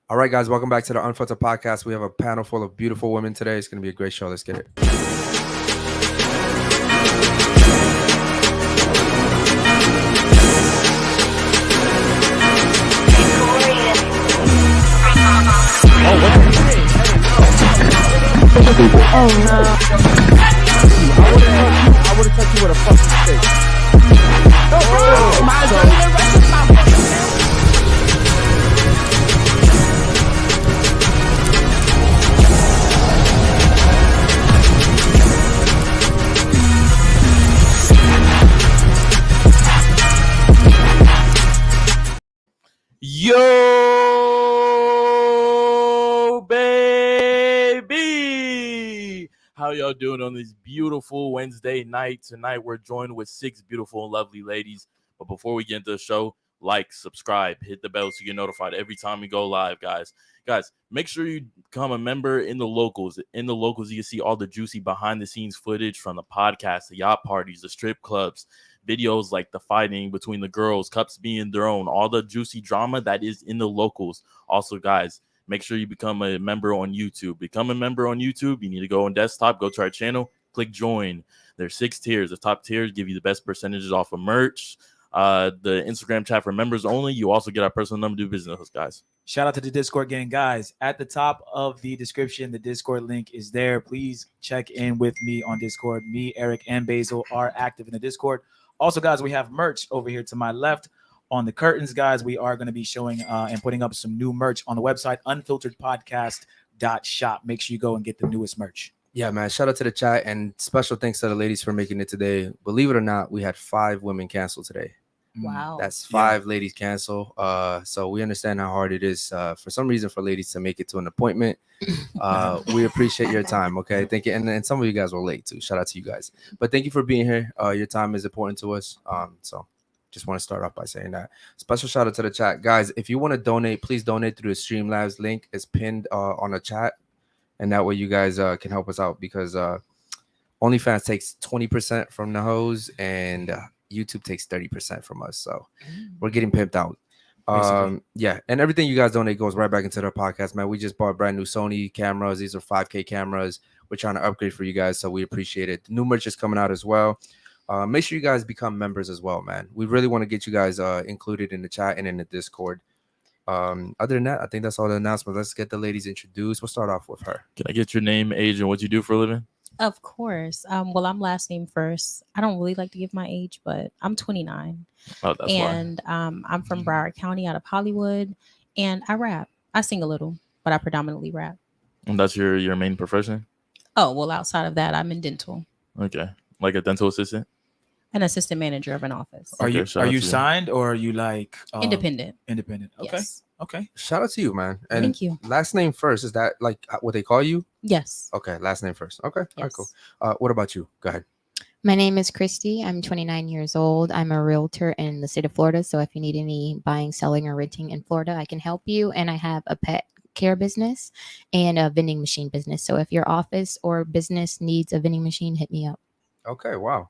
All right, guys, welcome back to the Unfiltered Podcast. We have a panel full of beautiful women today. It's going to be a great show. Let's get it. Oh no. I would have touched you with a fucking stick. Yo, baby! How y'all doing on this beautiful Wednesday night? Tonight, we're joined with 6 beautiful and lovely ladies. But before we get into the show, like, subscribe, hit the bell so you get notified every time we go live, guys. Guys, make sure you become a member in the locals. In the locals, you can see all the juicy behind-the-scenes footage from the podcast, the yacht parties, the strip clubs, videos like the fighting between the girls, cups being thrown, all the juicy drama that is in the locals. Also, guys, make sure you become a member on YouTube. Become a member on YouTube. You need to go on desktop, go to our channel, click join. There's 6 tiers. The top tiers give you the best percentages off of merch. The Instagram chat for members only. You also get our personal number to do business with us, guys. Shout out to the Discord gang, guys. At the top of the description, the Discord link is there. Please check in with me on Discord. Me, Eric, and Basil are active in the Discord. Also, guys, we have merch over here to my left on the curtains, guys. We are going to be showing and putting up some new merch on the website, unfilteredpodcast.shop. Make sure you go and get the newest merch. Yeah, man. Shout out to the chat and special thanks to the ladies for making it today. Believe it or not, we had 5 women cancel today. Wow. That's 5 ladies cancel. So we understand how hard it is for some reason for ladies to make it to an appointment. We appreciate your time. Okay. Thank you. And some of you guys were late too. Shout out to you guys. But thank you for being here. Your time is important to us. So just want to start off by saying that. Special shout out to the chat. Guys, if you want to donate, please donate through the Streamlabs link. It's pinned on the chat. And that way you guys can help us out because OnlyFans takes 20% from the hoes and YouTube takes 30% from us. So we're getting pimped out. Yeah. And everything you guys donate goes right back into the podcast, man. We just bought brand new Sony cameras. These are 5K cameras. We're trying to upgrade for you guys. So we appreciate it. The new merch is coming out as well. Make sure you guys become members as well, man. We really want to get you guys included in the chat and in the Discord. Other than that, I think that's all the announcements. Let's get the ladies introduced. We'll start off with her. Can I get your name, age, and what you do for a living? Of course. Well, I'm last name first. I don't really like to give my age, but I'm 29. Oh, that's And I'm from Broward County out of Hollywood. And I rap. I sing a little, but I predominantly rap. And that's your main profession? Oh, well, outside of that, I'm in dental. Okay. Like a dental assistant? An assistant manager of an office. Are you shout out to you. signed or are you like Independent. Independent. Okay. Yes. Okay. Shout out to you, man. And Thank you. last name first. Is that like what they call you? Yes. Okay. Last name first. Okay. All right, Yes. cool. What about you? Go ahead. My name is Christy. I'm 29 years old. I'm a realtor in the state of Florida. So if you need any buying, selling, or renting in Florida, I can help you. And I have a pet care business and a vending machine business. So if your office or business needs a vending machine, hit me up. Okay. Wow.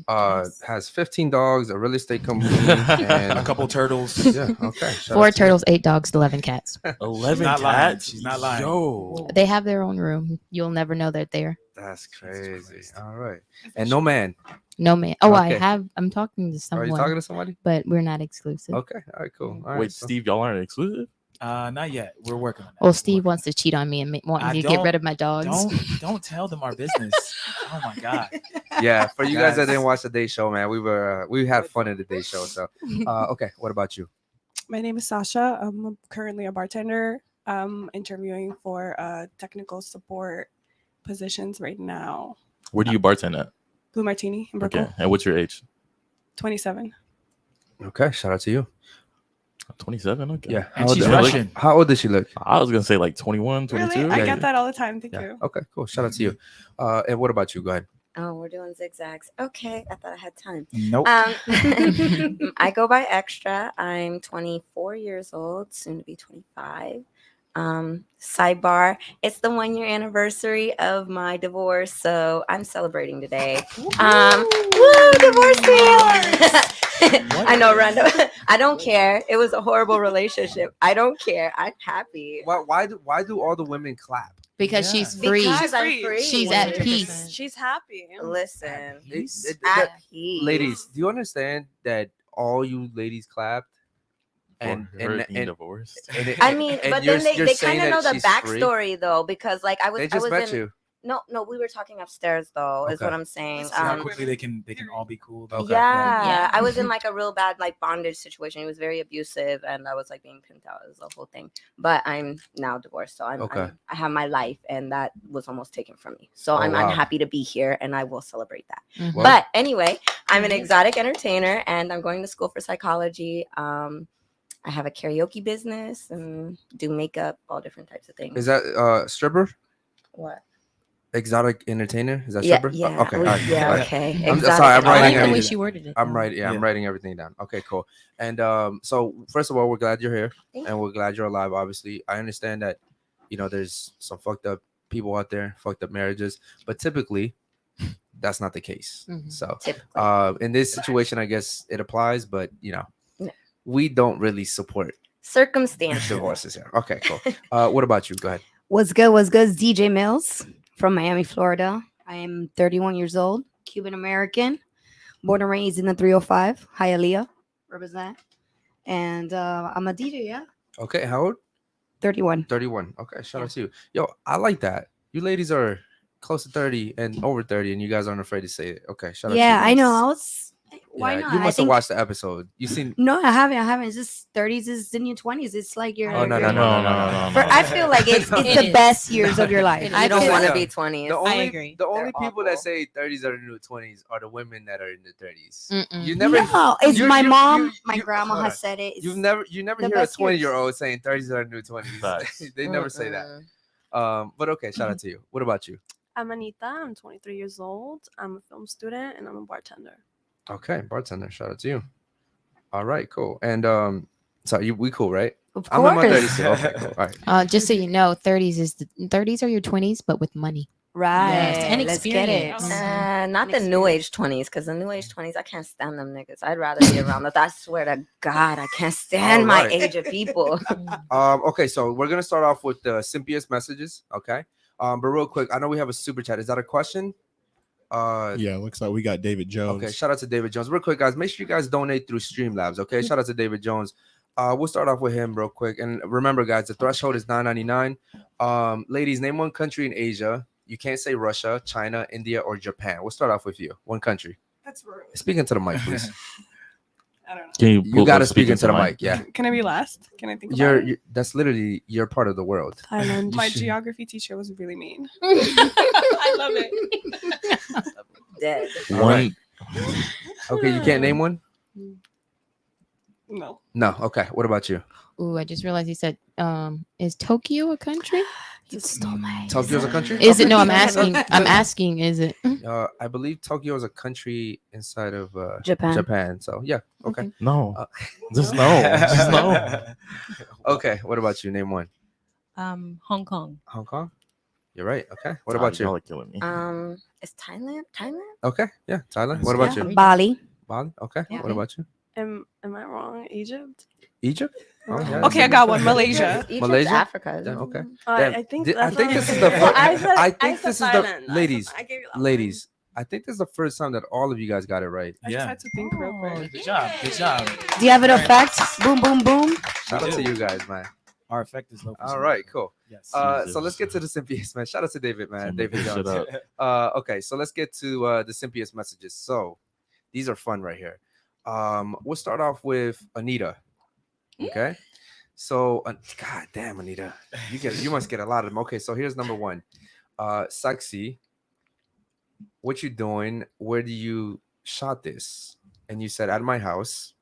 Yes. Has 15 dogs, a real estate company, And and a couple turtles. Yeah. Okay. Shout 4 out to turtles, 8 dogs, 11 cats. 11 She's not lying. cats? She's not lying. Yo. They have their own room. You'll never know they're there. you. That's crazy. Christ. All right. And no man. No man. Oh, Okay. I'm talking to Are someone, you talking to somebody? but we're not exclusive. Okay. All right. Cool. All right. Wait, so- Steve, y'all aren't exclusive? Not yet. We're working on that. Well, Steve wants to cheat on me and want I me to get don't- rid of my dogs. Don't tell them our business. Oh my God. Yeah. For you guys that Guys. didn't watch the day show, man, we had fun in the day show. So, okay. What about you? My name is Sasha. I'm currently a bartender. I'm interviewing for technical support positions right now. Where do you bartend at? Blue Martini in Brooklyn. Okay. And what's your age? 27. Okay. Shout out to you. 27? Okay. Yeah. And old- she's how old- Russian. How old does she look? I was going to say like 21, 22. Really? I Yeah, get that all the time. Thank Yeah. you. Okay. Cool. Shout out to you. And what about you? Go ahead. Oh, we're doing zigzags. Okay, I thought I had time. Nope. I go by Extra. I'm 24 years old, soon to be 25. Sidebar: it's the 1 year anniversary of my divorce, so I'm celebrating today. Woo, divorce me! I know, random. I don't care. It was a horrible relationship. I don't care. I'm happy. Why do all the women clap? Because Yeah. she's free. Because I'm Free. free. She's at 100%. peace. She's happy. Listen, It- at that- peace. ladies, do you understand that all you ladies clapped? For her being divorced. I mean, and but you're- then you're they saying kind of know that the she's free? backstory though, because like I was They just met in you. no, we were talking upstairs though, is Okay. what I'm saying. See how quickly they can all be cool. though. Okay. Yeah, Yeah. I was in like a real bad like bondage situation. It was very abusive, and I was like being pimped out. It was the whole thing. But I'm now divorced, so Okay. I have my life, and that was almost taken from me. So Oh, I'm wow. happy to be here, and I will celebrate that. Mhm. Well- But anyway, I'm an exotic entertainer, and I'm going to school for psychology. I have a karaoke business and do makeup, all different types of things. Is that stripper? What? Exotic entertainer? Is that Yeah, stripper? yeah, Okay. All right. yeah. all right. Okay. I'm Exotic sorry, I'm I writing like the way everything. she worded it. I'm though. writing. Yeah, I'm Yeah. writing everything down. Okay, cool. And so first of all, we're glad you're here, Thank and we're glad you're alive. Obviously, I understand that, there's some fucked up people out there, fucked up marriages, but typically, that's not the case. Mhm. So, Typically. in this situation, I guess it applies, but No. we don't really support Circumstantial. divorces here. Okay, cool. What about you? Go ahead. What's good? What's good? It's DJ Mills from Miami, Florida. I am 31 years old, Cuban American, born and raised in the 305, Hialeah, represent. And I'm a DJ, yeah. Okay, how old? 31. 31. Okay, shout Yeah. out to you. Yo, I like that. You ladies are close to 30 and over 30, and you guys aren't afraid to say it. Okay, shout out to you. Yeah, I know. guys. I was. Why Yeah, not? you I must have think- watched the episode. You seen? No, I haven't. It's just 30s is in your 20s. It's like you're. Oh, no, you're- I feel like it's It's It the is. best years of your life. It is. I don't feel- want to Yeah. be 20s. The only, agree. The only They're people that awful. say 30s are the new 20s are the women that are in their 30s. Mm-mm. You never. No, it's you- my you- mom, you- my you- grandma hold has on. said it. It's- You never the hear a best years. 20-year-old saying 30s are the new 20s. Facts. They never say that. Mm-mm. But okay, shout out to you. What about you? I'm Anita. I'm 23 years old. I'm a film student and I'm a bartender. Okay, bartender. Shout out to you. All right, cool. And so we cool, right? Of I'm in my course. 30s too. Okay, cool. All right. Just so you know, 30s are your 20s, but with money. Right. Yes, and Let's get it. experience. Not the Next new year. age 20s, because the new age 20s, I can't stand them niggas. I'd rather be around the. I swear to God, I can't stand my Alright. age of people. Okay, so we're gonna start off with the simplest messages. Okay. But real quick, I know we have a super chat. Is that a question? Yeah, looks like we got David Jones. Okay, shout out to David Jones. Real quick, guys, make sure you guys donate through Streamlabs. Okay, shout out to David Jones. We'll start off with him real quick. And remember, guys, the threshold is $9.99. Ladies, name one country in Asia. You can't say Russia, China, India, or Japan. We'll start off with you. One country. That's rude. Speak into the mic, please. I don't know. Can you, You pull gotta up speak speaking into the to mic. Yeah. Can I be last? Can I think about You're, it? you that's literally your part of the world. Thailand. You My should- geography teacher was really mean. I love it. Dead. All One. right. Okay, you can't name one? No. No. Okay. What about you? Ooh, I just realized you said, is Tokyo a country? You stole my. Tokyo's a country? Is it? No, I'm Okay. asking. I'm asking. Is it? I believe Tokyo is a country inside of Japan. Japan. So yeah. Okay. No. Uh, Just no. Just no. Okay. What about you? Name one. Hong Kong. Hong Kong. You're right. Okay. What about Y'all you? are killing me. Is Thailand? Thailand? Okay. Yeah. Thailand. What about Yeah, you? Bali. Bali. Okay. Yeah. What about you? Am I wrong? Egypt? Egypt. Oh, yeah, Okay, I got one. Malaysia. Egypt's Malaysia? Africa. Yeah, okay. I Damn, think. I that's think not- this is the Well, first. I said- I think said this is the Thailand. I said- ladies. I gave you that one. Ladies. I think this is the first time that all of you guys got it right. I just Yeah. had to think real Oh, quick. good job. Good job. Do you have an effect? Boom, boom, boom. Shout out to you guys, man. Our effect is low. All right, cool. Yes. So let's get to the simplest, man. Shout out to David, man. Turn David this shit Jones. up. Okay, so let's get to the simplest messages. So these are fun right here. We'll start off with Anita. Okay. So God damn, Anita. You must get a lot of them. Okay, so here's number one. Sexy. What you doing? Where do you shot this? And you said at my house.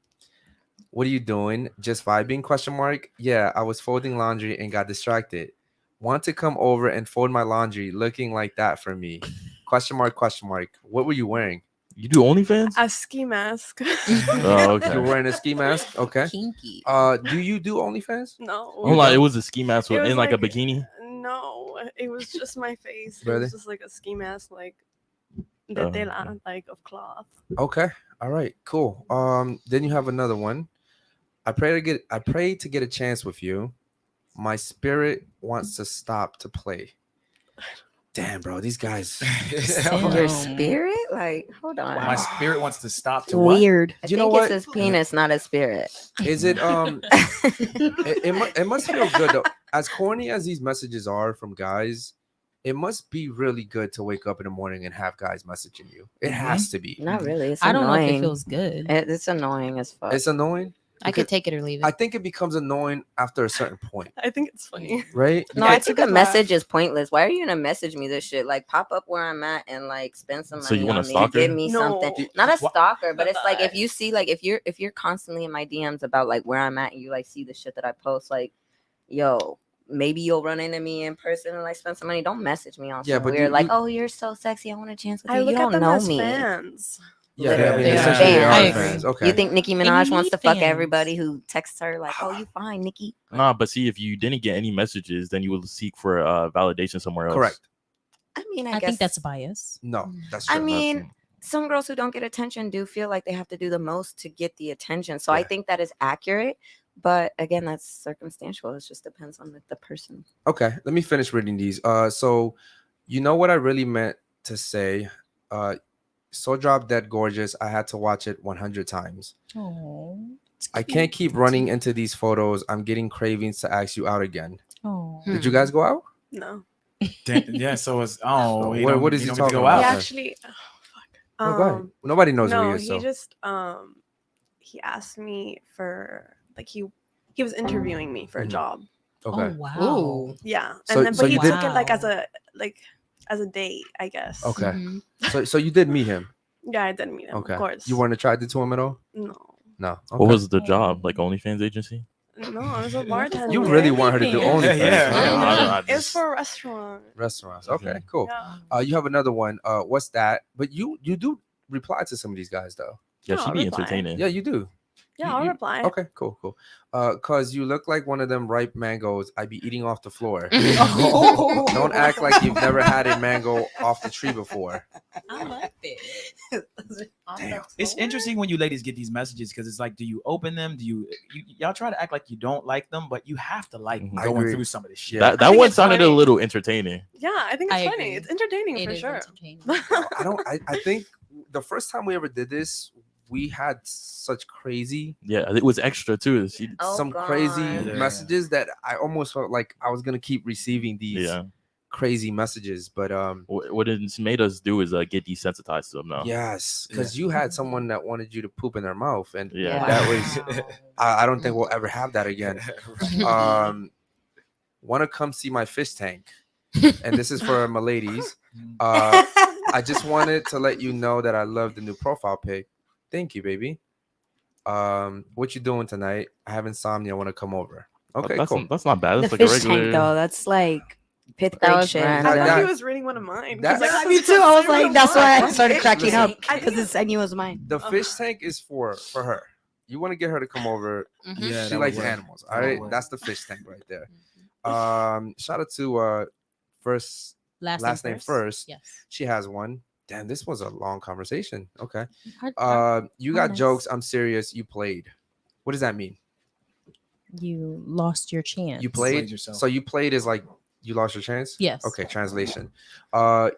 What are you doing? Just vibing? Question mark. Yeah, I was folding laundry and got distracted. Want to come over and fold my laundry looking like that for me? Question mark, question mark. What were you wearing? You do OnlyFans? A ski mask. Oh, okay. You're wearing a ski mask. Okay. Kinky. Do you do OnlyFans? No. I'm like, it was a ski mask It was in like a bikini. No, it was just my face. It Really? was just like a ski mask, like the tela, like of cloth. Okay. All right. Cool. Then you have another one. I pray to get a chance with you. My spirit wants to stop to play. Damn, bro, these guys. Your spirit? Like, hold on. My spirit wants to stop to what? Weird. I You know think what? it's his penis, not his spirit. Is it it must feel good though. As corny as these messages are from guys, it must be really good to wake up in the morning and have guys messaging you. It has to be. Not really. It's I don't know if annoying. it feels good. It's annoying as fuck. It's annoying. I could take it or leave it. I think it becomes annoying after a certain point, I think it's funny. right? No, I It's a think a good message is pointless. Why are you gonna message me this shit? Like, pop up where I'm at and like spend some money So you want on a me. stalker? Give me No. something. Not a Wha- stalker, but it's like if you see, like, if you're constantly in my DMs about like where I'm at, and you like see the shit that I post, like, yo, maybe you'll run into me in person and like spend some money. Don't message me on Yeah, some but weird, you- like, you- oh, you're so sexy, I want a chance with I you. look You at don't them know as me. fans. Yeah, Literally. Yeah. essentially they Fans. are I agree. fans. Okay. You think Nicki you Minaj wants need to fuck fans. everybody who texts her like, "Oh, you fine, Nicki"? Nah, but see, if you didn't get any messages, then you will seek for validation somewhere else. Correct. I mean, I I guess think that's a bias. No, that's true. I mean, some girls who don't get attention do feel like they have to do the most to get the attention. So I Yeah. think that is accurate. But again, that's circumstantial. It just depends on the person. Okay, let me finish reading these. So you know what I really meant to say. So Drop Dead Gorgeous. I had to watch it 100 times. Oh. I can't keep running into these photos. I'm getting cravings to ask you out again. Oh. Did you guys go out? No. Yeah, so it's So you what- don't- what is you he don't get to talking go about? out. He Okay. actually, oh, fuck. Oh, go ahead. Nobody knows no, who he is. So. just he asked me for like he was interviewing me for a Mhm. job. Okay. Oh wow. Ooh. Yeah, and So- then so but he you took did- it like as a date, I guess. Okay. Mhm. So you did meet him. Yeah, I did meet him. Okay. Of course. You weren't attracted to him at all? No. No. What Okay. was the job? Like OnlyFans agency? No, I was a bartender. You really want her to do Yeah, OnlyFans? yeah, huh? I It was just- for a restaurant. Restaurants. Okay. Okay. Cool. Yeah. You have another one. What's that? But you do reply to some of these guys though. yeah, No, she I'll be reply. entertaining. Yeah, you do. Yeah, You- I'll you- reply. Okay, cool. Cause you look like one of them ripe mangoes I be eating off the floor. Oh. Don't act like you've never had a mango off the tree before. I like that. Damn. It's interesting when you ladies get these messages because it's like, do you open them? Do y'all try to act like you don't like them, but you have to like Mhm. I going agree. through some of this shit. Yeah. That think one it's sounded a funny. little entertaining. Yeah, I think it's I funny. agree. It's entertaining It for is sure. entertaining. I think the first time we ever did this, we had such crazy Yeah, it was extra too. She, Oh, some God. crazy Yeah. messages that I almost felt like I was gonna keep receiving these yeah. crazy messages. But What it's made us do is get desensitized to them now. yes, because you had someone that wanted you to poop in their mouth, and Yeah. that was I don't think we'll ever have that again. Want to come see my fish tank, and this is for my ladies. I just wanted to let you know that I love the new profile pic. Thank you, baby. What you doing tonight? I have insomnia. I want to come over. Okay, that's, cool. that's not bad. The That's like a fish regular. tank though, that's like fifth That grade was shit. random. I thought That- he was reading one of mine. 'cause, that- like, Me too. I was like, that's why I What? started cracking up I because I knew it was mine. The fish tank is for her. You want to get her to come over. Mhm. Yeah, She that likes would work. animals. That All would right, work. that's the fish tank right there. Shout out to first last name first. Yes. She has one. Damn, this was a long conversation. Okay. I- You got nice. jokes. I'm serious. You played. What does that mean? you lost your chance. You Played played. yourself. So you played is like you lost your chance. Yes. Okay. Translation.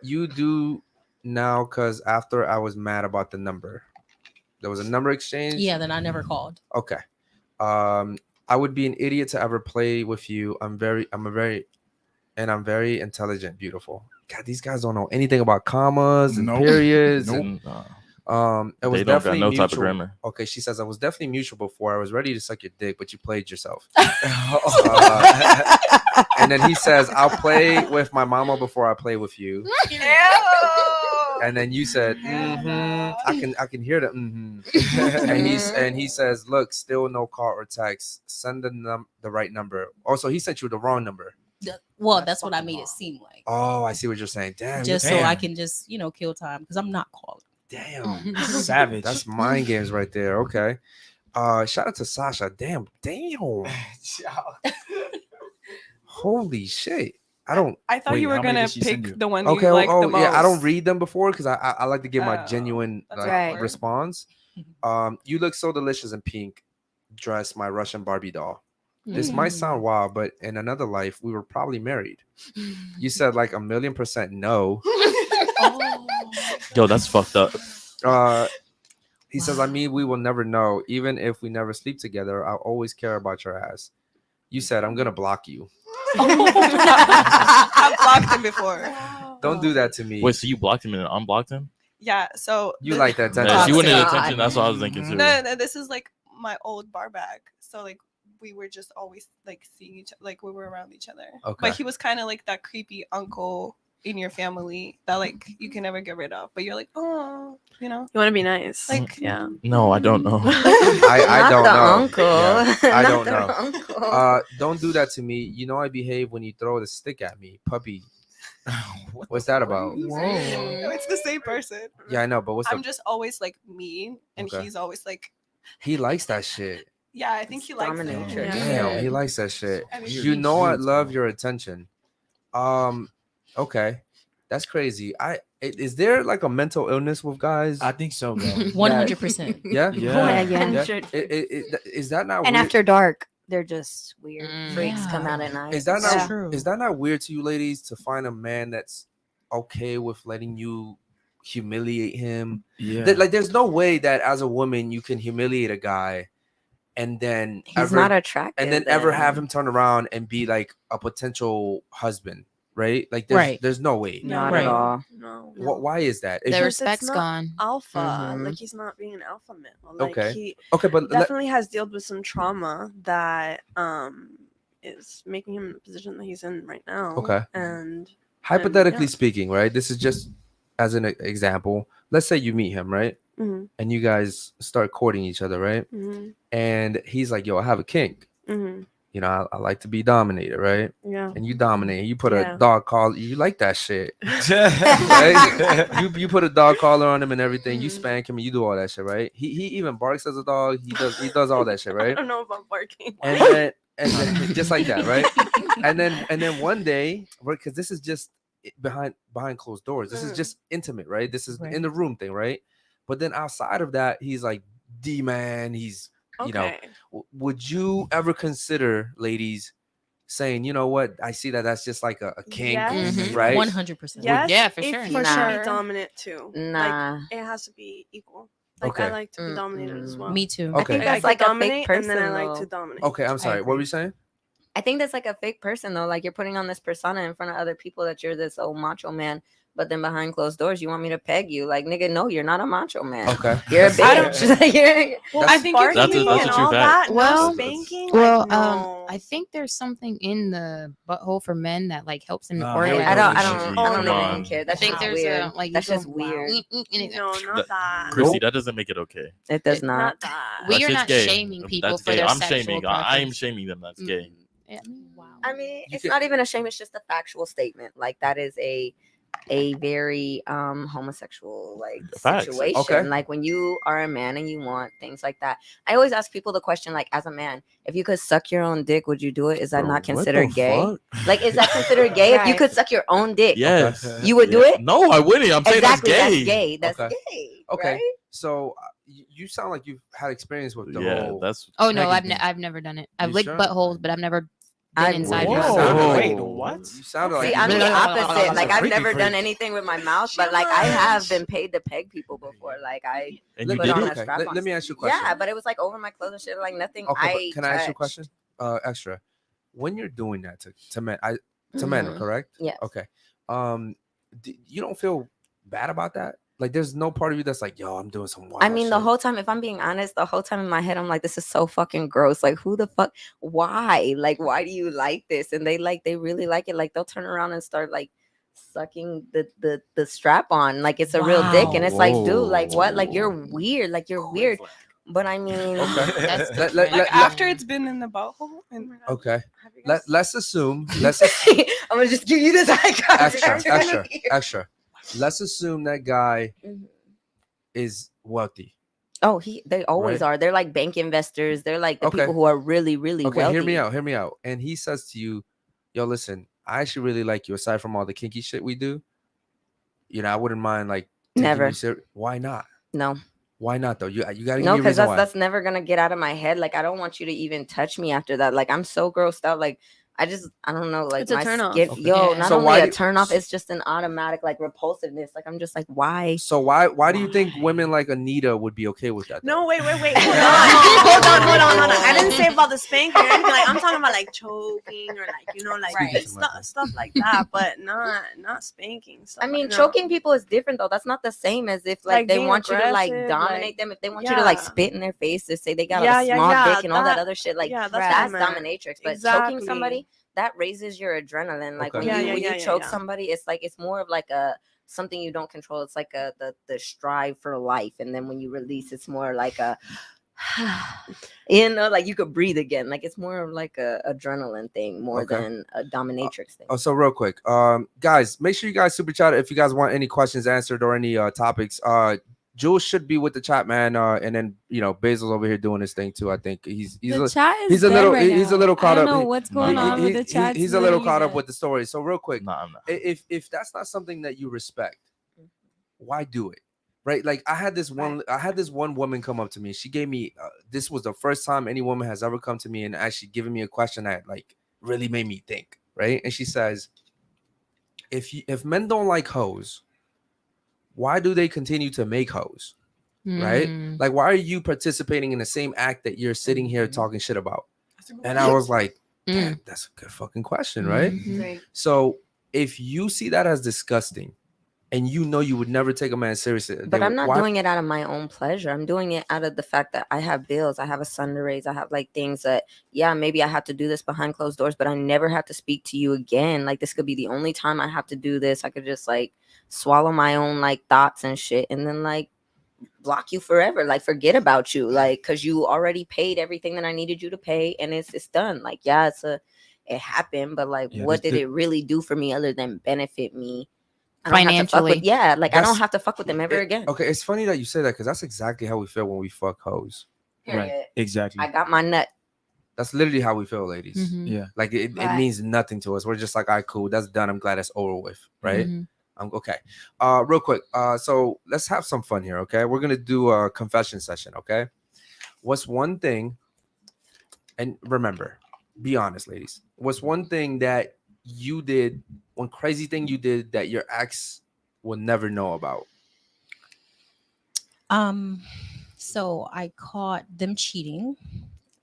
You do now because after I was mad about the number, there was a number exchange. Yeah, then I never called. Okay. I would be an idiot to ever play with you. I'm very intelligent, beautiful. God, these guys don't know anything about commas and Nope. periods. Nope. And, Nah, it was they don't got definitely no mutual. type of grammar. Okay, she says I was definitely mutual before. I was ready to suck your dick, but you played yourself. And then he says, "I'll play with my mama before I play with you." And then you said, I can hear the and he says, "Look, still no call or text. Send the right number." Also, he sent you the wrong number. Well, that's what I made it seem like. Oh, I see what you're saying. Damn. Just so Damn. I can just, kill time because I'm not calling. Damn. Savage. That's mind games right there. Okay. Shout out to Sasha. Damn. Holy shit. I thought Wait, you were how many gonna did she send pick you? the one okay. you like the most. Yeah, I don't read them before because I like to give my Oh, genuine that's like right. response. You look so delicious in pink dress, my Russian Barbie doll. This might sound wild, but in another life, we were probably married. You said like 1,000,000% no. Yo, that's fucked up. He says, I mean, we will never know. Even if we never sleep together, I'll always care about your ass. You said, I'm going to block you. I've blocked him before. Don't do that to me. Wait, so you blocked him and unblocked him? Yeah, so You like that attention. Yeah, she wanted God. attention. That's what I was thinking too. no, this is like my old bar bag. So like we were just always like seeing each like we were around each other. Okay. But he was kind of like that creepy uncle in your family that like you can never get rid of. But you're like, oh, you know. You want to be nice. Like, yeah. No, I don't know. I Not don't the know. uncle. Yeah, I Not don't the know. uncle. Don't do that to me. You know I behave when you throw the stick at me, puppy. What's that about? No, it's the same person. Yeah, I know, but what's I'm the? just always like mean, and Okay. he's always like, He likes that shit. yeah, I think he likes it. Dominatrix. Damn, he likes that shit. I mean, You know I love your attention. Okay, that's crazy. Is there like a mental illness with guys? I think so, bro. 100%. Yeah, Yeah. yeah. Is that not And weird? after dark, they're just weird. Freaks come out at night. Is that Yeah. not True. is that not weird to you ladies to find a man that's okay with letting you humiliate him? Yeah. Like there's no way that as a woman you can humiliate a guy and then He's not attractive. and then ever have him turn around and be like a potential husband, right? Like there's no way. Not Right. at all. No. Why is that? If The you- Because it's respect's not gone. Alpha. Mhm. Like he's not being an alpha male. Like Okay. he okay, but definitely has dealt with some trauma that is making him in the position that he's in right now. Okay. And hypothetically yeah. speaking, right? This is just as an example. Let's say you meet him, right? Mhm. And you guys start courting each other, right? Mhm. And he's like, yo, I have a kink. Mhm. You know, I like to be dominated, right? Yeah. And you dominate. You put Yeah. a dog collar. You like that shit, right? you put a dog collar on him and everything. You Mhm. spank him and you do all that shit, right? He even barks as a dog. He does all that shit, I right? don't know about barking. And then just like that, right? and then one day, because this is just behind closed doors. This is Mm. just intimate, right? This is Right. in the room thing, right? But then outside of that, he's like D man. He's you know. Okay. Would you ever consider, ladies, saying, you know what? I see that that's just like a kink, Yes. Mhm. right? 100%. Yes, Yeah, for if sure. he For can sure. be dominant too. Nah. Like it has to be equal. Like Okay. I like to be dominated as well. Me too. I Okay. think I that's like like to a dominate, fake and then I person. like though. to dominate. Okay, I'm sorry. What were agree. you saying? I think that's like a fake person though. Like you're putting on this persona in front of other people that you're this old macho man, but then behind closed doors you want me to peg you. Like nigga, no, you're not a macho man. Okay. You're a I don't- bitch. Like, you're- Well, That's- I think That's a- sparking that's a and true all fact. that. Well- no spanking. Well, like, no. I think there's something in the butthole for men that like helps them Here we orgasm. go. I don't Jeez, even come care. I That's think just there's weird. a like That's you go, just weird. and it- no, not That- that. Chrissy, that doesn't make it okay. It does Not not. that. We That are shit's not gay. shaming people That's for gay. their I'm sexual shaming. I am preference. shaming them. That's gay. Yeah. I mean, You it's can- not even a shame. It's just a factual statement. Like that is a very homosexual like Facts. situation. Okay. Like when you are a man and you want things like that. I always ask people the question, like, as a man, if you could suck your own dick, would you do it? Is that Bro, not what considered the gay? fuck? Like, is that considered gay? If you Right. could suck your own dick, Yes. you would do it? No, I wouldn't. I'm saying Exactly, that's that's gay. gay. That's Okay. gay. Okay. Right? So you sound like you've had experience with the Yeah, whole. that's Oh no, Pegging. I've never done it. I've You licked sure? buttholes, but I've never I- been inside You one. Whoa. sounded like- Wait, what? You sounded like See, I'm the That's opposite. a Like, I've freaky never done freak. anything with my mouth, but like, I have been paid to peg people before. Like, I and you put did on it. a Okay, strap on. let me ask you a question. Yeah, but it was like over my clothes and shit. Like nothing. Okay, but can I ask you a touched. question? Extra. When you're doing that to men, to men, Mhm. correct? Yes. Okay. You don't feel bad about that? Like, there's no part of you that's like, yo, I'm doing some wild I mean, the shit. whole time, if I'm being honest, the whole time in my head, I'm like, this is so fucking gross. Like, who the fuck? Why? Like, why do you like this? And they really like it. Like, they'll turn around and start like sucking the strap on, like it's a real dick, and it's like, dude, like what? Like you're weird. Like you're weird. But I mean, Okay. That's Let- different. let- Like let- after it's been in the butthole. And Okay. have you guys- Let's assume. I'm gonna just give you this eye contact. extra. Let's assume that guy Mhm. is wealthy. Oh, they always Right? are. They're like bank investors. They're like the Okay. people who are really, really Okay, wealthy. hear me out. And he says to you, yo, listen, I actually really like you. Aside from all the kinky shit we do, I wouldn't mind like taking Never. you serious. Why not? No. Why not though? You gotta give No, me a because reason why. that's never gonna get out of my head. Like I don't want you to even touch me after that. Like I'm so grossed out. Like I don't know. Like It's a my turn off. skin, Okay. yo, Yeah. not So only why a do- turn off, it's just an automatic like repulsiveness. Like I'm just like, why? So why do you think women like Anita would be okay with that? Though? No, wait. Hold on. I didn't say about the spanking or anything. Like I'm talking about like choking or like like Right. stuff like that, but not spanking. Stuff I mean, like, no. choking people is different though. That's not the same as if like Like, they being want you to like aggressive, dominate like, them. If they want you to like yeah. spit in their face to say they got Yeah, a yeah, small yeah, dick and all that that- other shit, like yeah, that's what I meant. dominatrix. But Exactly. choking somebody, that raises your adrenaline. Like Okay. when Yeah, you yeah, choke yeah. somebody, it's like it's more of like a something you don't control. It's like the strive for life, and then when you release, it's more like a like you could breathe again. Like it's more of like a adrenaline thing more Okay. than a dominatrix thing. Oh, so real quick, guys, make sure you guys super chat if you guys want any questions answered or any topics. Jules should be with the chat, man. And then Basil's over here doing his thing too. I think he's The a, chat is he's a dead little right he's a now. little caught I don't up. know what's going on with the chat. He's a little caught up with the story. So real quick, Nah, I'm not. if that's not something that you respect, why do it? Right? Like I had this one woman come up to me. She gave me this was the first time any woman has ever come to me and actually given me a question that like really made me think. Right? And she says, if men don't like hoes, why do they continue to make hoes? Right? Mm. Like, why are you participating in the same act that you're sitting here talking shit about? And I was like, damn, that's a good fucking question, right? Mhm. So if you see that as disgusting and you would never take a man seriously, But then I'm not why- doing it out of my own pleasure. I'm doing it out of the fact that I have bills. I have a son to raise. I have like things that, maybe I have to do this behind closed doors, but I never have to speak to you again. Like this could be the only time I have to do this. I could just like swallow my own like thoughts and shit and then like block you forever, like forget about you, like because you already paid everything that I needed you to pay and it's done. Like it happened, but like what did it really do for me other than benefit me? I don't have to fuck with, Financially. I don't have to fuck with them ever again. Okay, it's funny that you say that because that's exactly how we feel when we fuck hoes. Right. Period. Exactly. I got my nut. That's literally how we feel, ladies. Mhm. Yeah. Like it Right. means nothing to us. We're just like, all right, cool, that's done. I'm glad that's over with, right? Mhm. I'm okay. Real quick. So let's have some fun here, okay? We're gonna do a confession session, okay? What's one thing, and remember, be honest, ladies. What's one thing that you did, one crazy thing you did that your ex will never know about? So I caught them cheating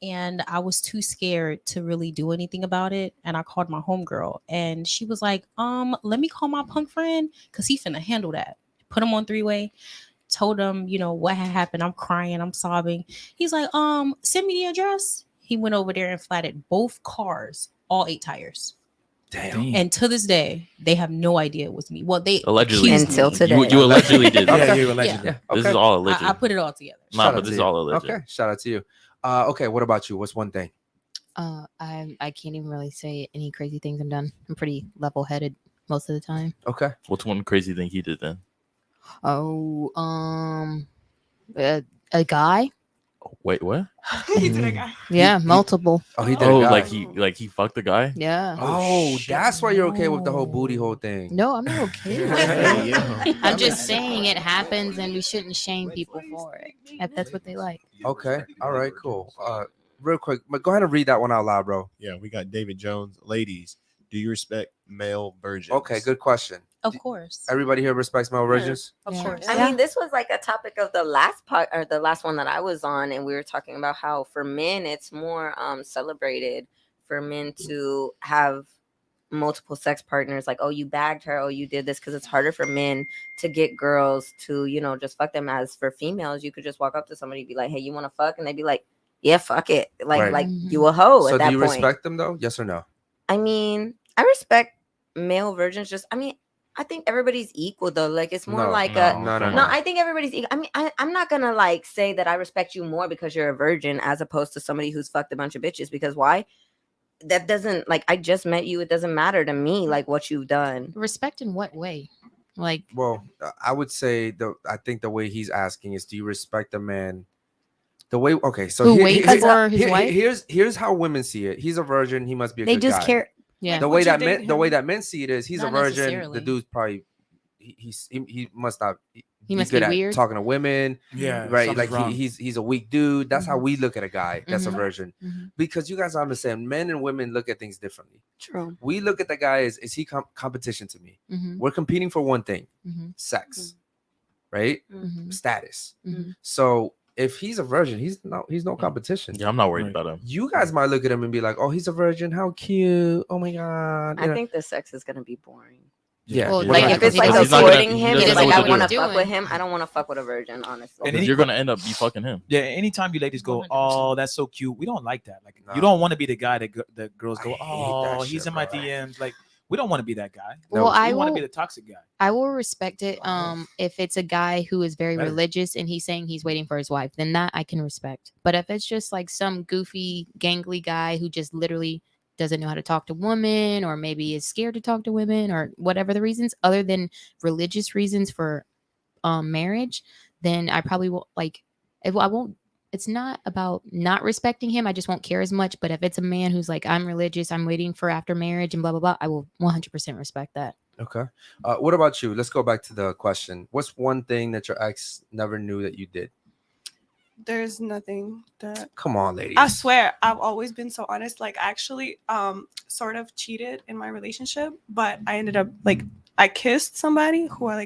and I was too scared to really do anything about it. And I called my homegirl and she was like, let me call my punk friend because he finna handle that. Put him on three-way, told him, what had happened. I'm crying, I'm sobbing. He's like, send me the address. He went over there and flatted both cars, all 8 tires. Damn. And to this day, they have no idea it was me. Well, they Allegedly. accused Until me. today. You allegedly did. Yeah, this. you allegedly. Yeah, This is okay. all alleged. I put it all together. Nah, Shout but out this to is you. all alleged. Okay, shout out to you. Okay, what about you? What's one thing? I can't even really say any crazy things I've done. I'm pretty level headed most of the time. Okay. What's one crazy thing he did then? Oh, a guy. Wait, what? He did a guy. Yeah, multiple. Oh, he did. Oh, a guy. like he fucked the guy? Yeah. Oh, shit. that's why you're okay with the whole booty hole thing. No, I'm not okay. with Hey, it. yo. I'm just saying it happens, and we shouldn't shame people for it if that's what they like. Okay. All right. Cool. Real quick, but go ahead and read that one out loud, bro. Yeah, we got David Jones. Ladies, do you respect male virgins? Okay. Good question. Of course. Everybody here respects male virgins. Of Yeah. course. I mean, this was like a topic of the last part or the last one that I was on, and we were talking about how for men it's more celebrated for men to have multiple sex partners. Like, oh, you bagged her, oh, you did this, because it's harder for men to get girls to just fuck them. As for females, you could just walk up to somebody and be like, hey, you want to fuck, and they'd be like, yeah, fuck it, Right. like you a hoe So at that do you point. respect them though? Yes or no? I mean, I respect male virgins. I think everybody's equal though. Like it's more No, like no, a No, no, come no. on. I think everybody's equal. I mean, I'm not gonna like say that I respect you more because you're a virgin as opposed to somebody who's fucked a bunch of bitches. Because why? That doesn't, like, I just met you. It doesn't matter to me like what you've done. Respect in what way? Like, Well, I would say I think the way he's asking is, do you respect a man? The way, okay, so who waits for his wife? Here's how women see it. He's a virgin. He must be a They good just guy. care. Yeah. The Like, way would you that date men, the way him? that men see it is, he's Not a virgin. necessarily. The dude's probably he must not. He must good be at weird. talking to women. Yeah, Right, something's like wrong. he's a weak dude. That's how we look at a guy that's a Mhm. virgin, Mhm. because you guys understand, men and women look at things differently. True. We look at the guy as, is he competition to me? Mhm. We're competing for one thing, Mhm. sex, right? Mhm. Status. Mhm. So if he's a virgin, he's no competition. Yeah, I'm not worried Right. about him. You guys might look at him and be like, oh, he's a virgin, how cute, oh my god. I think the sex is gonna be boring. Yeah. Well, Like, Like if it's he like doesn't- he's not gonna- avoiding he him, doesn't it's know like what I to want to do. fuck with him. I don't want to fuck with a virgin, honestly. And You're gonna end up be fucking him. Yeah, anytime you ladies go, 100%. oh, that's so cute. We don't like that. Like, Nah. you don't want to be the guy that girls I go, hate that oh, he's shit, in my bro. DMs. Like, we don't want to be that guy. No. Well, We I want to will. be the toxic guy. I will respect it. If it's a guy who is very Better. religious and he's saying he's waiting for his wife, then that I can respect. But if it's just like some goofy, gangly guy who just literally doesn't know how to talk to women, or maybe is scared to talk to women, or whatever the reasons, other than religious reasons for marriage, then I probably will like. I won't. It's not about not respecting him. I just won't care as much. But if it's a man who's like, I'm religious, I'm waiting for after marriage and blah blah blah, I will 100% respect that. Okay. What about you? Let's go back to the question. What's one thing that your ex never knew that you did? There's nothing that Come on, ladies. I swear I've always been so honest. Like, I actually sort of cheated in my relationship, but I ended up like I kissed somebody who I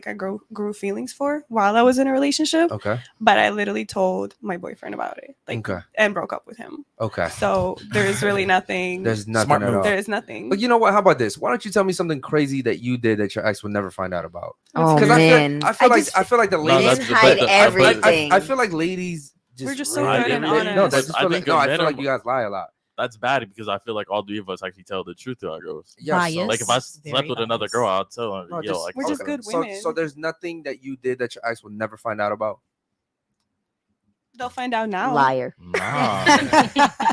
grew feelings for while I was in a relationship. Okay. But I literally told my boyfriend about it. Like, Okay. and broke up with him. Okay. So there's really nothing. There's nothing Smart at move. all. There is nothing. But you know what? How about this? Why don't you tell me something crazy that you did that your ex would never find out about? Oh Because man, I feel like the No, ladies. that's- hide but- everything. I feel like ladies. We're just so really- good and No, honest. that's just I feel think like, no, I men feel are- like you guys lie a lot. That's bad because I feel like all three of us actually tell the truth to our girls. Yes. Bias. Like if I Very slept with another biased. girl, I'll tell her, No, yo, just- like, We're just fuck good her. women. So there's nothing that you did that your ex would never find out about. They'll find out now. Liar. Nah,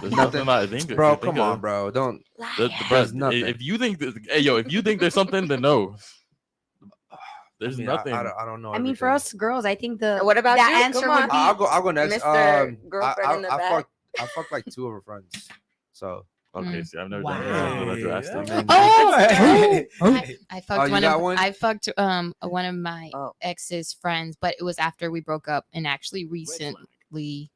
there's nothing I think. Bro, think come of. on, bro. Don't. Bro, There's nothing. if you think, hey, yo, if you think there's something, then no. There's I mean, nothing. I don't know. I mean, for everything. us girls, I think the What about that you? answer Come on. would be I'll go next. Mr. Girlfriend in the back. I fucked like two of her friends. So Okay, see, I've never Wow. done that drastic. man. I Oh, fucked you one got of one? I fucked one of my Oh. ex's friends, but it was after we broke up, and actually recently,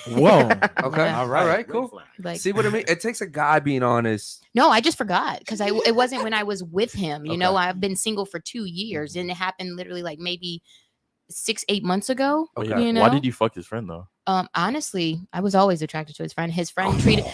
Whoa. Okay. Yeah. All right. Cool. like, See what I mean? It takes a guy being honest. no, I just forgot because it wasn't when I was with him. You know, Okay. I've been single for 2 years, and it happened literally like maybe 6-8 months ago. Okay. You Why know? did you fuck his friend though? Honestly, I was always attracted to his friend. His friend treated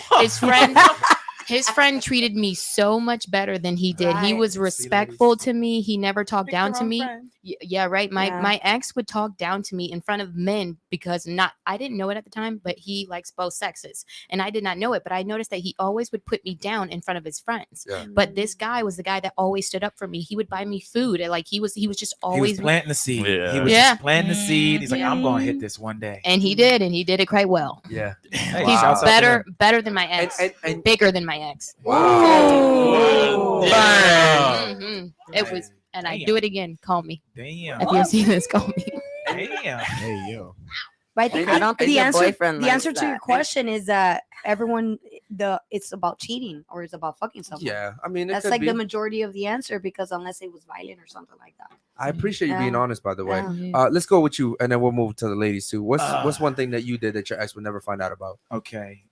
his friend treated me so much better than he did. He Right. was See, respectful ladies. to me. He never talked Pick down the to wrong me. friend. Yeah, right. My Yeah. my ex would talk down to me in front of men because I didn't know it at the time, but he likes both sexes, and I did not know it. But I noticed that he always would put me down in front of his friends. Yeah. But this guy was the guy that always stood up for me. He would buy me food, and like he was just He was always. planting the seed. Yeah. He was Yeah. just planting the seed. He's like, I'm gonna hit this one day. And he did, and he did it quite well. Yeah. Hey, He's shouts out to better than my And, ex, and bigger than my ex. wow. Yeah. Mhm. It was, and I Damn. do it again. Call me Damn. if you see this. Call me. Damn. Hey yo. But I think I don't think the your answer boyfriend the likes answer to your that. question is that everyone it's about cheating or it's about fucking someone. Yeah. I mean, it That's could like be. the majority of the answer because unless it was violent or something like that. I appreciate you being Yeah. honest, by the way. Yeah. Let's go with you, and then we'll move to the ladies too. What's Uh. one thing that you did that your ex would never find out about? Okay.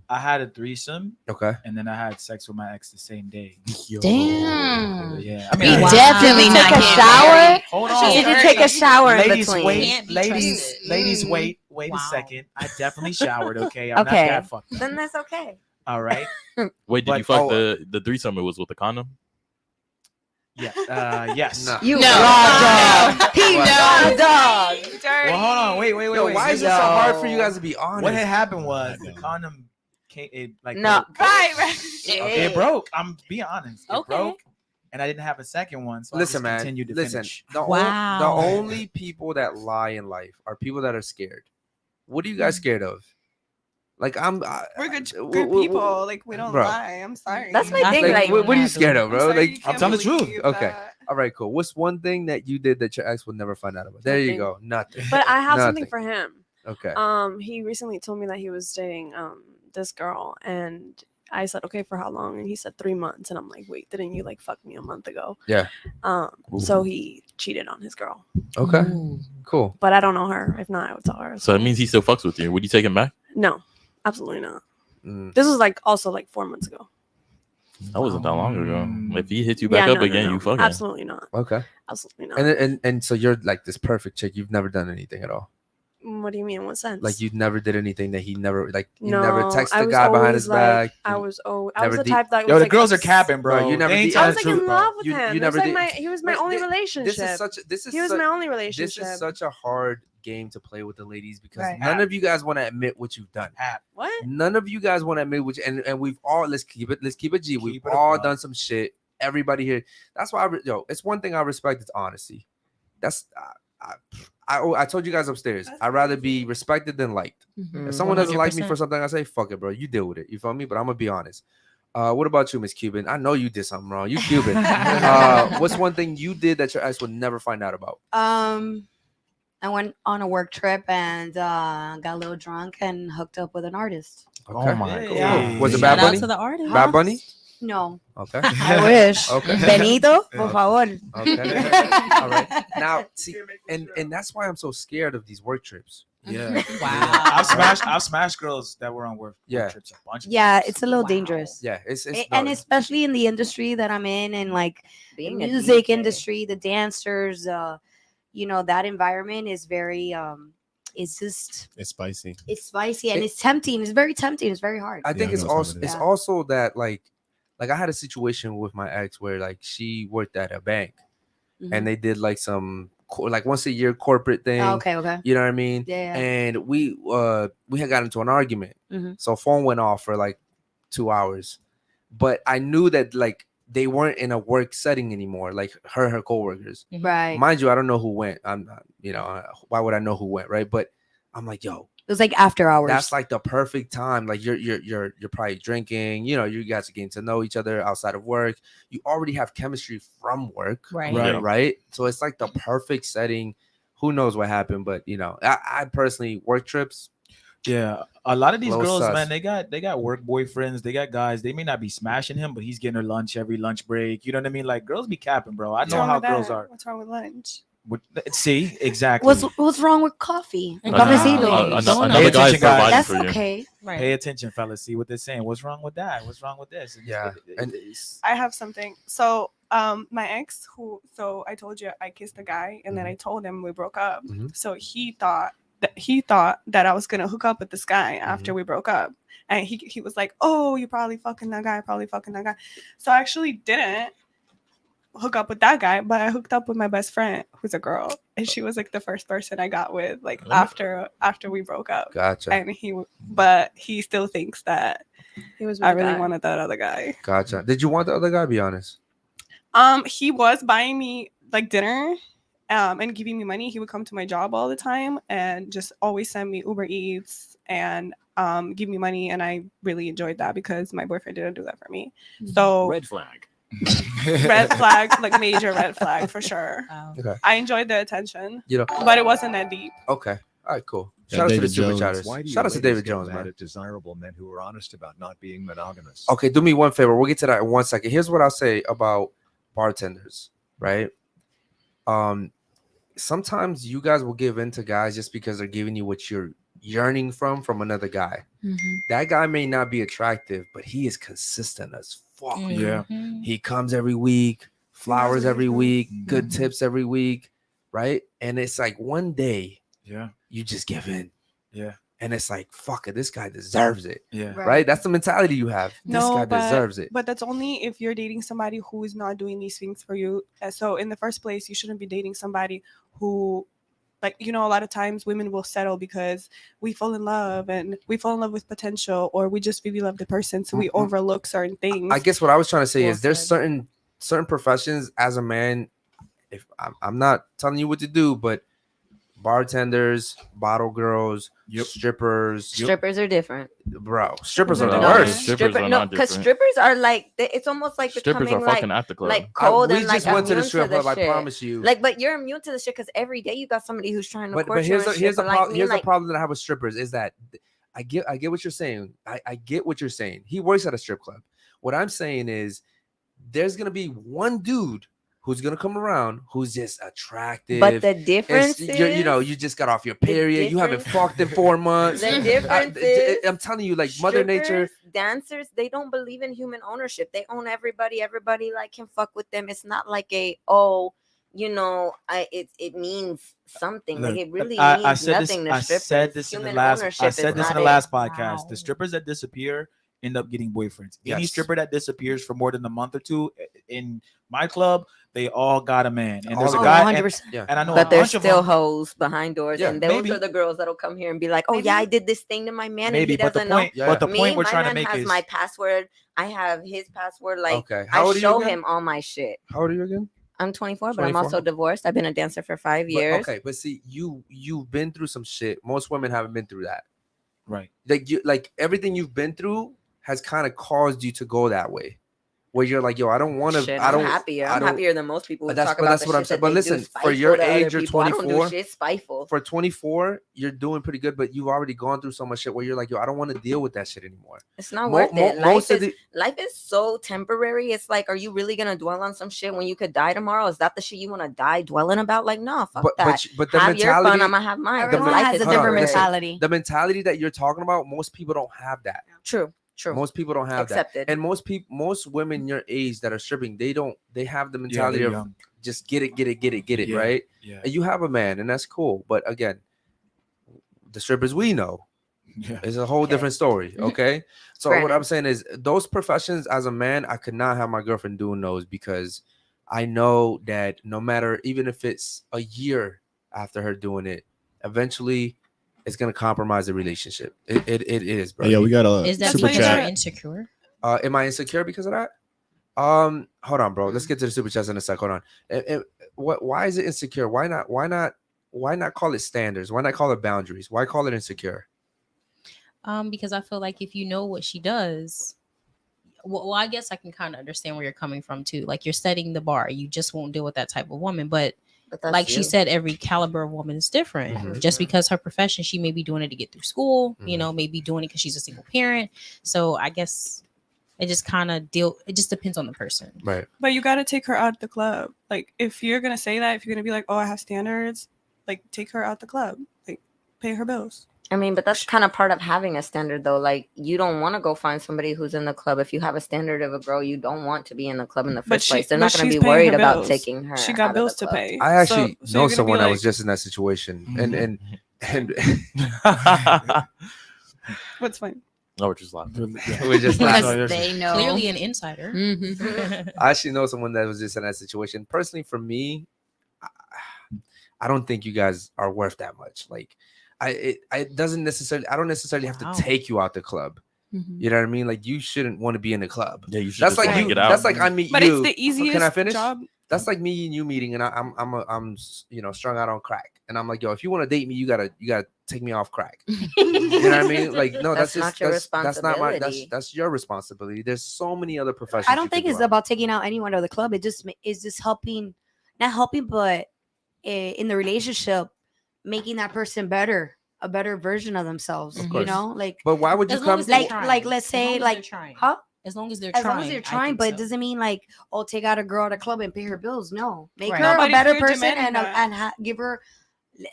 I had a threesome Okay. and then I had sex with my ex the same day. Damn. Yeah. I We mean, Wow. definitely Did you not take a getting shower? married. hold Did on. Did you take a shower in Ladies, between? wait. Can't be Ladies, trusted. ladies, Mm. wait a Wow. second. I definitely showered. Okay. I'm Okay. not that fucked. Then that's okay. All right. Wait, did But- you fuck oh, the threesome? It was with the condom. Yeah. Yes. Nah. You No. raw dog. He Raw knows. dog. Well, hold on. Wait. Yo, why is it so hard for you Yo. guys to be honest? What had happened was the condom came. It like No. broke. Right. Okay, it broke. I'm being honest. It Okay. broke, and I didn't have a second one, so I Listen, just man. continued to Listen. finish. The Wow. only people that lie in life are people that are scared. What are you guys scared of? Like We're good w- people. Like, we don't bro. lie. I'm sorry. That's my I thing. Like, Like, what are you I'm scared of, I'm bro? sorry, Like, you can't I'm telling the believe truth. Okay. that. All right, cool. What's one thing that you did that your ex would never find out about? There you Nothing. go. Nothing. But I have something Nothing. for him. Okay. He recently told me that he was dating this girl, and I said, okay, for how long? And he said 3 months, and I'm like, wait, didn't you like fuck me a month ago? Yeah. So he cheated on his girl, Okay. Cool. but I don't know her. If not, I would tell her. So that means he still fucks with you. Would you take him back? No, absolutely not. Mm. This was like also like 4 months ago. That wasn't that long ago. If he hits you back Yeah, up no, again, no. you fucking. Absolutely not. Okay. Absolutely not. And so you're like this perfect chick. You've never done anything at all. What do you mean? In what sense? Like you never did anything that he never like. You no, never I texted a was guy behind always his like, back. I you- was never the de- type that Yo, was the like, girls are capping, bro. Bro, you never They ain't de- I telling was the like truth, in bro. love with You- him. you It never was like did- he was my only relationship. This is He was such- my only This relationship. is such a hard game to play with the ladies because Right. none of you guys want to admit what you've done. What? None of you guys want to admit which, and we've all let's keep it G. We've Keep it a all buck. done some shit. Everybody here. That's why it's one thing I respect is honesty. That's I told you guys upstairs. I'd rather be respected than liked. If someone doesn't like me for 100%. something, I say fuck it, bro. You deal with it. You feel me? But I'm gonna be honest. What about you, Miss Cuban? I know you did something wrong. You Cuban. What's one thing you did that your ex would never find out about? I went on a work trip and got a little drunk and hooked up with an artist. Okay. Oh my Cool. God. Was it Shout Bad out Bunny? to the artist. Bad Bunny? No, Okay. I wish. Okay. Benito, por favor. Okay. All right. Now, see, and that's why I'm so scared of these work trips. Yeah. Wow. I've smashed girls that were on work Yeah. trips a bunch. Yeah, it's a little Wow. dangerous. Yeah, it's And especially in the industry that I'm in, and like the Being a music DJ. industry, the dancers, that environment is very it's just It's spicy. it's spicy and it's tempting. It's very tempting. It's very hard. I think I it's know some also of it it's is. also that like I had a situation with my ex where like she worked at a bank and they did like some like once a year corporate thing. Oh, okay. You know what I mean? Yeah. And we had got into an argument. Mhm. So phone went off for like 2 hours. But I knew that like they weren't in a work setting anymore, like her coworkers. Right. Mind you, I don't know who went. I'm not, why would I know who went, right? But I'm like, yo, It was like after hours. that's like the perfect time. Like you're probably drinking, you guys are getting to know each other outside of work. You already have chemistry from work. Right. Right. So it's like the perfect setting. Who knows what happened, but I personally work trips. Yeah, a lot of these Low girls, sus. man, they got work boyfriends. They got guys. They may not be smashing him, but he's getting her lunch every lunch break. You know what I mean? Like girls be capping, bro. I What's know wrong how with girls that? are. What's wrong with lunch? See, exactly. What's wrong with coffee? Nah. Cafecito. Pay Another guy's attention, guys. providing That's for you. okay. Right. Pay attention, fellas. See what they're saying. What's wrong with that? What's wrong with this? Yeah. And I have something. So my ex so I told you I kissed a guy and then I told him we broke up. Mhm. So he thought that I was gonna hook up with this guy after we broke up. And he was like, oh, you probably fucking that guy, So I actually didn't hook up with that guy, but I hooked up with my best friend who's a girl. And she was like the first person I got with like after we broke up. gotcha. And but he still thinks that He was. I with a really guy. wanted that other guy. Gotcha. Did you want the other guy? Be honest. He was buying me like dinner, and giving me money. He would come to my job all the time and just always send me Uber Eats and give me money. And I really enjoyed that because my boyfriend didn't do that for me. So Red flag. red flag, like major red flag for sure. Wow. I enjoyed the attention, You know. but it wasn't that deep. Okay. All right. Cool. Yeah, Shout out to the David super Jones. chatters. Why do you Shout out to ladies David get Jones, mad man. at desirable men who are honest about not being monogamous? Okay, do me one favor. We'll get to that in 1 second. Here's what I'll say about bartenders, right? Sometimes you guys will give in to guys just because they're giving you what you're yearning from another guy. That guy may not be attractive, but he is consistent as fuck. Yeah. Mhm. He comes every week, flowers every week, good tips every week, right? And it's like one day Yeah. you just give in. Yeah. And it's like, fuck it, this guy deserves it. Yeah. Right? That's the mentality you have. This guy deserves it. But that's only if you're dating somebody who is not doing these things for you. So in the first place, you shouldn't be dating somebody who, like, a lot of times women will settle because we fall in love and we fall in love with potential, or we just really love the person, so we overlook certain things. I guess what I was trying to say Well is there's said. certain professions as a man, if I'm not telling you what to do, but bartenders, bottle girls, strippers. Strippers are different. Bro, strippers are the No, worst. Strippers are no, not because different. strippers are like it's almost like Strippers becoming are like fucking at the club. cold we and just like went to the immune strip the club. I shit. promise you. Like, but you're immune to the shit because every day you got somebody who's trying to but court you here's and the shit. But like me, here's the like, problem that I have with strippers is that I get what you're saying. I get what you're saying. He works at a strip club. What I'm saying is there's gonna be one dude who's gonna come around who's just attractive. but the difference is, you just got off your period. You haven't fucked in 4 months. The difference is I'm telling you, like Mother Nature. Dancers, they don't believe in human ownership. They own everybody. Everybody like can fuck with them. It's not like it means something. Look, like it really I means said nothing this. to I strippers. said this in the Human last. ownership I is said this in not the it. last podcast. Wow. The strippers that disappear end up getting boyfriends. Any Yes. stripper that disappears for more than a month or two in my club, they all got a man. And there's a Oh, guy, 100%. and I know But a there's bunch of still them. hoes behind doors, Yeah, and those maybe. are the girls that'll come here and be like, "Oh Maybe. yeah, I did this thing to my man, Maybe, and he but the doesn't know." point, Yeah. but the Me, point we're my trying to man make has is my password. I have his password. Like Okay. How old I are you show again? him all my shit. How old are you again? I'm 24, but I'm 24? also divorced. I've been a dancer for 5 years. Okay, but see, you've been through some shit. Most women haven't been through that. right. Like everything you've been through has kind of caused you to go that way, where you're like, yo, I don't want to. Shit, I don't. I'm happier. I I'm don't- happier than most people who But that's- talk but about that's the what I'm shit saying. that But they listen, do for spiteful your to other age, you're people. I don't 24. do shit spiteful. For 24, you're doing pretty good, but you've already gone through so much shit where you're like, yo, I don't want to deal with that shit anymore. It's not Mo- worth mo- it. most of the Life is so temporary. It's like, are you really gonna dwell on some shit when you could die tomorrow? Is that the shit you want to die dwelling about? Like, no, fuck that. but the Have your fun. mentality, I'm gonna have mine. The Everyone life has is a hold on, different listen. mentality. the mentality that you're talking about, most people don't have that. True. Most people don't have Accepted. that, and most women your age that are stripping, they have the Yeah, mentality they're of young. just get it, Yeah. right? Yeah. And you have a man, and that's cool. But again, the strippers we know Yeah. is a whole different story. Okay, so what Granted. I'm saying is, those professions as a man, I could not have my girlfriend doing those because I know that no matter, even if it's a year after her doing it, eventually it's gonna compromise the relationship. It is, bro. Yeah, we got a Is that super why you because gotta- you're chat. insecure? Am I insecure because of that? Hold on, bro. Let's get to the super chats in a sec. Hold on. Why is it insecure? Why not call it standards? Why not call it boundaries? Why call it insecure? Because I feel like if you know what she does, well, I guess I can kind of understand where you're coming from too. Like you're setting the bar. You just won't deal with that type of woman. But that's like she you. said, every caliber of woman is different. Mhm. Just because her profession, she may be doing it to get through school, Mhm. maybe doing it because she's a single parent. So I guess it just it just depends on the person. Right. But you got to take her out the club. Like, if you're going to say that, if you're going to be like, oh, I have standards, like, take her out the club. Like, pay her bills. I mean, but that's kind of part of having a standard, though. Like, you don't want to go find somebody who's in the club. If you have a standard of a girl, you don't want to be in the club in the first place. They're not going to she's be paying worried her about bills. taking her. She out got of bills the to club. pay. I actually So know you're gonna be someone that was like, just in that situation, and what's fine? No, we're just laughing. we're just laughing. Because they know. Clearly an insider. Mhm. I actually know someone that was just in that situation. Personally, for me, I don't think you guys are worth that much. Like, it doesn't necessarily. I don't necessarily have Wow. to take you out the club. Mhm. You know what I mean? Like, you shouldn't want to be in the club. Yeah, you should That's just like wanna you. get out. That's like I meet But you. it's the easiest Can I finish? job. That's like me and you meeting, and I'm strung out on crack, and I'm like, yo, if you want to date me, you gotta take me off crack. You know what I mean? Like, no, that's That's just not your that's not my responsibility. that's your responsibility. There's so many other professions. I don't you think could it's go out. about taking out anyone out of the club. It just is just helping, not helping, but in the relationship, making that person better, a better version of themselves. Of You course. know, like But why would you As long come? as they're like trying. like let's As long say as like they're trying. huh? As long as they're As trying. long as they're I trying, think but so. it doesn't mean like, oh, take out a girl at a club and pay her bills. No, make Right. her No, a but if better you're person demanding and that- give her,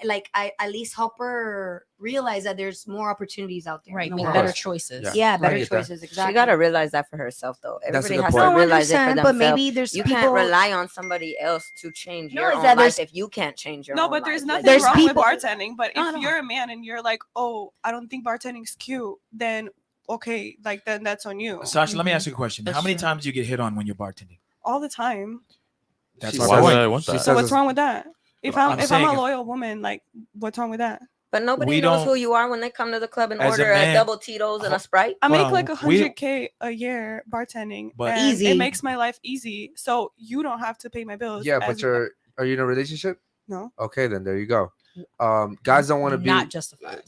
like, I at least help her realize that there's more opportunities out there. Right, in the make world. better course. choices. Yeah, I better get that. choices. Exactly. She got to realize that for herself, though. That's a Everybody good has point. to No, realize it for 100%, themselves. but maybe there's You people. can't rely on somebody else to change No, your it's own that life there's- if you can't change your No, own but there's life. nothing There's wrong people- with bartending. But No, if no. you're a man and you're like, oh, I don't think bartending's cute, then okay, like then that's on you. Sasha, let me ask you a question. That's How many true. times do you get hit on when you're bartending? All the time. That's She my says- Why would point. I want she that? says So what's it's- wrong with that? If I'm I'm saying a if- loyal woman, like what's wrong with that? But nobody We knows don't- who you are when they come to the club and As a order a man- double Tito's and a Sprite. I Hold make on, like we- 100K a year bartending, But- and Easy. it makes my life easy. So you don't have to pay my bills. Yeah, but as- are you in a relationship? No. Okay, then there you go. Guys don't want to be not justified.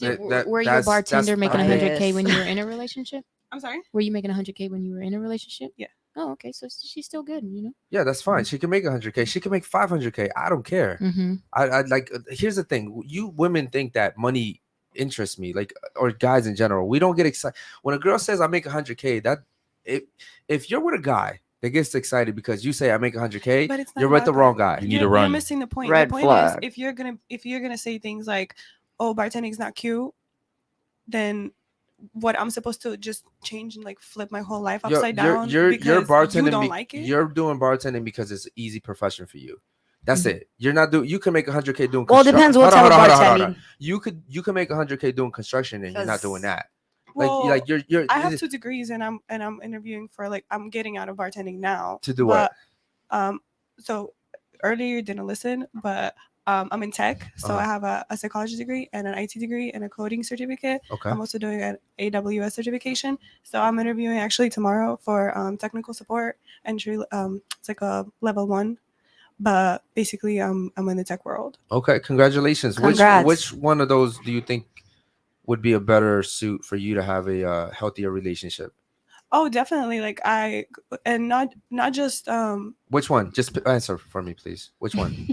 Were you a bartender making biased. 100K when you were in a relationship? I'm sorry. Were you making 100K when you were in a relationship? Yeah. Oh, okay. So she's still good, you know? Yeah, that's fine. She can make 100K. She can make 500K. I don't care. Mm-hmm. I like. Here's the thing. You women think that money interests me, like, or guys in general. We don't get excited when a girl says I make 100K. That if you're with a guy that gets excited because you say I make 100K, But it's not you're with about the wrong that. guy. You need to You're run. missing the point. Red the point flag. is if you're gonna say things like, "Oh, bartending's not cute," then what I'm supposed to just change and like flip my whole life upside down You're because bartending. you don't like it? You're doing bartending because it's an easy profession for you. That's it. You're not doing. You can make 100K doing. Well, it depends what type of bartending. You can make 100K doing construction and you're not doing that. Well, Like you're. I have 2 degrees and I'm interviewing for like I'm getting out of bartending now. To do what? So earlier you didn't listen, but I'm in tech, so I have a psychology degree and an IT degree and a coding certificate. Okay. I'm also doing an AWS certification, so I'm interviewing actually tomorrow for technical support entry. It's like a level 1, but basically I'm in the tech world. Okay, congratulations. Congrats. Which one of those do you think would be a better suit for you to have a healthier relationship? Oh, definitely. Like not just Which one? Just answer for me, please. Which one?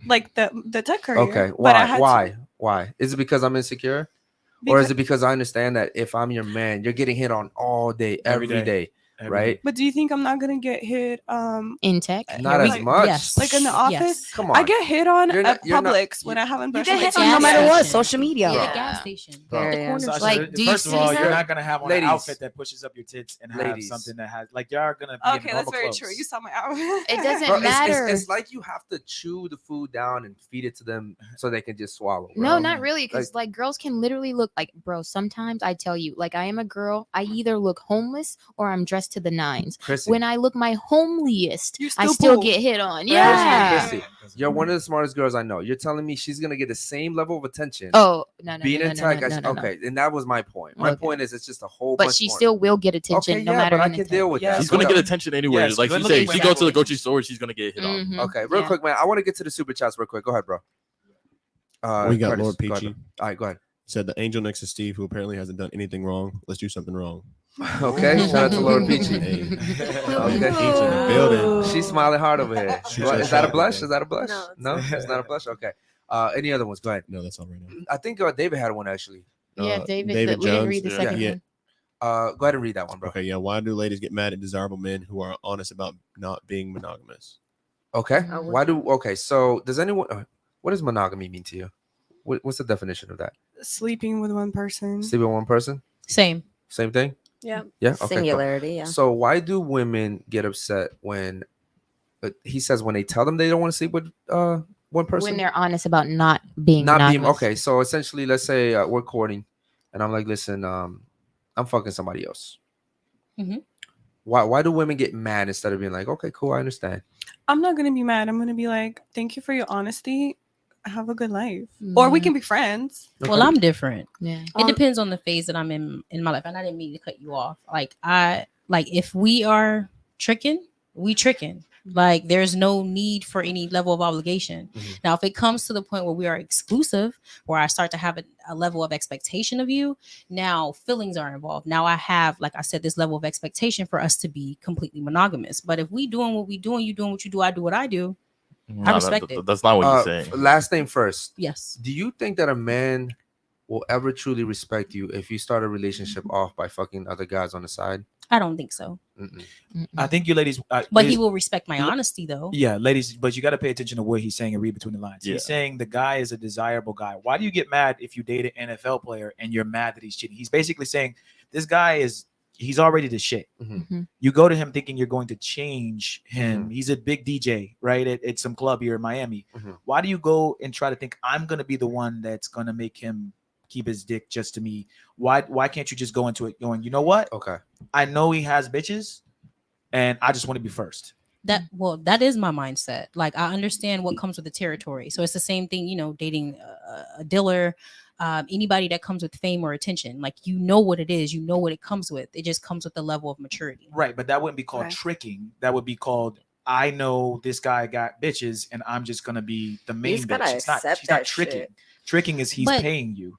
like the tech career. Okay. But I had Why? Why? Is it because I'm insecure? Or is it because I understand that if I'm your man, you're getting hit on all day, every day, right? But do you think I'm not gonna get hit In tech? Not as much. Yes. like in the office? Yes. Come on. I get hit on You're not- at you're not- Publix when I haven't You brushed get my hit teeth. on no matter what. Station. Social media. Yeah, Bro. the gas station. Bro. The Very corner Sasha, store. Like, do you first of see all, that? you're not gonna have on Ladies. an outfit that pushes up your tits and have Ladies. something that has like y'all are gonna be Okay, in that's normal very clothes. true. You saw my outfit. It doesn't Bro, matter. it's like you have to chew the food down and feed it to them so they can just swallow. No, bro. not really. Because like girls can literally look like, bro, sometimes I tell you, like I am a girl, I either look homeless or I'm dressed to the nines. Chrissy, When I look my homeliest, You I still still poop. get hit on. Chrissy, Yeah. Chrissy, you're one of the smartest girls I know. You're telling me she's gonna get the same level of attention. Oh, no, no, being no, in no, tech, no, no, no, no. okay, and that was my point. My Okay. point is, it's just a whole. But bunch she more. still will get attention Okay, no yeah, matter but I in the can deal with Yeah, that. She's gonna Okay. get attention anyway. Yes, Like good she looking said, she women go to the always- grocery store, she's gonna get hit on. Mhm. Okay, real Yeah. quick, man. I want to get to the super chats real quick. Go ahead, bro. We got Curtis, Lord go ahead, Peachy. bro. All right, go ahead. Said the angel next to Steve, who apparently hasn't done anything wrong. Let's do something wrong. Okay, shout out to Lord Peachy. Hey. Okay. Peach in the building. She's smiling hard over here. She What- said is that a shout out, blush? bro. Is that a blush? No, No, it's not a blush. Okay. Any other ones? Go ahead. No, that's all right now. I think David had one actually. Yeah, David, David we didn't Jones, read the yeah. second Yeah. one. Go ahead and read that one, bro. Okay, yeah. Why do ladies get mad at desirable men who are honest about not being monogamous? Okay. Oh, Why do? Okay. So does anyone? What does monogamy mean to you? What's the definition of that? Sleeping with one person. Sleep with one person? Same. Same thing? Yeah. Yeah. Okay. Cool. Singularity, yeah. So why do women get upset when he says when they tell them they don't want to sleep with one person? When they're honest about not being Not being monogamous. okay. So essentially, let's say we're courting, and I'm like, listen, I'm fucking somebody else. Mhm. Why do women get mad instead of being like, okay, cool, I understand? I'm not gonna be mad. I'm gonna be like, thank you for your honesty. Have a good life. Or we Mhm. can be friends. Well, I'm different. Yeah. It depends on the phase that I'm in my life, and I didn't mean to cut you off. Like if we are tricking, we tricking. Like there's no need for any level of obligation. Mhm. Now, if it comes to the point where we are exclusive, where I start to have a level of expectation of you, now feelings are involved. Now I have, like I said, this level of expectation for us to be completely monogamous. But if we doing what we doing, you doing what you do, I do what I do. Nah, respect it. That's not what you're saying. Last name first. Yes. Do you think that a man will ever truly respect you if you start a relationship off by fucking other guys on the side? I don't think so. Mm-mm. I think you ladies, But ladies- he will respect my honesty, though. Yeah, ladies, but you got to pay attention to what he's saying and read between the lines. Yeah. He's saying the guy is a desirable guy. Why do you get mad if you date an NFL player and you're mad that he's cheating? He's basically saying this guy he's already the shit. Mhm. You go to him thinking you're going to change him. Mhm. He's a big DJ, right? At some club here in Miami. Mhm. Why do you go and try to think I'm going to be the one that's going to make him keep his dick just to me? Why can't you just go into it going, you know what? Okay. I know he has bitches and I just want to be first. That is my mindset. Like I understand what comes with the territory. So it's the same thing, dating a dealer, anybody that comes with fame or attention. Like you know what it is, you know what it comes with. It just comes with the level of maturity. Right, but that wouldn't be called Right. tricking. That would be called I know this guy got bitches, and I'm just gonna be the main He's gotta bitch. It's not. accept She's not that tricking. shit. Tricking is he's But- paying you.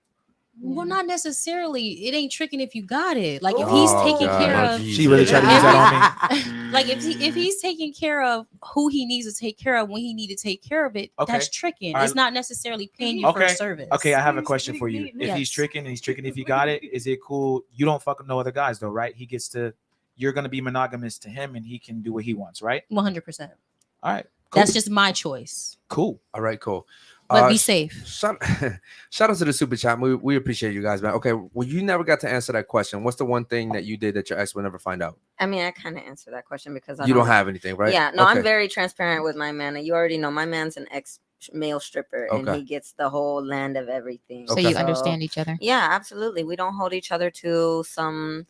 Well, not necessarily. It ain't tricking if you got it. Like if Oh, he's taking God. care Oh, of, Jesus. She really tried to use that on me. like if he's taking care of who he needs to take care of when he need to take care of it, Okay. that's tricking. All right. It's not necessarily paying you for a service. Okay, I have a question for you. If Yes. he's tricking and he's tricking if you got it, is it cool? You don't fuck with no other guys though, right? He gets to, you're gonna be monogamous to him, and he can do what he wants, right? 100%. All right, cool. That's just my choice. Cool. All right, cool. But be safe. Shout out to the super chat. We appreciate you guys, man. Okay, well, you never got to answer that question. What's the one thing that you did that your ex would never find out? I mean, I kind of answered that question because You don't have anything, right? Yeah, no, Okay. I'm very transparent with my man. And you already know my man's an ex male stripper, and Okay. he gets the whole land of everything. So you understand each other. Yeah, absolutely. We don't hold each other to some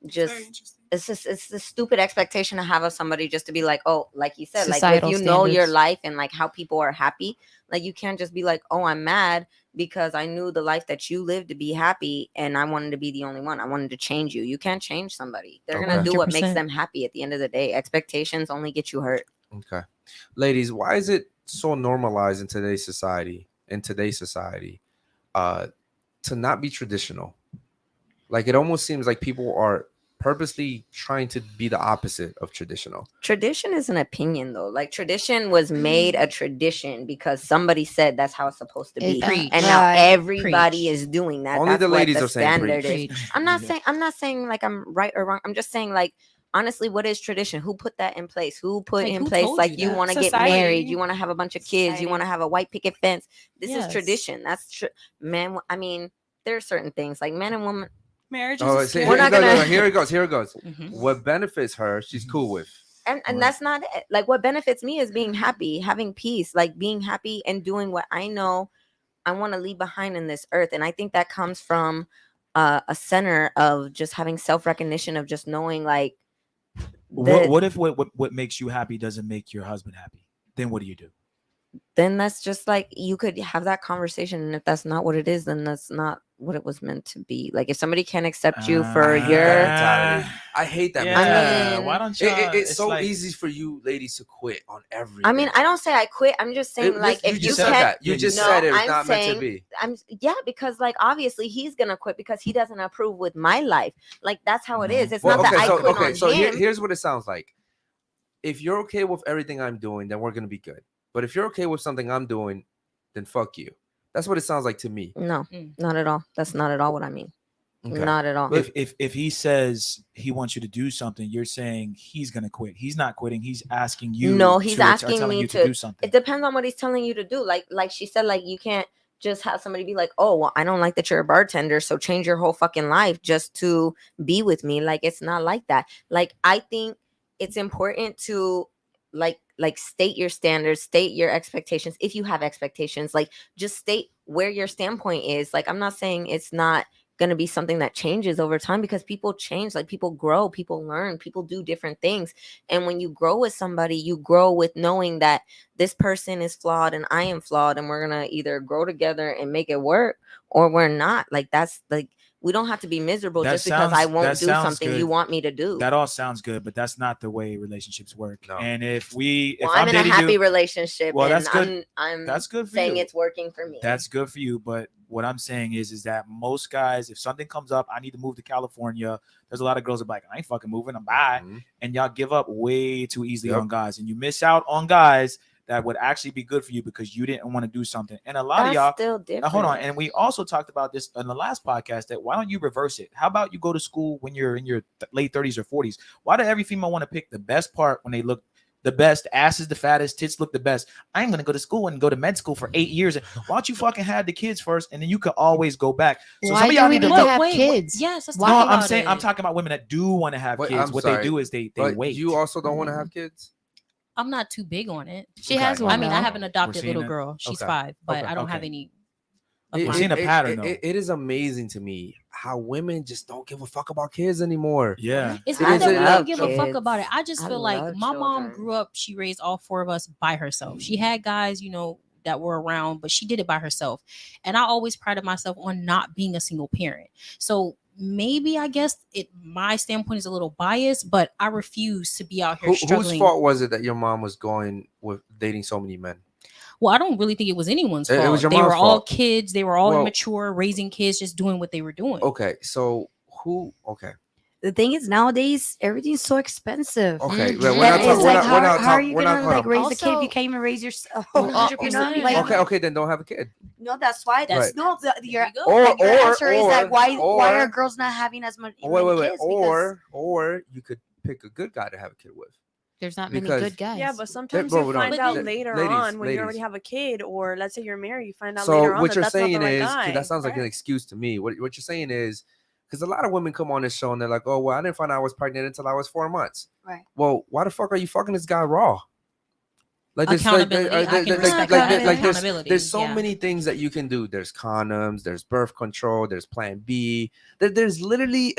just. It's just it's the stupid expectation to have of somebody just to be like, oh, like you said, Societal like if you know your standards. life and like how people are happy, like you can't just be like, oh, I'm mad because I knew the life that you lived to be happy and I wanted to be the only one. I wanted to change you. You can't change somebody. They're gonna Okay. do what makes 100%. them happy at the end of the day. Expectations only get you hurt. Okay, ladies, why is it so normalized in today's society? To not be traditional. Like it almost seems like people are purposely trying to be the opposite of traditional. Tradition is an opinion though. Like tradition was made a tradition because somebody said that's how it's supposed to be. Preach. And now Right. everybody Preach. is doing that. Only That's the what ladies the are saying standard preach. is. I'm not saying like I'm right or wrong. I'm just saying like honestly, what is tradition? Who put that in place? Who put Like, in who place told like you you that? want to get Society. married, you want to have a bunch of kids, you want to Society. have a white picket fence. This Yes. is tradition. That's man. I mean, there are certain things like man and woman. Marriage is Oh, a see, scam. We're not no, gonna- here it goes. Here it goes. Mhm. What benefits her, she's cool with. And Right. that's not it. Like what benefits me is being happy, having peace, like being happy and doing what I know I want to leave behind in this earth. And I think that comes from a center of just having self-recognition of just knowing like What if what makes you happy doesn't make your husband happy? Then what do you do? then that's just like you could have that conversation, and if that's not what it is, then that's not what it was meant to be. Like if somebody can't accept you for I hate your that mentality. I hate that mentality. I mean, why don't you? It's so easy for you ladies to quit on everything. I mean, I don't say I quit. I'm just saying like you if just you said can't, that. You just no, said it's I'm not meant to saying- be. because like obviously he's gonna quit because he doesn't approve with my life. Like that's how it is. It's Well, not that I so, quit okay, on so him. here's what it sounds like. If you're okay with everything I'm doing, then we're gonna be good. But if you're okay with something I'm doing, then fuck you. That's what it sounds like to me. No, Mm. not at all. That's not at all what I mean. Okay. Not at all. If he says he wants you to do something, you're saying he's gonna quit. He's not quitting. He's asking you. No, he's or asking telling me you to do something. It depends on what he's telling you to do. Like she said, like you can't just have somebody be like, oh, well, I don't like that you're a bartender, so change your whole fucking life just to be with me. Like it's not like that. Like I think it's important to like state your standards, state your expectations. If you have expectations, like just state where your standpoint is. Like I'm not saying it's not going to be something that changes over time because people change, like people grow, people learn, people do different things. And when you grow with somebody, you grow with knowing that this person is flawed and I am flawed, and we're going to either grow together and make it work or we're not. Like that's like we don't have to be miserable just because I won't do something you want me to do. That all sounds good, but that's not the way relationships work. No. And if Well, I'm in a happy relationship, well, and that's good. I'm That's good for saying you. it's working for me. That's good for you. But what I'm saying is that most guys, if something comes up, I need to move to California. There's a lot of girls that are like, I ain't fucking moving. I'm bye. Mhm. And y'all give up way too easily Yep. on guys, and you miss out on guys that would actually be good for you because you didn't want to do something. And a lot That's of y'all still different. Now, hold on. And we also talked about this in the last podcast that why don't you reverse it? How about you go to school when you're in your late 30s or 40s? Why do every female want to pick the best part when they look the best, ass is the fattest, tits look the best? I'm going to go to school and go to med school for 8 years. Why don't you fucking have the kids first and then you could always go back? So Why some of do y'all we need to need to look. have kids? Yes, let's No, talk I'm about saying it. I'm talking about women that do want to have Wait, kids. I'm What sorry, they do is they But wait. you also don't want to have kids? I'm not too big on it. She Okay. has one. I mean, I though. have an adopted seeing little it. girl. She's Okay. 5, but Okay. I don't have Okay. any. It- We're seeing a it- pattern, it- though. it is amazing to me how women just don't give a fuck about kids anymore. Yeah. It's It not is that a- we love don't give a fuck kids. about it. I just I feel like love my mom children. grew up, she raised all 4 of us by herself. She had guys, that were around, but she did it by herself. And I always prided myself on not being a single parent. So maybe I guess my standpoint is a little biased, but I refuse to be out here Whose struggling. fault was it that your mom was going with dating so many men? Well, I don't really think it was anyone's fault. It was your they mom's were all fault. kids. They were all Well- immature, raising kids, just doing what they were doing. Okay, so who? Okay, The thing is, nowadays everything's so expensive. okay. Mhm. We're That not. is We're like, not. how, We're not. how are talk- you we're gonna not. like hold on. raise a kid if Also- you can't even raise yourself? Well, You know, 100%. like, Okay, then don't have a kid. No, that's why. That's- No, your, you go. Or like, your answer is like, why or- are girls not having as much Wait. many kids? Because Or you could pick a good guy to have a kid with. There's not many Because- good guys. Yeah, but sometimes bro, you no, find out la- later ladies, on when you already ladies. have a kid, or let's say you're married, you find out So later on what that you're that's not saying the right is, 'cause guy. that sounds like an excuse to me. What you're saying is, because a lot of women come on this show and they're like, "Oh, well, I didn't find out I was pregnant until I was 4 months." Right. Well, why the fuck are you fucking this guy raw? Like this, Accountability. I can respect that. Accountability, there's so yeah. many things that you can do. There's condoms, there's birth control, there's Plan B. There's literally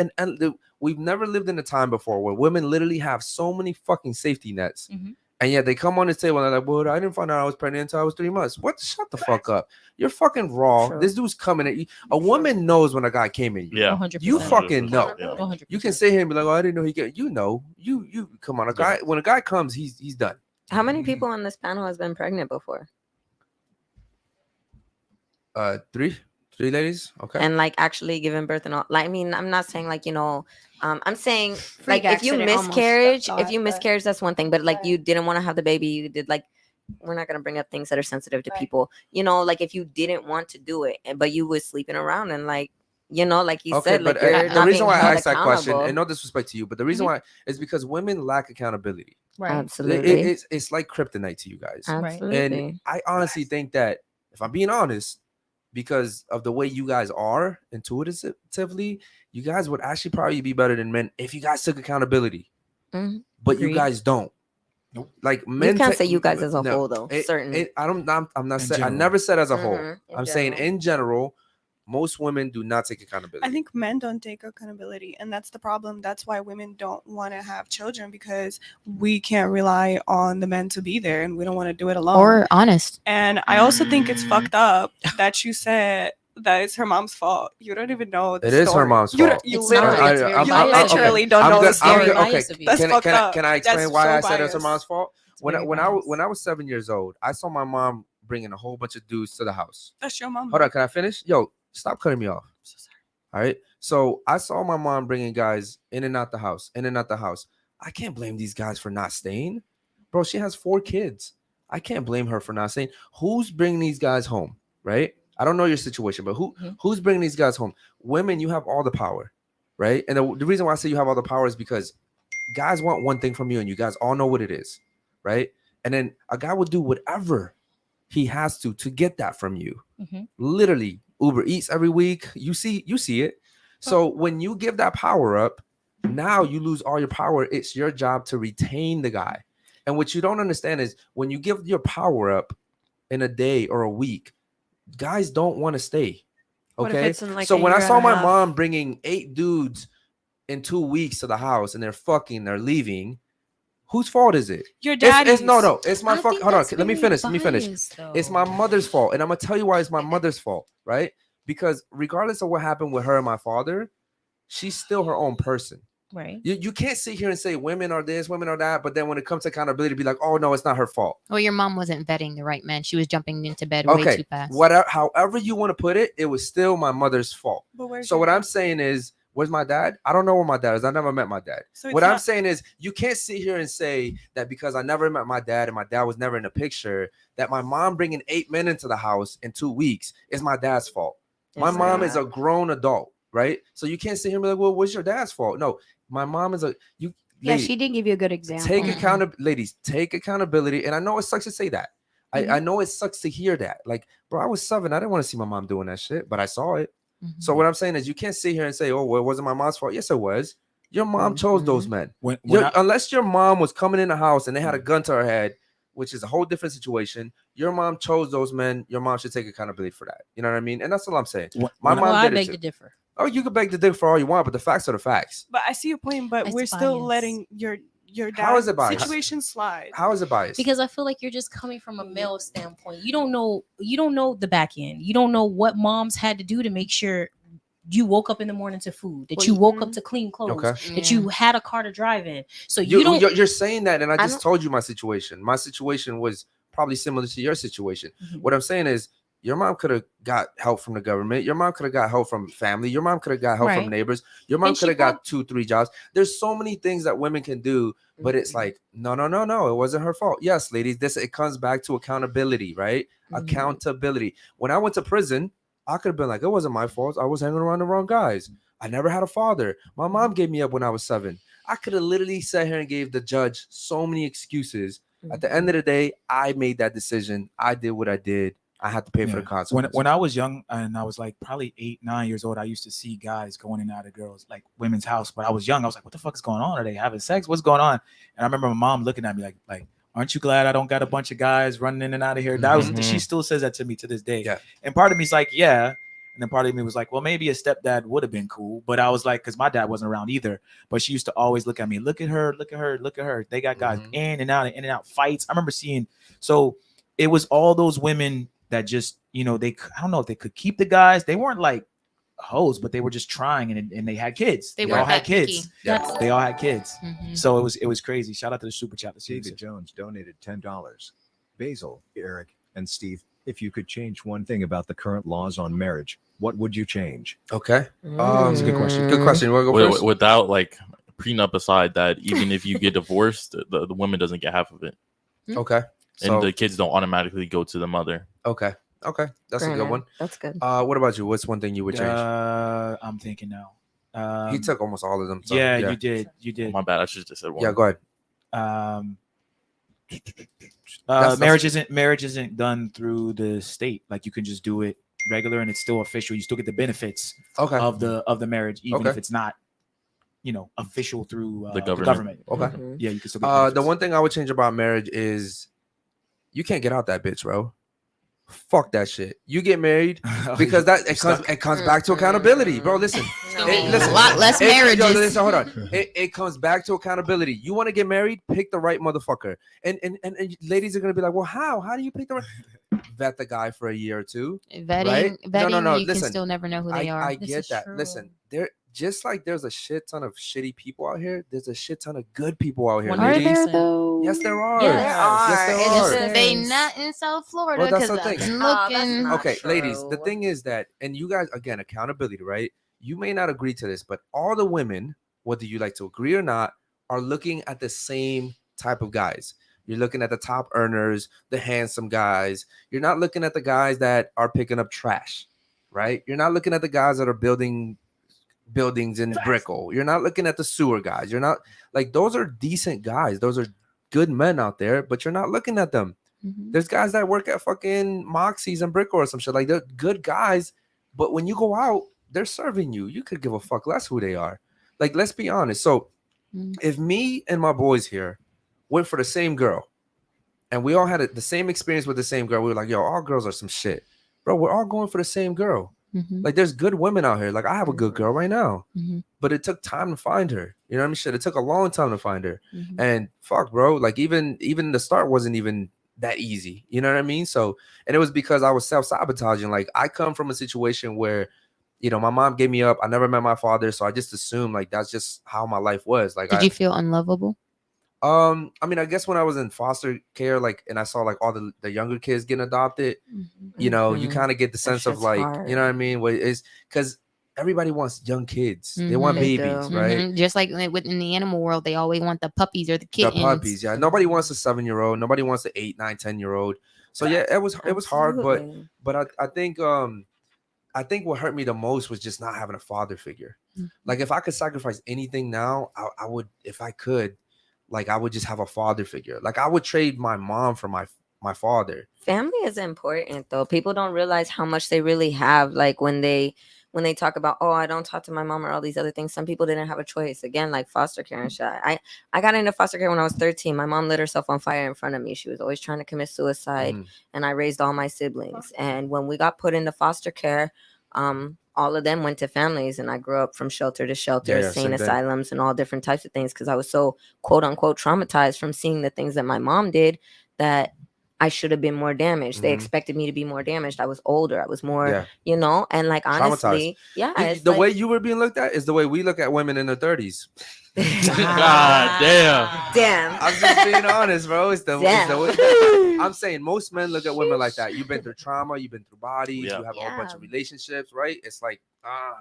we've never lived in a time before where women literally have so many fucking safety nets. Mhm. And yet they come on this table and they're like, "Well, I didn't find out I was pregnant until I was 3 months." What? Shut the fuck up. You're fucking raw. True. This dude's coming at you. A woman knows when a guy came in you. Yeah. 100%. You fucking know. Yeah. 100%. You can sit here and be like, "Oh, I didn't know he get." You know, you come on. A guy when a guy comes, he's done. How many people on this panel has been pregnant before? Three ladies. Okay. And like actually giving birth and all. Like, I mean, I'm not saying like, I'm saying Freak like if you accident almost, miscarriage, that's if you all, but- miscarriage, that's one thing. But like Right. you didn't want to have the baby, you did like we're not gonna bring up things that are sensitive to Right. people. Like if you didn't want to do it, but you was sleeping around and like like you Okay, said, like but you're the not reason being why I held asked that question, accountable. and no disrespect to you, but the reason why is because women lack accountability. Right. Absolutely. It's like kryptonite to you guys. Absolutely. And I honestly think that if I'm being honest, because of the way you guys are intuitively, you guys would actually probably be better than men if you guys took accountability. Mhm. But you Agreed. guys don't. Nope. Like men. You can't say you guys as a whole though. Certain. I'm not In saying. I general. never said as a whole. Mhm, in I'm saying general. in general, most women do not take accountability. I think men don't take accountability, and that's the problem. That's why women don't want to have children, because we can't rely on the men to be there, and we don't want to do it alone. Or honest. And I also think it's fucked up that you said that it's her mom's fault. You don't even know the It is her story. mom's You don't- fault. You It's literally, not. It's very you biased. literally don't I'm know good- the I'm story. good- Very okay, biased of you. That's can, fucked can, up. can I explain That's why so I said it's her biased. mom's fault? When very I biased. when I was 7 years old, I saw my mom bringing a whole bunch of dudes to the house. That's your mom. Hold on, can I finish? Yo, stop cutting me off. All right. So I saw my mom bringing guys in and out the house, in and out the house. I can't blame these guys for not staying, bro. She has 4 kids. I can't blame her for not staying. Who's bringing these guys home, right? I don't know your situation, but who's bringing these guys home? Women, you have all the power, right? And the reason why I say you have all the power is because guys want one thing from you, and you guys all know what it is, right? And then a guy will do whatever he has to get that from you. Mhm. Literally, Uber Eats every week. You see it. So when you give that power up, now you lose all your power. It's your job to retain the guy. And what you don't understand is when you give your power up in a day or a week, guys don't want to stay. What if Okay. it's in, like, So a when I year saw and a my half? mom bringing 8 dudes in 2 weeks to the house and they're leaving, whose fault is it? Your It's daddy's. no, it's my I fuck. think Hold on, that's let me very finish. biased, though. It's my mother's fault, and I'm gonna tell you why it's my mother's fault, right? Because regardless of what happened with her and my father, she's still her own person. Right. You can't sit here and say women are this, women are that, but then when it comes to accountability, be like, oh no, it's not her fault. Well, your mom wasn't vetting the right man. She was jumping into bed way Okay, too fast. whatever, however you want to put it, it was still my mother's fault. But where's So your what dad? I'm saying is, where's my dad? I don't know where my dad is. I never met my dad. So it's What I'm not- saying is, you can't sit here and say that because I never met my dad and my dad was never in the picture, that my mom bringing 8 men into the house in 2 weeks is my dad's fault. My It's mom not. is a grown adult, right? So you can't sit here and be like, well, what's your dad's fault? No, my mom is Yeah, lady, she didn't give you a good example. take Mhm. accountability, ladies, take accountability. And I know it sucks to say that. I know it sucks to hear that. Like, bro, I was 7. I didn't want to see my mom doing that shit, but I saw it. Mhm. So what I'm saying is, you can't sit here and say, "Oh, well, it wasn't my mom's fault." Yes, it was. Your mom chose those men. When Unless your mom was coming in the house and they had a gun to her head, which is a whole different situation. Your mom chose those men. Your mom should take accountability for that. You know what I mean? And that's all I'm saying. My Well, mom I did beg it to too. differ. Oh, you can beg to differ all you want, but the facts are the facts. But I see your point. But It's we're still biased. letting your How is dad's it biased? situation slide. How is it biased? Because I feel like you're just coming from a male standpoint. You don't know the back end. You don't know what moms had to do to make sure you woke up in the morning to food, that Well, you woke up to clean clothes, Okay. that Yeah. you had a car to drive in. So You're saying that, and I I just told you my situation. My situation was probably similar to your situation. Mhm. What I'm saying is, your mom could have got help from the government. Your mom could have got help from family. Your mom could have got help from Right. neighbors. Your mom And she could have got 2-3 jobs. There's so many things that women can do, but it's Mhm. like, no, it wasn't her fault. Yes, ladies, it comes back to accountability, right? Mhm. Accountability. When I went to prison, I could have been like, it wasn't my fault. I was hanging around the wrong guys. I never had a father. My mom gave me up when I was 7. I could have literally sat here and gave the judge so many excuses. At the end of the day, I made that decision. I did what I did. I had to pay for the Yeah. consequences. When I was young and I was like probably 8-9 years old, I used to see guys going in and out of girls like women's house. But I was young. I was like, what the fuck is going on? Are they having sex? What's going on? And I remember my mom looking at me like, aren't you glad I don't got a bunch of guys running in and out of here? That was she still says that to me to this day. Yeah. And part of me's like, yeah. And then part of me was like, well, maybe a stepdad would have been cool. But I was like, because my dad wasn't around either. But she used to always look at me, look at her, look at her, look at her. They got guys in and out fights. I remember seeing. So it was all those women that just, I don't know if they could keep the guys. They weren't like hoes, but they were just trying, and they had kids. They all weren't had that kids. picky. Yeah. They all had kids. Mhm. So it was crazy. Shout out to the super chat. Let's see what David it says. Jones donated $10. Basil, Eric, and Steve, if you could change one thing about the current laws on marriage, what would you change? Okay. That's a good question. Good question. You want to go first? Without like prenup aside, that even if you get divorced, the woman doesn't get half of it, Okay. and the kids don't automatically go to the mother. Okay. That's a good one. That's good. What about you? What's one thing you would change? I'm thinking now. He took almost all of them. So, yeah, you did. You Oh, did. my bad. I should have just said one. Yeah, go ahead. Marriage isn't done through the state. Like you can just do it regular and it's still official. You still get the benefits Okay. of the marriage, even Okay. if it's not, official through The the government. Okay. Yeah, you can still get the benefits. one thing I would change about marriage is you can't get out that bitch, bro. Fuck that shit. You get married because it comes back to accountability, bro. Listen, A lot less marriages. Listen, hold on. It comes back to accountability. You want to get married? Pick the right motherfucker. And ladies are gonna be like, well, how? How do you pick the right? Vet the guy for a year or two. Vetting, right? No. you Listen, can still never know who they are. I This get is that. true. Listen, just like there's a shit ton of shitty people out here, there's a shit ton of good people out here. One Are hundred ladies. there percent. though? Yes, there are. Yes. Yes, there It's are. just- They is. not in South Florida Well, that's because the I've thing. been Oh, that's looking. not Okay, ladies, the true. thing is that, and you guys, again, accountability, right? You may not agree to this, but all the women, whether you like to agree or not, are looking at the same type of guys. You're looking at the top earners, the handsome guys. You're not looking at the guys that are picking up trash, right? You're not looking at the guys that are building buildings in Brickell. You're not looking at the sewer guys. You're not like those are decent guys. Those are good men out there, but you're not looking at them. Mhm. There's guys that work at fucking Moxie's and Brickell or some shit. Like they're good guys, but when you go out, they're serving you. You could give a fuck less who they are. Like, let's be honest. So Mhm. if me and my boys here went for the same girl and we all had the same experience with the same girl, we were like, yo, all girls are some shit. Bro, we're all going for the same girl. Mhm. Like, there's good women out here. Like, I have a good girl right now, Mhm. but it took time to find her. You know what I mean? Shit, it took a long time to find her. Mhm. And fuck, bro, like even the start wasn't even that easy. You know what I mean? So, and it was because I was self-sabotaging. Like, I come from a situation where, my mom gave me up. I never met my father, so I just assumed like that's just how my life was. Like, Did you feel unlovable? I mean, I guess when I was in foster care, like, and I saw like all the younger kids getting adopted, you Mhm. kind of get the sense of shit's like, hard. you know what I mean? What is because everybody wants young kids. They want Mhm. They babies, do. right? Mhm. Just like within the animal world, they always want the puppies or the kittens. The puppies, yeah. Nobody wants a 7-year-old. Nobody wants an 8, 9, 10-year-old. So yeah, it was hard, Absolutely. but I think what hurt me the most was just not having a father figure. Mhm. Like, if I could sacrifice anything now, I would. If I could, like, I would just have a father figure. Like, I would trade my mom for my father. Family is important though. People don't realize how much they really have. Like when they talk about, oh, I don't talk to my mom or all these other things. Some people didn't have a choice. Again, like foster care and shit. I got into foster care when I was 13. My mom lit herself on fire in front of me. She was always trying to commit suicide, and I raised all my siblings. And when we got put into foster care, all of them went to families, and I grew up from shelter to shelter, Yeah, sane same thing. asylums, and all different types of things because I was so quote unquote traumatized from seeing the things that my mom did that I should have been more damaged. They Mhm. expected me to be more damaged. I was older. I was more, Yeah. you know, and like Traumatized. honestly, yeah, it's The like, way you were being looked at is the way we look at women in their 30s. God damn. damn. I'm just being honest, bro. It's the way. Damn. I'm saying most men look at women like that. You've been through trauma. You've been through bodies. Yeah. You have a whole bunch Yeah. of relationships, right? It's like,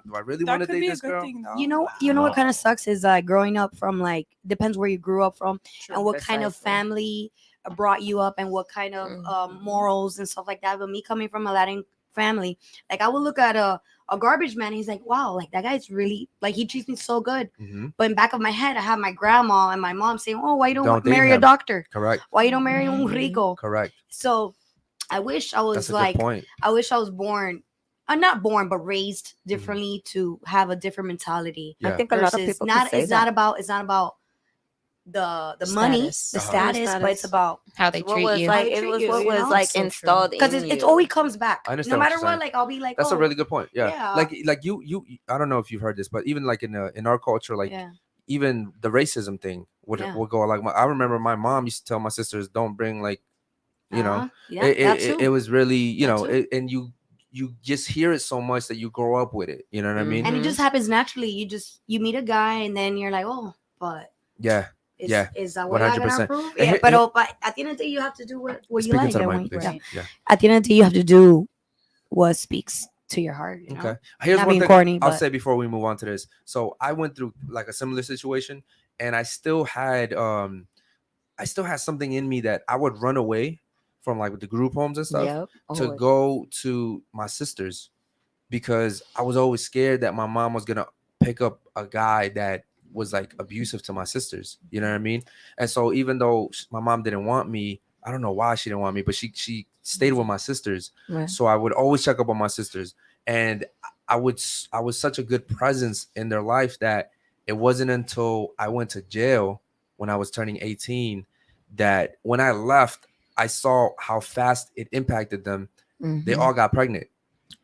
do I really That want to could date be a this good girl? thing, though. You know No. what kind of sucks is growing up from like depends where you grew up from and what kind of Precisely. family brought you up and what kind of morals and stuff like that. But me coming from a Latin family, like I would look at a garbage man. He's like, wow, like that guy's really like he treats me so good. Mm-hmm. But in back of my head, I have my grandma and my mom saying, oh, why you don't Don't date marry a him. doctor? Correct. Why you don't marry un rico? Correct. So I wish I was That's a like good point. I wish I was born. I'm not born, but raised Mm-hmm. differently to have a different mentality. I Yeah. think a lot of Versus people not could say it's not that. about the money, Status. the Uh-huh. status, but it's Status. about How they What treat was you. like How they it treat was you, what you was know? like So true. installed because in it's you. always comes back. I understand No what matter you're what, saying. like I'll be like, That's oh, a really good point. Yeah. yeah. Like you. I don't know if you've heard this, but even like in our culture, like yeah, even the racism thing would Yeah. go like I remember my mom used to tell my sisters, don't bring like, you know, yeah, that too. it was really, you That know, too. and you just hear it so much that you grow up with it. You know what I mean? And it Mhm. just happens naturally. You meet a guy and then you're like, oh, but Yeah. Yeah. is that what I gotta 100%. prove? And Yeah, here- but at the end of the day, you have to do what you Speaking like. to the and mic, when- please. yeah. Yeah. At the end of the day, you have to do what speaks to your heart. You know? Okay. Here's Not one being thing corny, I'll but- say before we move on to this. So I went through like a similar situation, and I still had something in me that I would run away from like with the group homes and stuff Yep. to Always. go to my sisters because I was always scared that my mom was gonna pick up a guy that was like abusive to my sisters. You know what I mean? And so even though my mom didn't want me, I don't know why she didn't want me, but she stayed with my sisters. Right. So I would always check up on my sisters, and I was such a good presence in their life that it wasn't until I went to jail when I was turning 18 that when I left, I saw how fast it impacted them. They Mhm. all got pregnant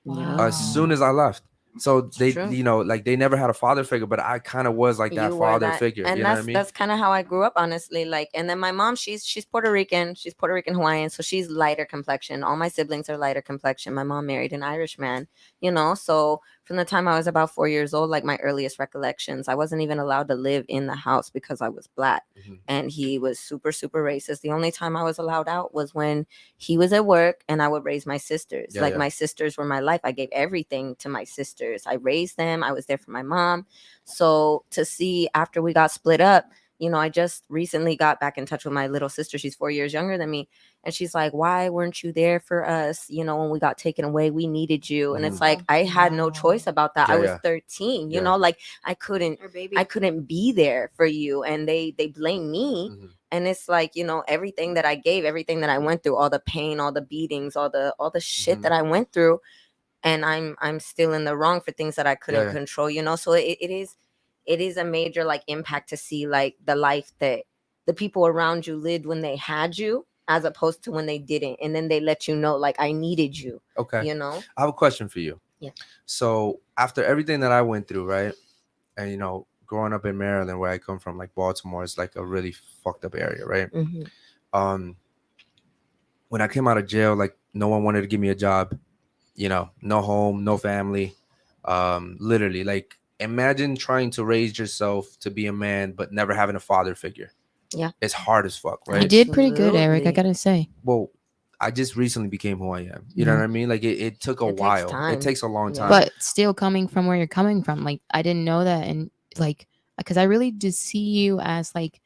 Yeah. as soon as I left. So they, true. you know, like they never had a father figure, but I kind of was like that You were father that- figure. and You know that's what I mean? that's kind of how I grew up, honestly. Like, and then my mom, she's Puerto Rican, Hawaiian, so she's lighter complexion. All my siblings are lighter complexion. My mom married an Irish man, you know. So from the time I was about 4 years old, like my earliest recollections, I wasn't even allowed to live in the house because I was black, Mhm. and he was super racist. The only time I was allowed out was when he was at work, and I would raise my sisters. Yeah, like yeah. my sisters were my life. I gave everything to my sisters. I raised them. I was there for my mom. So to see after we got split up, you know, I just recently got back in touch with my little sister. She's 4 years younger than me. And she's like, why weren't you there for us? You know, when we got taken away, we needed you. And it's Mhm. like, I had no choice about that. Yeah, I was yeah. 13, you Yeah. know, like I couldn't Or baby. be there for you. And they blame me. Mhm. And it's like, you know, everything that I gave, everything that I went through, all the pain, all the beatings, all the shit Mhm. that I went through. And I'm still in the wrong for things that I couldn't yeah. control, you know. So it is a major like impact to see like the life that the people around you lived when they had you as opposed to when they didn't, and then they let you know like I needed you, Okay. you know. I have a question for you. Yeah. So after everything that I went through, right, and you know, growing up in Maryland, where I come from, like Baltimore is like a really fucked up area, right? Mhm. When I came out of jail, like no one wanted to give me a job, you know, no home, no family. Literally, like imagine trying to raise yourself to be a man, but never having a father figure. Yeah. It's hard as fuck, You right? did pretty good, Eric. I Absolutely. gotta say. Well, I just recently became who I am. You know Yeah. what I mean? Like it took a It takes while. time. It takes a long Yeah. time. But still coming from where you're coming from, like I didn't know that, and like because I really just see you as like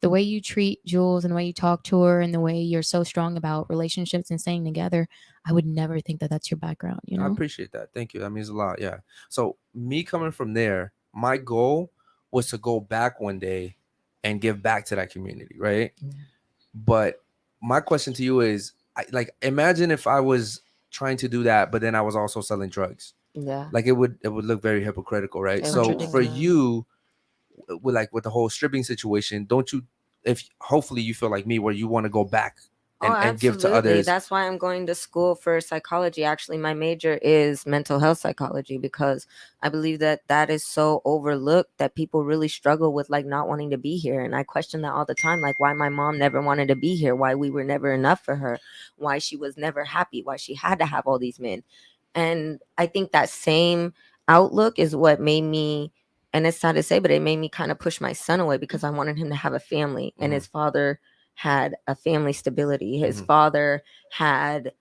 the way you treat Jules and the way you talk to her and the way you're so strong about relationships and staying together. I would never think that that's your background. You I know. appreciate that. Thank you. That means a lot. Yeah. So me coming from there, my goal was to go back one day and give back to that community, right? But my question to you is, like, imagine if I was trying to do that, but then I was also selling drugs. Yeah. Like it would look very hypocritical, right? It So would. for you, with the whole stripping situation, don't you? If hopefully you feel like me, where you want to go back and give to absolutely. others. That's why I'm going to school for psychology. Actually, my major is mental health psychology because I believe that that is so overlooked that people really struggle with like not wanting to be here. And I question that all the time, like why my mom never wanted to be here, why we were never enough for her, why she was never happy, why she had to have all these men. And I think that same outlook is what made me, and it's sad to say, but it made me kind of push my son away because I wanted him to have a family. And his father had a family stability. His father had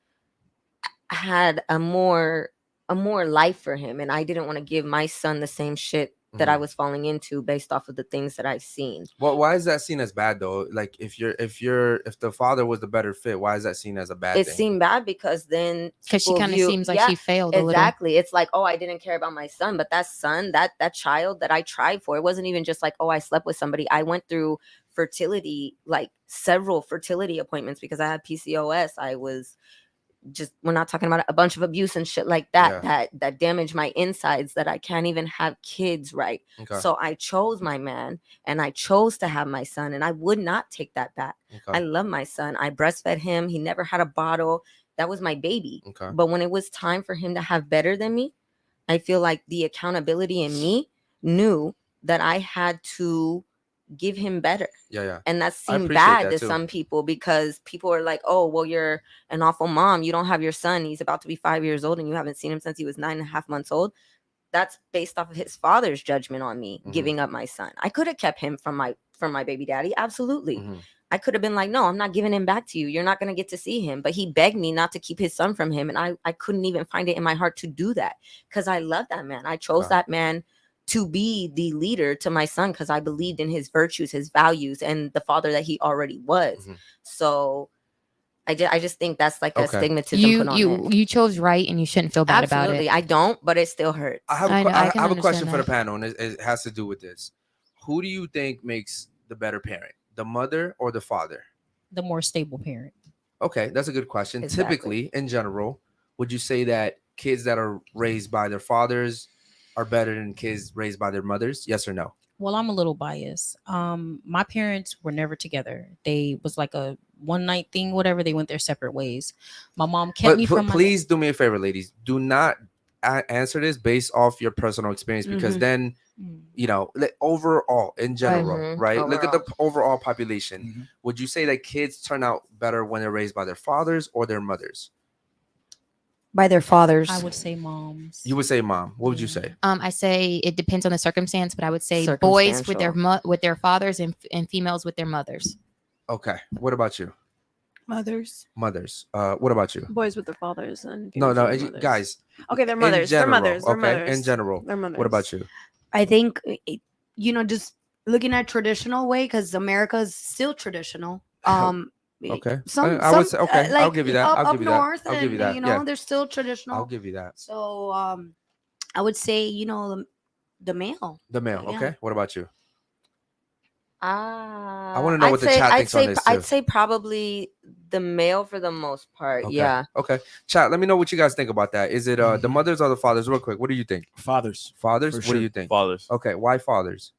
a more life for him, and I didn't want to give my son the same shit that I was falling into based off of the things that I've seen. Well, why is that seen as bad though? Like if the father was the better fit, why is that seen as a bad It thing? seemed bad because then Because she people kind of view- seems like yeah, she failed a little. exactly. It's like, oh, I didn't care about my son, but that son, that child that I tried for, it wasn't even just like, oh, I slept with somebody. I went through fertility, like several fertility appointments because I had PCOS. I was just, we're not talking about a bunch of abuse and shit like that, that damaged my insides, that I can't even have kids right. So I chose my man and I chose to have my son, and I would not take that back. I love my son. I breastfed him. He never had a bottle. That was my baby. But when it was time for him to have better than me, I feel like the accountability in me knew that I had to give him better. And that seemed bad to some people because people are like, oh, well, you're an awful mom. You don't have your son. He's about to be 5 years old and you haven't seen him since he was 9.5 months old. That's based off of his father's judgment on me giving up my son. I could have kept him from my baby daddy. Absolutely. I could have been like, no, I'm not giving him back to you. You're not going to get to see him. But he begged me not to keep his son from him. And I couldn't even find it in my heart to do that because I love that man. I chose that man to be the leader to my son because I believed in his virtues, his values, and the father that he already was. So I just think that's like a stigmatism put on it. You chose right, and you shouldn't feel bad about it. I don't, but it still hurts. I have a question for the panel, and it has to do with this. Who do you think makes the better parent, the mother or the father? The more stable parent. Okay, that's a good question. Exactly. Typically, in general, would you say that kids that are raised by their fathers are better than kids raised by their mothers? Yes or no? Well, I'm a little biased. My parents were never together. They was like a one night thing, whatever. They went their separate ways. My mom kept me from. Please do me a favor, ladies. Do not answer this based off your personal experience because then, you know, overall in general, right? Overall. Look at the overall population. Would you say that kids turn out better when they're raised by their fathers or their mothers? By their fathers. I would say moms. You would say mom. What would you say? I say it depends on the circumstance, but I would say boys with their fathers and females with their mothers. Okay. What about you? Mothers. What about you? Boys with their fathers and No, guys. Okay, they're mothers. They're mothers. They're Okay, mothers. in general. They're mothers. What about you? I think, just looking at traditional way, because America is still traditional. Okay. I would say okay. I'll give you that. I'll give you north that. I'll give you that. And, they're still traditional. I'll give you that. So I would say, the male. The male. Yeah. Okay. What about you? I want to know what the chat thinks on this too. I'd say probably the male for the most part. Okay. Yeah. Okay. Chat. Let me know what you guys think about that. Is it the mothers or the fathers? Real quick. What do you think? Fathers. Fathers. For What sure. do you think? Fathers. Okay. Why fathers?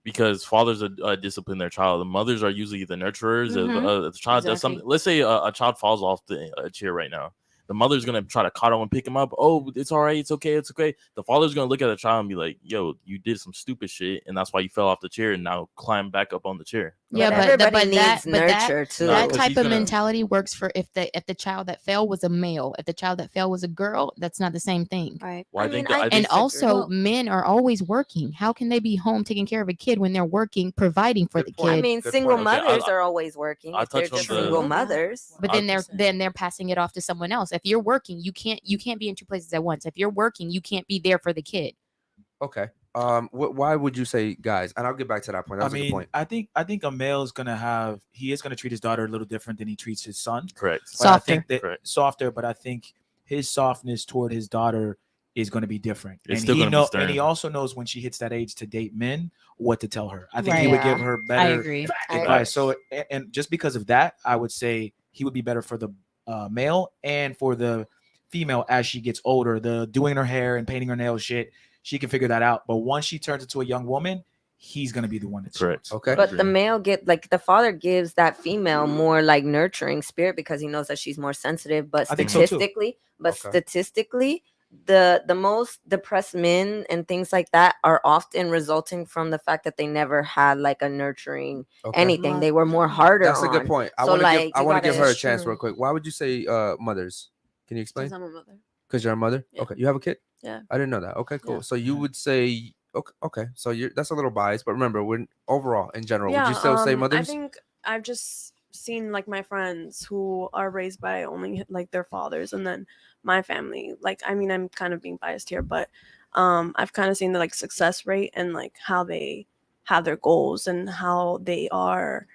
Because fathers discipline their child. The mothers are usually the nurturers. If the child does something, let's say a child falls off the chair right now. The mother's gonna try to cuddle and pick him up. Oh, it's all right. It's okay. It's okay. The father's gonna look at the child and be like, "Yo, you did some stupid shit, and that's why you fell off the chair and now climb back up on the chair." Yeah, But but everybody needs that nurture, too. that No, type he's of gonna- mentality works for if the child that fell was a male. If the child that fell was a girl, that's not the same thing. Right. Well, I mean, think I And disagree. also, men are always working. How can they be home taking care of a kid when they're working, providing for Good the point. kid? I mean, Good single point. Okay, mothers are always working. I If they're touched on just the- single Yeah. mothers. But then they're passing it off to someone else. If you're working, you can't be in two places at once. If you're working, you can't be there for the kid. Okay. Why would you say guys? And I'll get back to that point. That was a good point. I think a male is gonna treat his daughter a little different than he treats his son. Correct. But I think Softer. that softer, but I think his softness toward his daughter is going to be different. It's and still he gonna be stern. and he also knows when she hits that age to date men what to tell her. I think he Right. would give her I better agree. advice. So and just because of that, I would say he would be better for the male and for the female as she gets older. The doing her hair and painting her nails shit, she can figure that out. But once she turns into a young woman, he's gonna be the one to Correct. choose. Okay. But the male the father gives that female more like nurturing spirit because he knows that she's more sensitive. But I think so, too. statistically, the most depressed men and things like that are often resulting from the fact that they never had like a nurturing anything. They were more harder. That's a good point. I So, want to like, give her a it's chance true. real quick. Why would you say mothers? Can you explain? Because I'm a mother. Because you're a mother. Yeah. Okay, you have a kid. Yeah. I didn't know that. Okay, cool. Yeah. So you would say okay. So you're that's a little biased, but remember, when overall in general, Yeah, would you still say I mothers? think I've just seen like my friends who are raised by only like their fathers, and then my family. Like, I mean, I'm kind of being biased here, but I've kind of seen the like success rate and like how they have their goals and how they are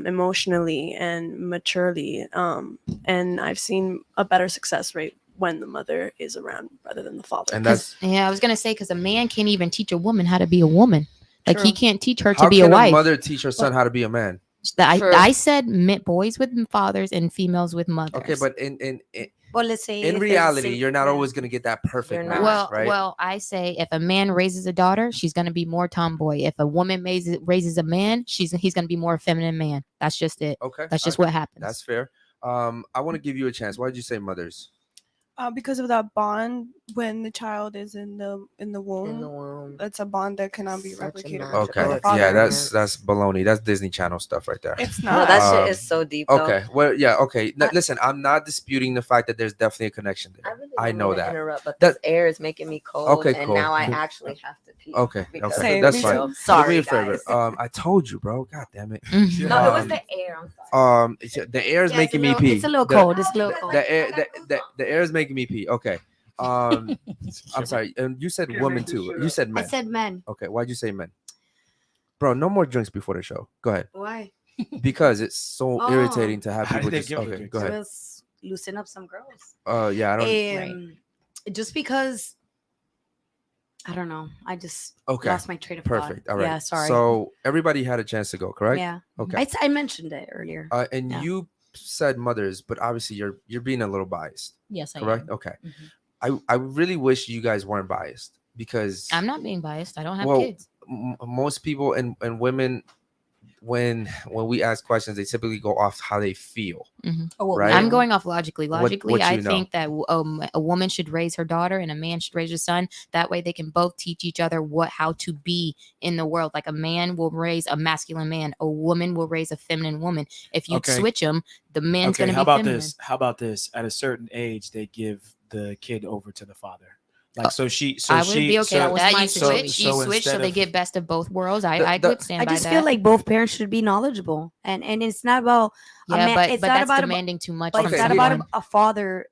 emotionally and maturely. And I've seen a better success rate when the mother is around rather than the father. And that's Yeah, I was gonna say because a man can't even teach a woman how to be a woman. Like he True. can't teach her to how be a can wife. mother teach her son how to be a man? True. I said boys with fathers and females with mothers. Okay, but Well, let's say in if it's reality, same- you're not yeah. always gonna get that perfect You're match, not. right? Well, I say if a man raises a daughter, she's gonna be more tomboy. If a woman raises a man, he's gonna be more a feminine man. That's just it. Okay, That's just what happens. that's fair. I want to give you a chance. Why did you say mothers? Because of that bond when the child is in the womb. In the womb. That's a bond that cannot be Such a replicated. magical with the Okay, father. yeah, that's baloney. That's Disney Channel stuff right there. It's No, not. that Um, shit is so deep. Though. Okay, well, yeah, okay. Listen, I'm not disputing the fact that there's definitely a connection there. Really I don't know mean to that. interrupt, but That- this air is making me cold. Okay, and cool. now I Cool. actually have to pee. Okay, because okay, Same, that's me fine. too. Do me Sorry, a favor. guys. I told you, bro. God damn it. No, it was Um, the air. I'm sorry. The air is Yeah, making me pee. It's a little The- cold. It's a little cold. The air is making me pee. Okay. I'm sorry. And you said woman too. You said I men. said men. Okay. Why'd you say men? Bro, no more drinks before the show. Go ahead. Why? Because it's so Oh. irritating to have How did people they just give the okay. drinks? Go ahead. Let's loosen up some girls. Yeah, I don't. Just because I don't know. I just Okay. lost my train of Perfect. thought. All right. Yeah, sorry. So everybody had a chance to go, correct? yeah. Okay. I mentioned it earlier. And Yeah. you said mothers, but obviously you're being a little biased, Yes, I correct? am. Okay. Mhm. I really wish you guys weren't biased because I'm not being biased. I don't have well, kids. most people and women when we ask questions, they typically go off how they feel. Oh, well, Right? I'm going off logically. What Logically, you I know. think that a woman should raise her daughter and a man should raise his son. That way, they can both teach each other how to be in the world. Like a man will raise a masculine man, a woman will raise a feminine woman. If you Okay. switch them, the man's Okay, going to how be about feminine. this? How about this? At a certain age, they give the kid over to the father. Like so I would be okay with that. my You situation. switch, you switch, so instead they of- get best of both worlds. I could stand I by just that. feel like both parents should be knowledgeable, and it's not about a yeah, man, but it's but not that's about demanding too much. but from it's not someone. about a father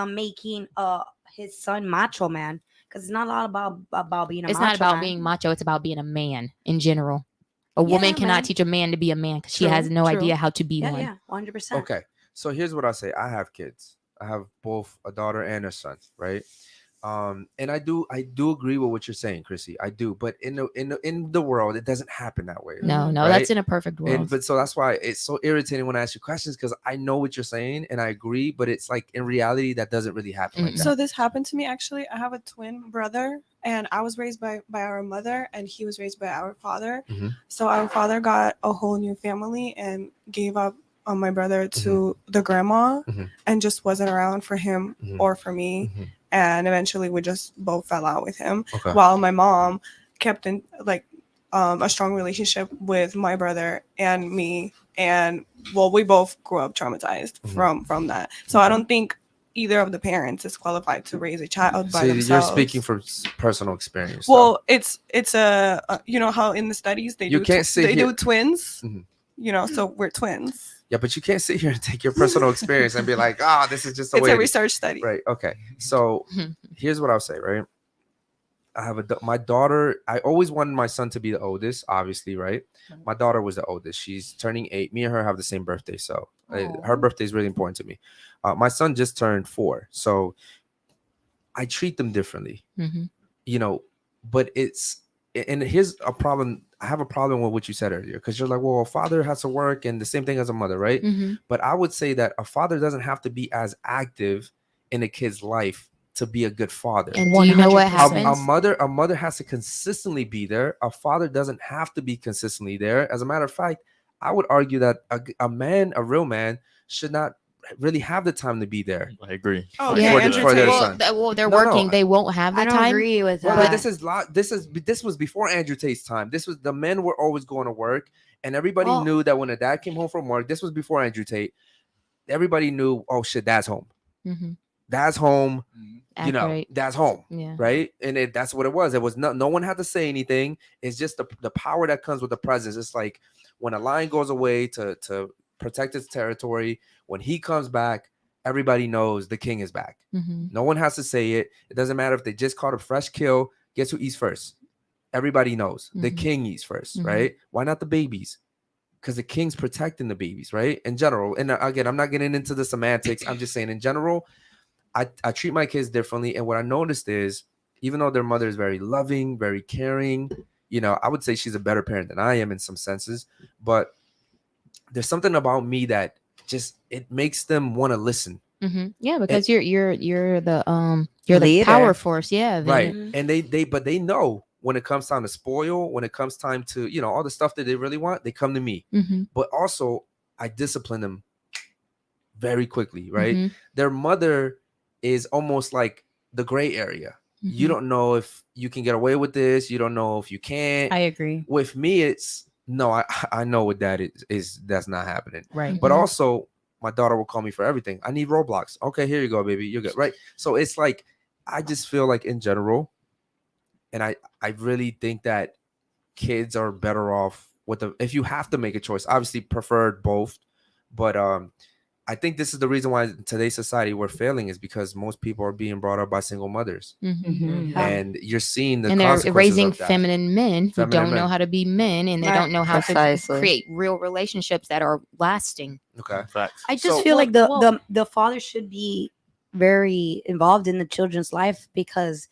making his son macho man, because it's not a lot about being a It's macho not about man. being macho. It's about being a man in general. A woman Yeah, cannot man. teach a man to be a man because she True, has no true. idea how to be Yeah, one. yeah, 100%. Okay. So here's what I say. I have kids. I have both a daughter and a son, right? And I do agree with what you're saying, Chrissy. I do, but in the world, it doesn't happen that way. No, Mm-hmm. no, right? that's in a perfect world. And but so that's why it's so irritating when I ask you questions because I know what you're saying and I agree, but it's like in reality that doesn't really happen like that. So this happened to me actually. I have a twin brother, and I was raised by our mother, and he was raised by our father. Mhm. So our father got a whole new family and gave up on my brother to the grandma, Mhm. and just wasn't around for him Mhm. or for me. Mhm. And eventually, we just both fell out with him. Okay. While my mom kept in like a strong relationship with my brother and me, and well, we both grew up traumatized from that. So I don't think either of the parents is qualified to raise a child by See, themselves. you're speaking from personal experience. Well, it's a you know how in the studies they You do can't sit they here- do twins. Mhm. You know, so we're twins. yeah, but you can't sit here and take your personal experience and be like, this is just the It's way a it is." research study. Right. Okay. So here's what I'll say. Right. I have my daughter. I always wanted my son to be the oldest, obviously. Right. My daughter was the oldest. She's turning 8. Me and her have the same birthday, so her birthday is really important to me. My son just turned 4, so I treat them differently. Mhm. You know, but here's a problem. I have a problem with what you said earlier because you're like, well, a father has to work and the same thing as a mother, right? Mhm. But I would say that a father doesn't have to be as active in a kid's life to be a good father. And do you know what 100%. happens? A mother has to consistently be there. A father doesn't have to be consistently there. As a matter of fact, I would argue that a real man, should not really have the time to be there. I agree. Oh, Yeah. for their Well, son. they're No, no, working. They won't have the I don't time. agree with Well, that. but this was before Andrew Tate's time. This was the men were always going to work, and everybody Well- knew that when a dad came home from work. This was before Andrew Tate. Everybody knew, oh shit, dad's home. Mhm. Dad's home. You know, Accurate. dad's home. Yeah. Right, and that's what it was. It was no one had to say anything. It's just the power that comes with the presence. It's like when a lion goes away to protect its territory. When he comes back, everybody knows the king is back. Mhm. No one has to say it. It doesn't matter if they just caught a fresh kill. Guess who eats first? Everybody knows the Mhm. king eats 1st, Mhm. right? Why not the babies? Because the king's protecting the babies, right? In general. And again, I'm not getting into the semantics. I'm just saying in general, I treat my kids differently. And what I noticed is, even though their mother is very loving, very caring, I would say she's a better parent than I am in some senses. But there's something about me that just it makes them want to listen. Mhm. Yeah, because you're the Leader. power force. Yeah. Right. And they know when it comes time to spoil, when it comes time to, all the stuff that they really want, they come to me. Mhm. But also I discipline them very quickly, right? Mhm. Their mother is almost like the gray area. You Mhm. don't know if you can get away with this. You don't know if you can't. I agree. With me, it's no, I know what that is that's not happening. Right. But Mhm. also my daughter will call me for everything. I need Roblox. Okay, here you go, baby. You're good. Right. So it's like, I just feel like in general, and I really think that kids are better off with if you have to make a choice, obviously preferred both. But I think this is the reason why in today's society we're failing, is because most people are being brought up by single mothers. Mhm. And you're seeing the And they're consequences raising of that. feminine men who Feminine don't know men. how to be men, and they Right. don't know how to Precisely. create real relationships that are lasting. Okay. Facts. I just So- feel like Well- the father should be very involved in the children's life, because,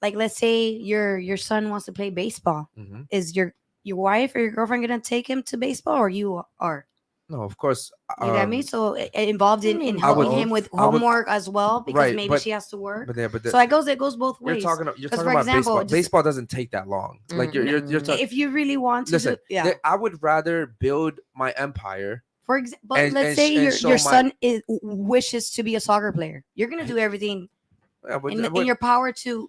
like, let's say your son wants to play baseball. Mhm. Is your wife or your girlfriend gonna take him to baseball, or you are? No, of course. You get me? So involved in I would- helping him with I would- homework as well, because Right, maybe but- she has to work. But So it goes both you're ways. talking 'Cause, about for example, baseball. just- Baseball doesn't take that long. Like you're talking. If you really want to, Listen, yeah. I would rather build my empire. For example, but and- let's and say sh- and your show your my- son wishes to be a soccer player. You're gonna do everything Yeah, but, in your power to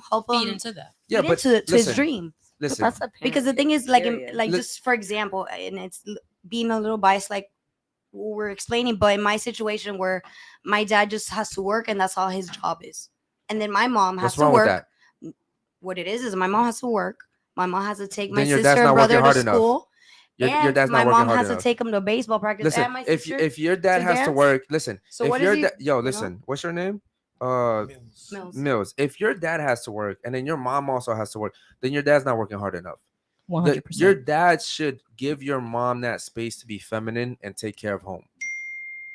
help Feed him into that. yeah, feed but into his listen, dream. listen. That's a Because the parent thing is, thing, like, period. like Li- just for example, and it's being a little biased, like we're explaining, but in my situation where my dad just has to work and that's all his job is, and then my mom has What's to wrong with work. that? What it is my mom has to work. My mom has to take my Then your sister dad's and not brother working to hard enough. school. Your And dad's my not working mom hard has enough. to take him to baseball practice. Listen, and my if sister if your dad to has to dance. work, listen. So if what your is he- dad, yo, you know? listen. What's your name? Mills. Mills. If your dad has to work, and then your mom also has to work, then your dad's not working hard enough. 100%. Your dad should give your mom that space to be feminine and take care of home.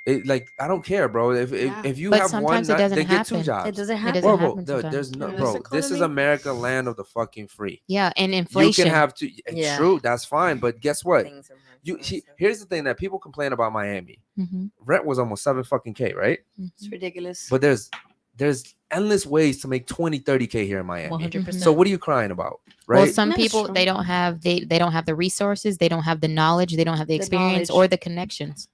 I don't care, bro. Yeah. If you But have one, sometimes it doesn't then get two happen. jobs. It doesn't It happen. doesn't Bro, happen there's sometimes. no, Yeah. bro. It's a This is living- America, land of the fucking free. Yeah, and You inflation. can have to. Yeah. True, that's fine. But guess what? Things are more Here's expensive. the thing that people complain about Miami. Mhm. Rent was almost 7 fucking K, right? It's ridiculous. But there's endless ways to make 20-30K here in Miami. 100%. So what are you crying about, Well, right? some That's people true. they don't have the resources, they don't have the knowledge, they don't have the experience knowledge. or the connections.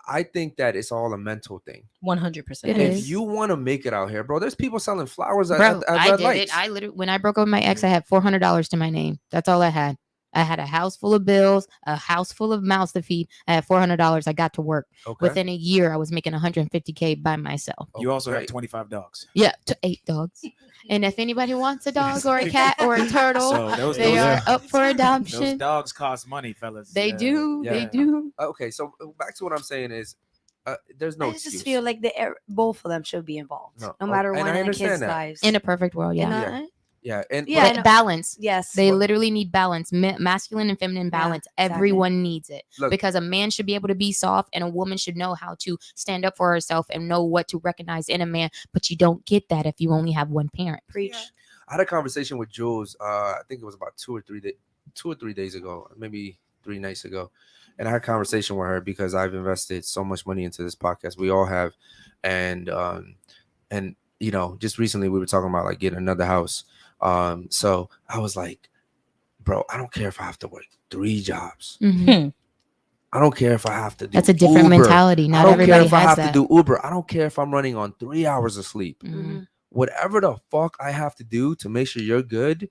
I think that it's all a mental thing. 100%. It If is. you want to make it out here, bro, there's people selling flowers at, Bro, at I red did lights. it. I literally, when I broke up with my ex, I had $400 to my name. That's all I had. I had a house full of bills, a house full of mouths to feed. I had $400. I got to work. Okay. Within a year, I was making $150K by myself. You also have great. 25 dogs. Yeah, to 8 dogs. And if anybody wants a dog or a cat or a turtle, So those, they those, are up for those adoption. dogs cost money, fellas. They Yeah. do. They Yeah. do. Okay, so back to what I'm saying is, there's no I excuse. just feel like both of them should be involved, No. no matter And when I in the kids' understand that. lives. In a perfect world, yeah. In a- yeah, and Yeah, I know. Balance. yes. They literally need balance, masculine and feminine Yeah, balance. exactly. Everyone needs it Look- because a man should be able to be soft, and a woman should know how to stand up for herself and know what to recognize in a man. But you don't get that if you only have one parent. Preach. I had a conversation with Jules. I think it was about 2 or 3 days ago, maybe 3 nights ago, and I had a conversation with her because I've invested so much money into this podcast. We all have, and and just recently we were talking about like getting another house. So I was like, bro, I don't care if I have to work 3 jobs. I don't care if I have to do That's a different Uber. mentality. I Not don't care everybody if I has have that. to do Uber. I don't care if I'm running on 3 hours of sleep. Whatever the fuck I have to do to make sure you're good,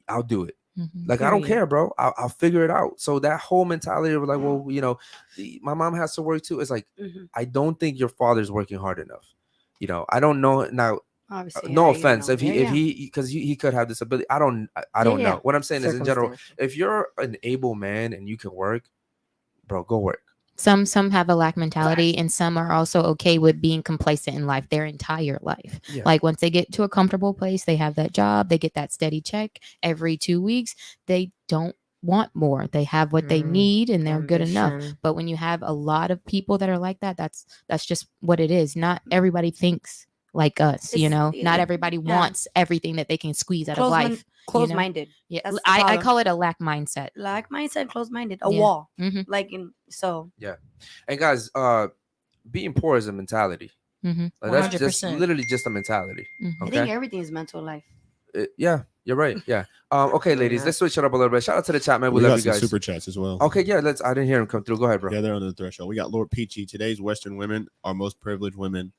I'll do it. Like, I don't care, bro. I'll figure it out. So that whole mentality of like, well, my mom has to work too. It's like, I don't think your father's working hard enough. I don't know now. Obviously, No yeah, you don't offense, know. if Yeah, yeah. because he could have this ability. I don't Yeah, know. What I'm saying is, in general, Circumstantial. if you're an able man and you can work, bro, go work. Some have a lack mentality, and some are also okay with being complacent in life their entire life. Yeah. Like once they get to a comfortable place, they have that job, they get that steady check every 2 weeks. They don't want more. They have what they need, and they're good enough. Ambition. But when you have a lot of people that are like that, that's just what it is. Not everybody thinks like us. Not everybody wants everything that they can squeeze out of life. Close-minded. Yeah, That's the I problem. call it a lack mindset. Lack mindset, closed-minded, a Yeah. wall. Mhm. Like so. Yeah, and guys, being poor is a mentality. Like, that's just 100%. literally just a mentality. I think Okay. everything is mental life. Yeah, you're right. Yeah. Okay, ladies, let's switch it up a little bit. Shout out to the chat, man. We got love you some guys. super chats as well. Okay, yeah. I didn't hear him come through. Go ahead, bro. Yeah, they're under the threshold. We got Lord Peachy. Today's Western women are most privileged women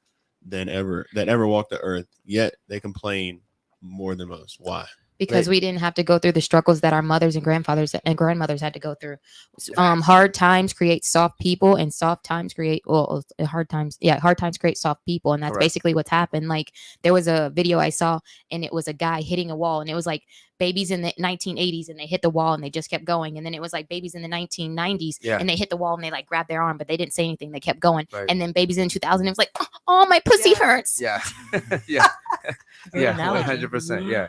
that ever walked the earth. Yet they complain more than most. Why? Because we didn't have to go through the struggles that our mothers and grandfathers and grandmothers had to go through. Hard times create soft people, and soft times create hard times. Yeah, hard times create soft people, and that's basically what's happened. Like, there was a video I saw, and it was a guy hitting a wall, and it was like babies in the 1980s, and they hit the wall, and they just kept going. And then it was like babies in the 1990s, and they hit the wall, and they like grabbed their arm, but they didn't say anything. They kept going. And then babies in 2000, it was like, oh, my pussy hurts. Yeah. Yeah. Yeah. analogy. 100%. Yeah.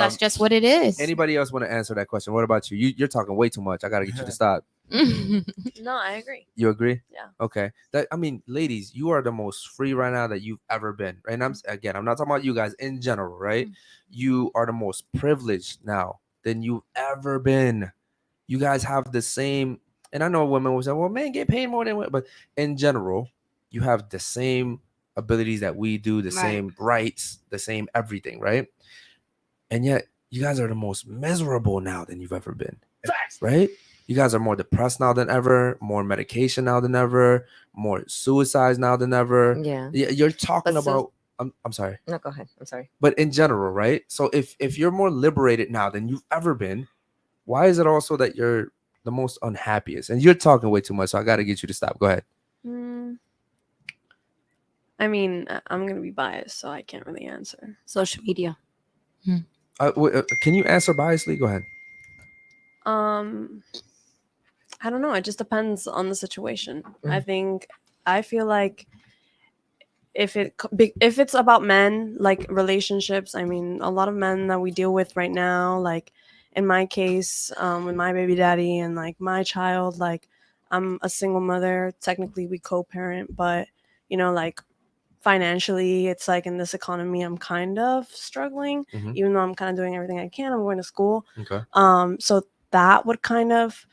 That's just what it is. Anybody else want to answer that question? What about you? You're talking way too much. I gotta get you to stop. No, I agree. You agree? Yeah. Okay. Ladies, you are the most free right now that you've ever been. Right? And I'm not talking about you guys in general, right? You are the most privileged now than you've ever been. You guys have the same, and I know women will say, well, men get paid more than women, but in general, you have the same abilities that we do, the same rights, the same everything, right? And yet you guys are the most miserable now than you've ever been. Right? You guys are more depressed now than ever, more medication now than ever, more suicides now than ever. Yeah. You're talking about I'm sorry. No, go ahead. I'm sorry. But in general, right? So if you're more liberated now than you've ever been, why is it also that you're the most unhappiest? And you're talking way too much, so I got to get you to stop. Go ahead. I mean, I'm going to be biased, so I can't really answer. Social media. Can you answer biasly? Go ahead. I don't know. It just depends on the situation. I feel like if it's about men, like relationships, I mean, a lot of men that we deal with right now, like in my case, with my baby daddy and like my child, like I'm a single mother. Technically, we co-parent, but like financially, it's like in this economy, I'm kind of struggling, even though I'm kind of doing everything I can. I'm going to school. Okay. So that would kind of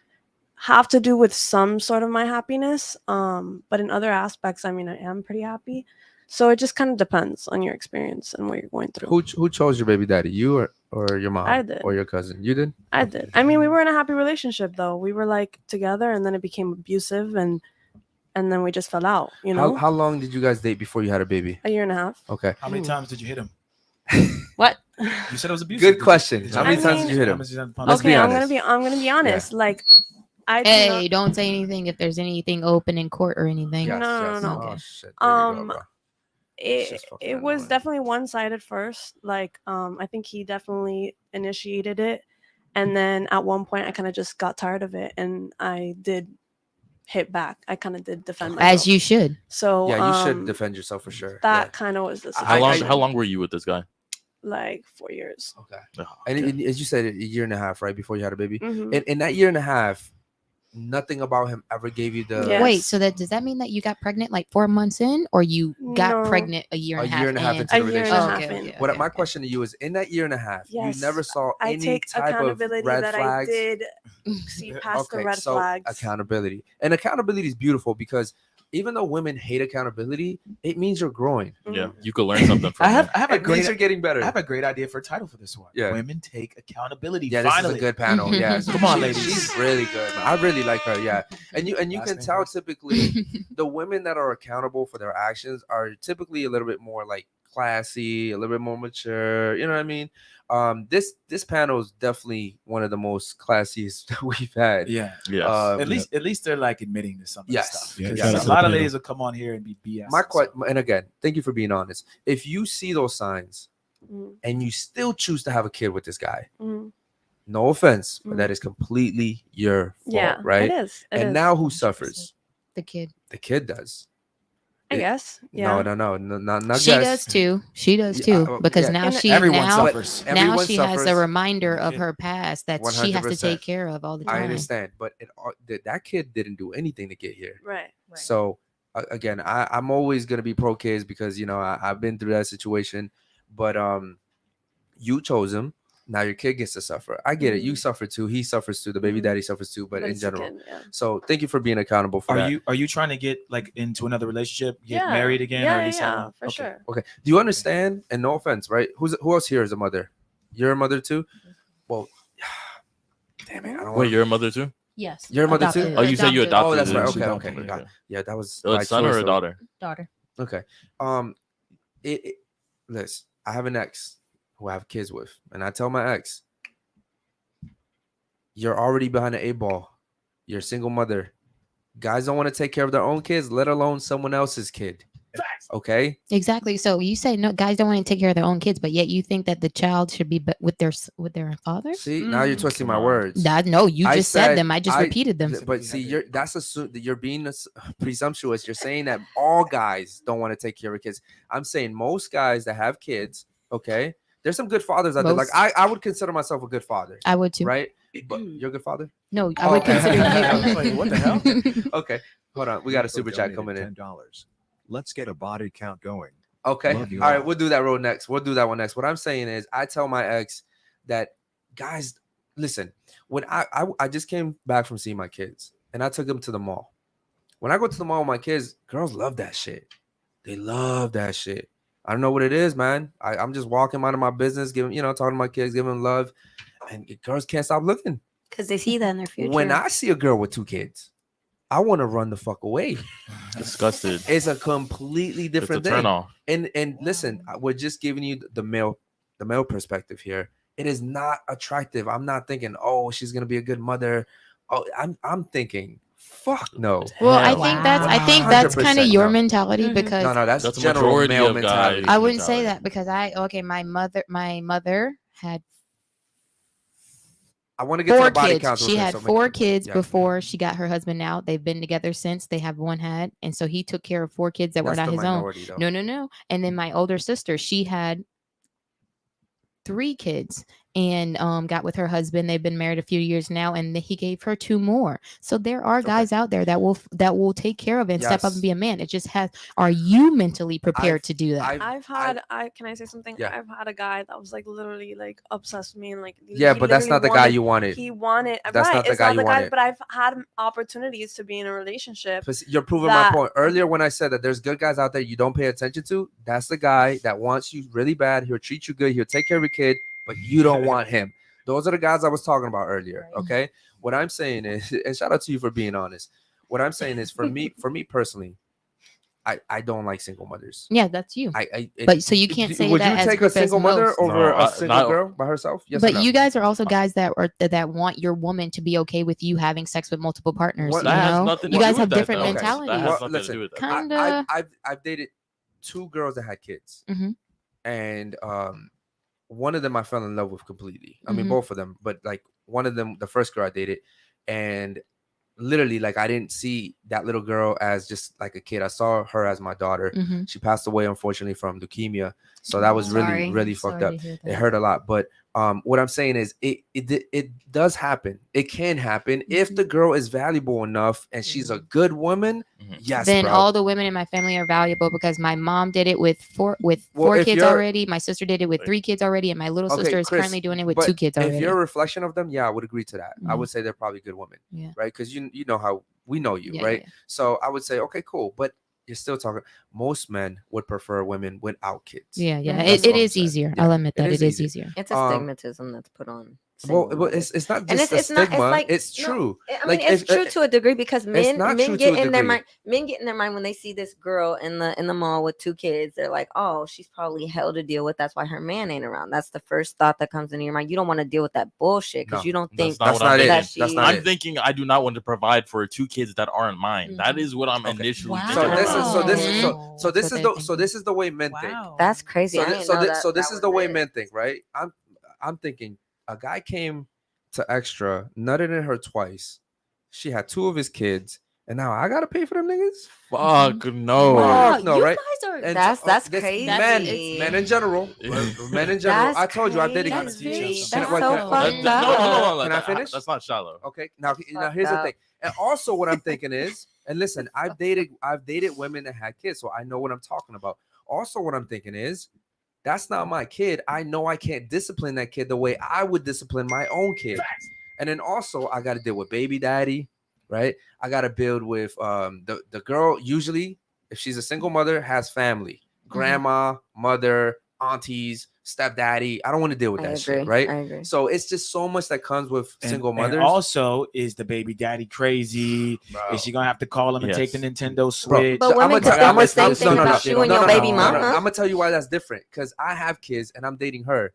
have to do with some sort of my happiness. But in other aspects, I mean, I am pretty happy. So it just kind of depends on your experience and what you're going through. Who chose your baby daddy? You or your mom? I did. Or your cousin? You did? I did. I mean, we were in a happy relationship though. We were like together, and then it became abusive, and then we just fell out. How long did you guys date before you had a baby? A year and a half. Okay. How many times did you hit him? What? You said it was abusive. Good question. How many times did you hit him? Let's be honest. I'm gonna be honest. Yeah. Like, Don't say anything if there's anything open in court or anything. Yes, No. Oh, shit. There you go, bro. It was definitely one-sided first. Like, I think he definitely initiated it, and then at one point I kind of just got tired of it, and I did hit back. I kind of did defend myself. As you should. So yeah, you should defend yourself for sure. That kind of was the situation. How long were you with this guy? Like 4 years. Okay. And as you said, a year and a half, right, before you had a baby. Mhm. And in that year and a half, nothing about him ever gave you the Yes. Wait, so does that mean that you got pregnant like 4 months in, or you got No. pregnant a year and a half into the A year and a relationship? half okay, in. okay. What my question to you is, in that year and a half, Yes. you never saw I any take type of accountability red that flags. I did see past the red so flags. accountability is beautiful because even though women hate accountability, it means you're growing. Yeah, you could learn something from I have it. I have a It means great you're getting better. I have a great idea for a title for this one. Yeah. Women take accountability. Yeah, this Finally. is a good panel. Yeah, Come on, she- ladies. She's really good. Man. I really like her. Yeah, and you Last can name tell first. typically the women that are accountable for their actions are typically a little bit more like classy, a little bit more mature. You know what I mean? This panel is definitely one of the most classiest that we've had. Yeah. Yes. At least they're like admitting to some of Yes. this stuff. Yeah, Because shout out a to the lot of panel. ladies will come on here and be BS. My question, and again, thank you for being honest. If you see those signs Mm, and you still choose to have a kid with this guy, mm. no offense, but Mm. that is completely your fault, Yeah, right? It is. It And is. now who suffers? The kid. The kid does. I guess. Yeah. No, not She guess. does too. She does Yeah, too. Because yeah. now And she everyone now, suffers. now Everyone she has a suffers. reminder of Okay. her past that she has to 100%. take care of all the I time. understand, but that kid didn't do anything to get here. Right. So again, I'm always gonna be pro kids because I've been through that situation, but you chose him. Now your kid gets to suffer. I get it. You suffer too. He suffers too. The baby Mhm. daddy suffers too. But in it's a general, kid, yeah. so thank you for being accountable for Are that. you trying to get like into another relationship, get Yeah. married again, Yeah, or at least yeah, have for okay. sure. Okay. Do you understand? And no offense, right? Who else here is a mother? You're a mother too. Well, damn it. I don't Wait, want. you're a mother too? Yes. You're a mother too? Adopted. Oh, you said you adopted. Oh, that's right. She Okay, adopted okay. it, Got- Yeah, that was A by son or choice, a though. daughter? Daughter. Okay. Listen, I have an ex who I have kids with, and I tell my ex, you're already behind the 8 ball. You're a single mother. Guys don't want to take care of their own kids, let alone someone else's kid. Okay. Exactly. So you say no, guys don't want to take care of their own kids, but yet you think that the child should be with their father. See, now you're twisting my Come on. words. No, you I just said said- them. I just repeated them. But see, you're being presumptuous. You're saying that all guys don't want to take care of kids. I'm saying most guys that have kids, okay, there's some good fathers out there. Like Most. I would consider myself a good father, I would too. right? But you're a good father. No, I would Okay. consider you. Wait, what the hell? Okay, hold on. We got a super chat coming in. $10. Let's get a body count going. Okay. Love you All right. all. We'll do that road next. We'll do that one next. What I'm saying is, I tell my ex that, guys, listen, when I just came back from seeing my kids and I took them to the mall. When I go to the mall with my kids, girls love that shit. They love that shit. I don't know what it is, man. I'm just walking minding my business, talking to my kids, giving them love. And girls can't stop looking. Because they see that in their future. When I see a girl with 2 kids, I want to run the fuck away. Disgusted. It's a completely It's a different turn thing. off. And listen, we're just giving you the male perspective here. It is not attractive. I'm not thinking, oh, she's gonna be a good mother. Oh, I'm thinking, fuck no. Well, I Hell think no. that's kind of 100% your no. mentality Mhm. because No, that's That's a general majority male of mentality. guys. I wouldn't say mentality. that because my mother had I want to get to 4 the body kids. count. real She quick, had so make- 4 kids yeah. before she got her husband out. They've been together since. They have 1 had, and so he took care of 4 kids that were That's not the his own. minority, though. No. And then my older sister, she had 3 kids and got with her husband. They've been married a few years now, and he gave her 2 more. So there are guys out there that will take care of it and step up Yes. and be a man. It just are you mentally prepared to do that? I've had can I say something? Yeah. I've had a guy that was like literally like obsessed with me and like Yeah, he but that's not the literally guy you wanted. He wanted That's right. not the It's guy not you the guy, wanted. but I've had opportunities to be in a relationship. But you're proving that- my point. Earlier, when I said that there's good guys out there you don't pay attention to, that's the guy that wants you really bad. He'll treat you good. He'll take care of your kid, but you don't want him. Those are the guys I was talking about earlier. Okay. What I'm saying is, and shout out to you for being honest. What I'm saying is, for me personally, I don't like single mothers. Yeah, that's you. It- But so you can't say would that you as take a group as single mother most. over No, a single not- girl by herself? Yes or But no? you guys are also guys that want your woman to be okay with you having sex with multiple partners. What- You That has know, nothing to you do guys with have that, different though. Okay. mentalities. That has Well, nothing listen, to do with that. Kinda. I've dated 2 girls that had kids, Mhm. and one of them I fell in love with completely. I mean, Mhm. both of them, but like one of them, the first girl I dated, and literally like I didn't see that little girl as just like a kid. I saw her as my daughter. Mhm. She passed away unfortunately from leukemia, so that was Sorry. really fucked Sorry up. to hear It that. hurt a lot, but What I'm saying is it does happen. It can happen if the girl is valuable enough and she's a good woman. Yes, Then bro. all the women in my family are valuable because my mom did it with four if kids you're- already. My sister did it with 3 kids already, and my little sister is Chris, currently doing it with but 2 kids already. If you're a reflection of them, yeah, I would agree to that. I Mhm. would say they're probably good women, Yeah. right? Because you know how we know you, Yeah, right? yeah. So I would say, okay, cool, but you're still talking. Most men would prefer women without kids. Yeah, yeah. That's It what I'm is saying. easier. Yeah, I'll admit that it is easier. It's a stigmatism that's put on. Well, single mothers. it's not And just a it's not. It's stigma. like It's no, true. I Like, mean, it's if- true to a degree because men not true to get a in their degree. mind. Men get in their mind when they see this girl in the mall with 2 kids. They're like, oh, she's probably hell to deal with. That's why her man ain't around. That's the first thought that comes into your mind. You don't want to deal with that bullshit because No, you don't think That's not what I'm it. thinking. that she. That's not I'm it. thinking I do not want to provide for 2 kids that aren't mine. That is what I'm initially Wow. thinking. So this is about. this is Wow. so this That's is what the they're this is the way men think. Wow. That's crazy. I didn't know that This that is the was way it. men think, right? I'm thinking a guy came to Extra, nutted in her twice. She had 2 of his kids, and now I gotta pay for them niggas. Fuck no. Wow, Fuck no, you right? guys are. And That's this crazy. Men in general, men in general. That's I told you I've dated. crazy. That's That's Wait, so can I- fucked No, up. Can I finish? That's not shallow. Okay, now fucked here's the up. thing. And also what I'm thinking is, and listen, I've dated women that had kids, so I know what I'm talking about. Also, what I'm thinking is, that's not my kid. I know I can't discipline that kid the way I would discipline my own kid. And then also I got to deal with baby daddy, right? I got to build with the girl. Usually, if she's a single mother, has family, grandma, mother, aunties, stepdaddy. I don't want to deal with I that agree. shit, right? I agree. So it's just so much that comes with single And mothers. also, is the baby daddy crazy? Bro. Is she gonna have to call him and take the Yes. Nintendo Switch? But women could think the same thing about you and your baby mama. I'm gonna tell you why that's different. Because I have kids and I'm dating her.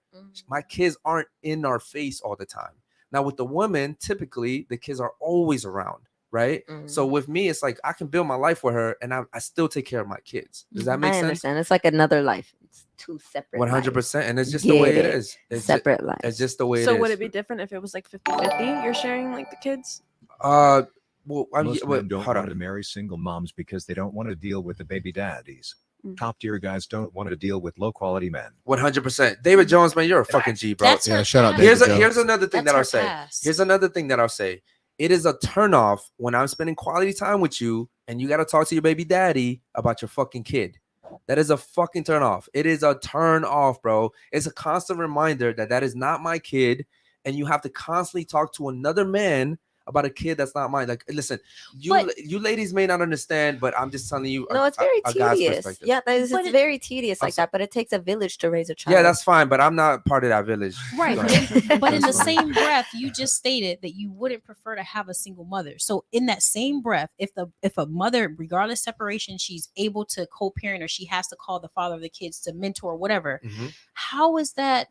My kids aren't in our face all the time. Now with the woman, typically the kids are always around, right? So with me, it's like I can build my life with her, and I still take care of my kids. Does that make I sense? understand. It's like another life. It's 2 separate. 100%, and it's just Get the way it it. is. It's Separate lives. It's just the way it is. So would it be different if it was like 50-50? You're sharing like the kids? Well, Most men don't hold want on. to marry single moms because they don't want to deal with the baby daddies. Top tier guys don't want to deal with low quality men. 100%. David Jones, man, you're a fucking G, bro. That's her shout out past. David Jones. Here's another thing That's that I'll her say. past. Here's another thing that I'll say. It is a turnoff when I'm spending quality time with you and you got to talk to your baby daddy about your fucking kid. That is a fucking turn off. It is a turn off, bro. It's a constant reminder that that is not my kid, and you have to constantly talk to another man about a kid that's not mine. Like, listen, you ladies may not understand, but I'm just telling you. No, it's very a guy's tedious. perspective. Yeah, it's But very tedious I'm like that. But it takes a village to raise a child. Yeah, that's fine, but I'm not part of that village. Right, Go but ahead. but in the That's fine. same breath, you just stated that you wouldn't prefer to have a single mother. So in that same breath, if a mother, regardless separation, she's able to co-parent or she has to call the father of the kids to mentor, whatever, Mhm. how is that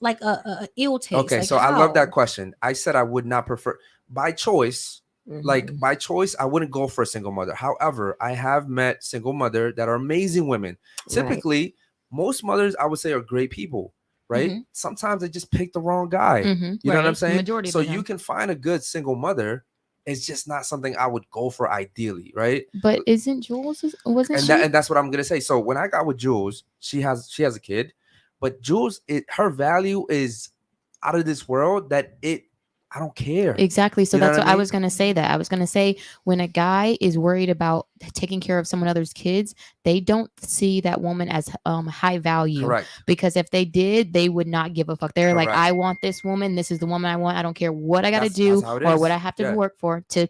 like a ill taste? Okay, Like, so I love that how? question. I said I would not prefer by choice. Like by choice, I wouldn't go for a single mother. However, I have met single mother that are amazing women. Typically, most mothers I would say are great people, right? Mhm. Sometimes they just pick the wrong guy. Mhm, You know what I'm right. saying? Majority of So the you time. can find a good single mother. It's just not something I would go for ideally, right? But isn't Jules? Wasn't she? And that's what I'm gonna say. So when I got with Jules, she has a kid, but Jules, her value is out of this world. I don't care. Exactly. So You know that's what I mean? was going to say. That I was going to say when a guy is worried about taking care of someone else's kids, they don't see that woman as high value. Correct. Because if they did, they would not give a fuck. They're like, Correct. I want this woman. This is the woman I want. I don't care what I got to That's do how it or is. what I have to Yeah. work for to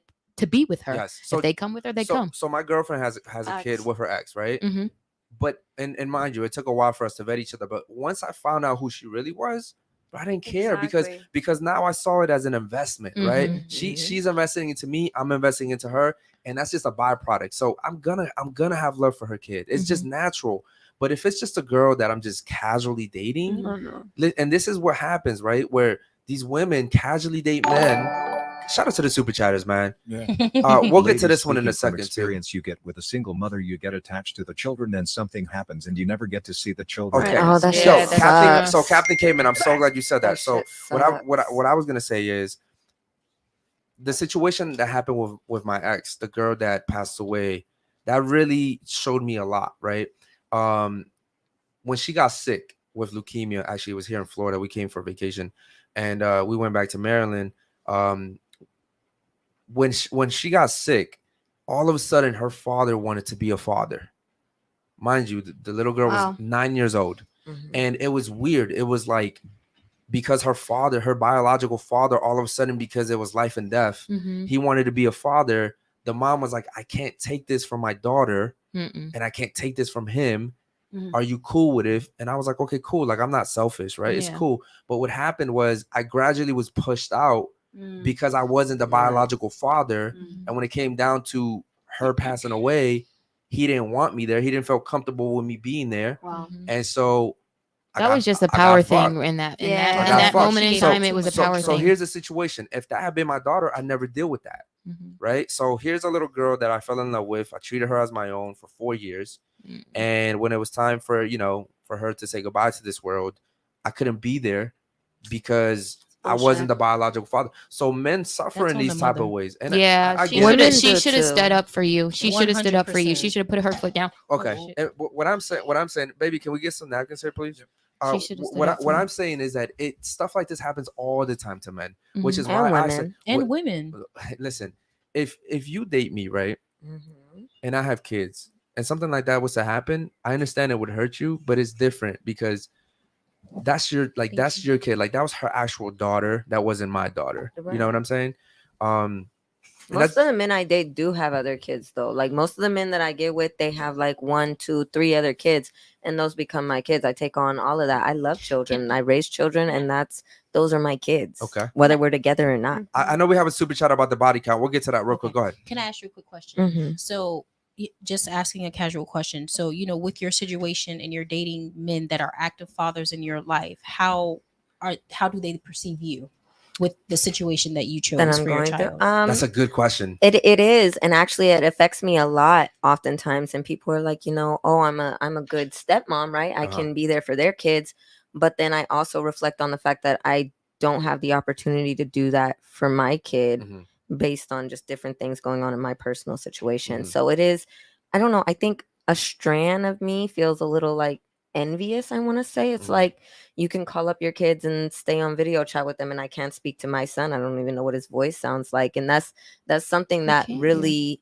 be with her. Yes. So if they come with her, they come. So my girlfriend has a kid Ex. with her ex, right? Mhm. But and mind you, it took a while for us to vet each other. But once I found out who she really was, I didn't care Exactly. because now I saw it as an investment, right? Mhm. She's investing into me, I'm investing into her, and that's just a byproduct. So I'm gonna have love for her kid. It's just natural. But if it's just a girl that I'm just casually dating, Oh, no. and this is what happens, right? Where these women casually date men. Shout out to the super chatters, man. Yeah. We'll get to Ladies, this one in a speaking from second too. experience you get with a single mother, you get attached to the children, then something happens and you never get to see the children. Okay. Oh, that Yeah, shit that's Captain, sucks. so Captain Cayman, I'm so glad you said that. That So shit what I sucks. was gonna say is the situation that happened with my ex, the girl that passed away, that really showed me a lot, right? When she got sick, with leukemia. Actually, it was here in Florida. We came for vacation, and we went back to Maryland. When she got sick, all of a sudden her father wanted to be a father. Mind you, the little girl was 9 years old, and it was weird. It was like, because her father, her biological father, all of a sudden, because it was life and death, he wanted to be a father. The mom was like, I can't take this from my daughter, and I can't take this from him. Are you cool with it? And I was like, okay, cool. Like, I'm not selfish, right? It's cool. But what happened was I gradually was pushed out because I wasn't the biological father. And when it came down to her passing away, he didn't want me there. He didn't feel comfortable with me being there. Wow. And so that was just a power thing in that moment in time. It was a power thing. So here's the situation. If that had been my daughter, I'd never deal with that. Right. So here's a little girl that I fell in love with. I treated her as my own for 4 years. And when it was time for, you know, for her to say goodbye to this world, I couldn't be there because I wasn't the biological father. So men suffer in these type of ways. And she should have stood up for you. She should have stood up for you. She should have put her foot down. Okay. And what I'm saying, baby, can we get some napkins here, please? What I'm saying is that stuff like this happens all the time to men, which is why I said, women. Listen, if you date me, right, and I have kids, and something like that was to happen, I understand it would hurt you, but it's different because that's your kid. Like, that was her actual daughter. That wasn't my daughter. Right. You know what I'm saying? Most of the men I date do have other kids, though. Like, most of the men that I get with, they have like 1, 2, 3 other kids, and those become my kids. I take on all of that. I love children. I raise children, and those are my kids. Okay. Whether we're together or not. I know we have a super chat about the body count. We'll get to that real quick. Go ahead. Can I ask you a quick question? So, just asking a casual question. So, you know, with your situation and you're dating men that are active fathers in your life, how do they perceive you with the situation that you chose for your child? That's a good question. It is, and actually, it affects me a lot oftentimes. And people are like, you know, oh, I'm a good stepmom, right? I can be there for their kids, but then I also reflect on the fact that I don't have the opportunity to do that for my kid. Based on just different things going on in my personal situation. So it is, I don't know, I think a strand of me feels a little like envious, I want to say. It's like, you can call up your kids and stay on video chat with them, and I can't speak to my son. I don't even know what his voice sounds like. And that's something that really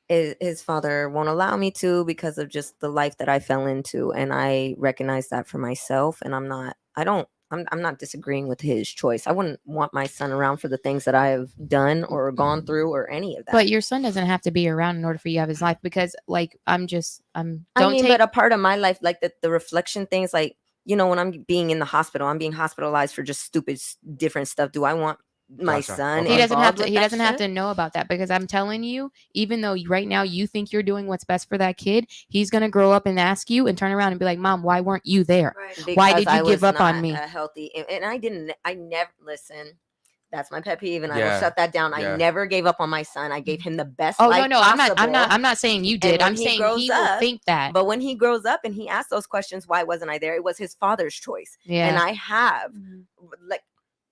his father won't allow me to, because of just the life that I fell into. And I recognize that for myself, and I'm not disagreeing with his choice. I wouldn't want my son around for the things that I have done or gone through or any of that. But your son doesn't have to be around in order for you to have his life, because like but a part of my life, like the reflection things, like, you know, when I'm being in the hospital, I'm being hospitalized for just stupid different stuff. Do I want my son? He doesn't have to know about that, because I'm telling you, even though right now you think you're doing what's best for that kid, he's gonna grow up and ask you and turn around and be like, Mom, why weren't you there? Right. Why did you give up on me? And I never listen. That's my pet peeve, and I will shut that down. I never gave up on my son. I gave him the best. No, I'm not saying you did. I'm saying he will think that. But when he grows up and he asks those questions, why wasn't I there? It was his father's choice. Yeah. And I have like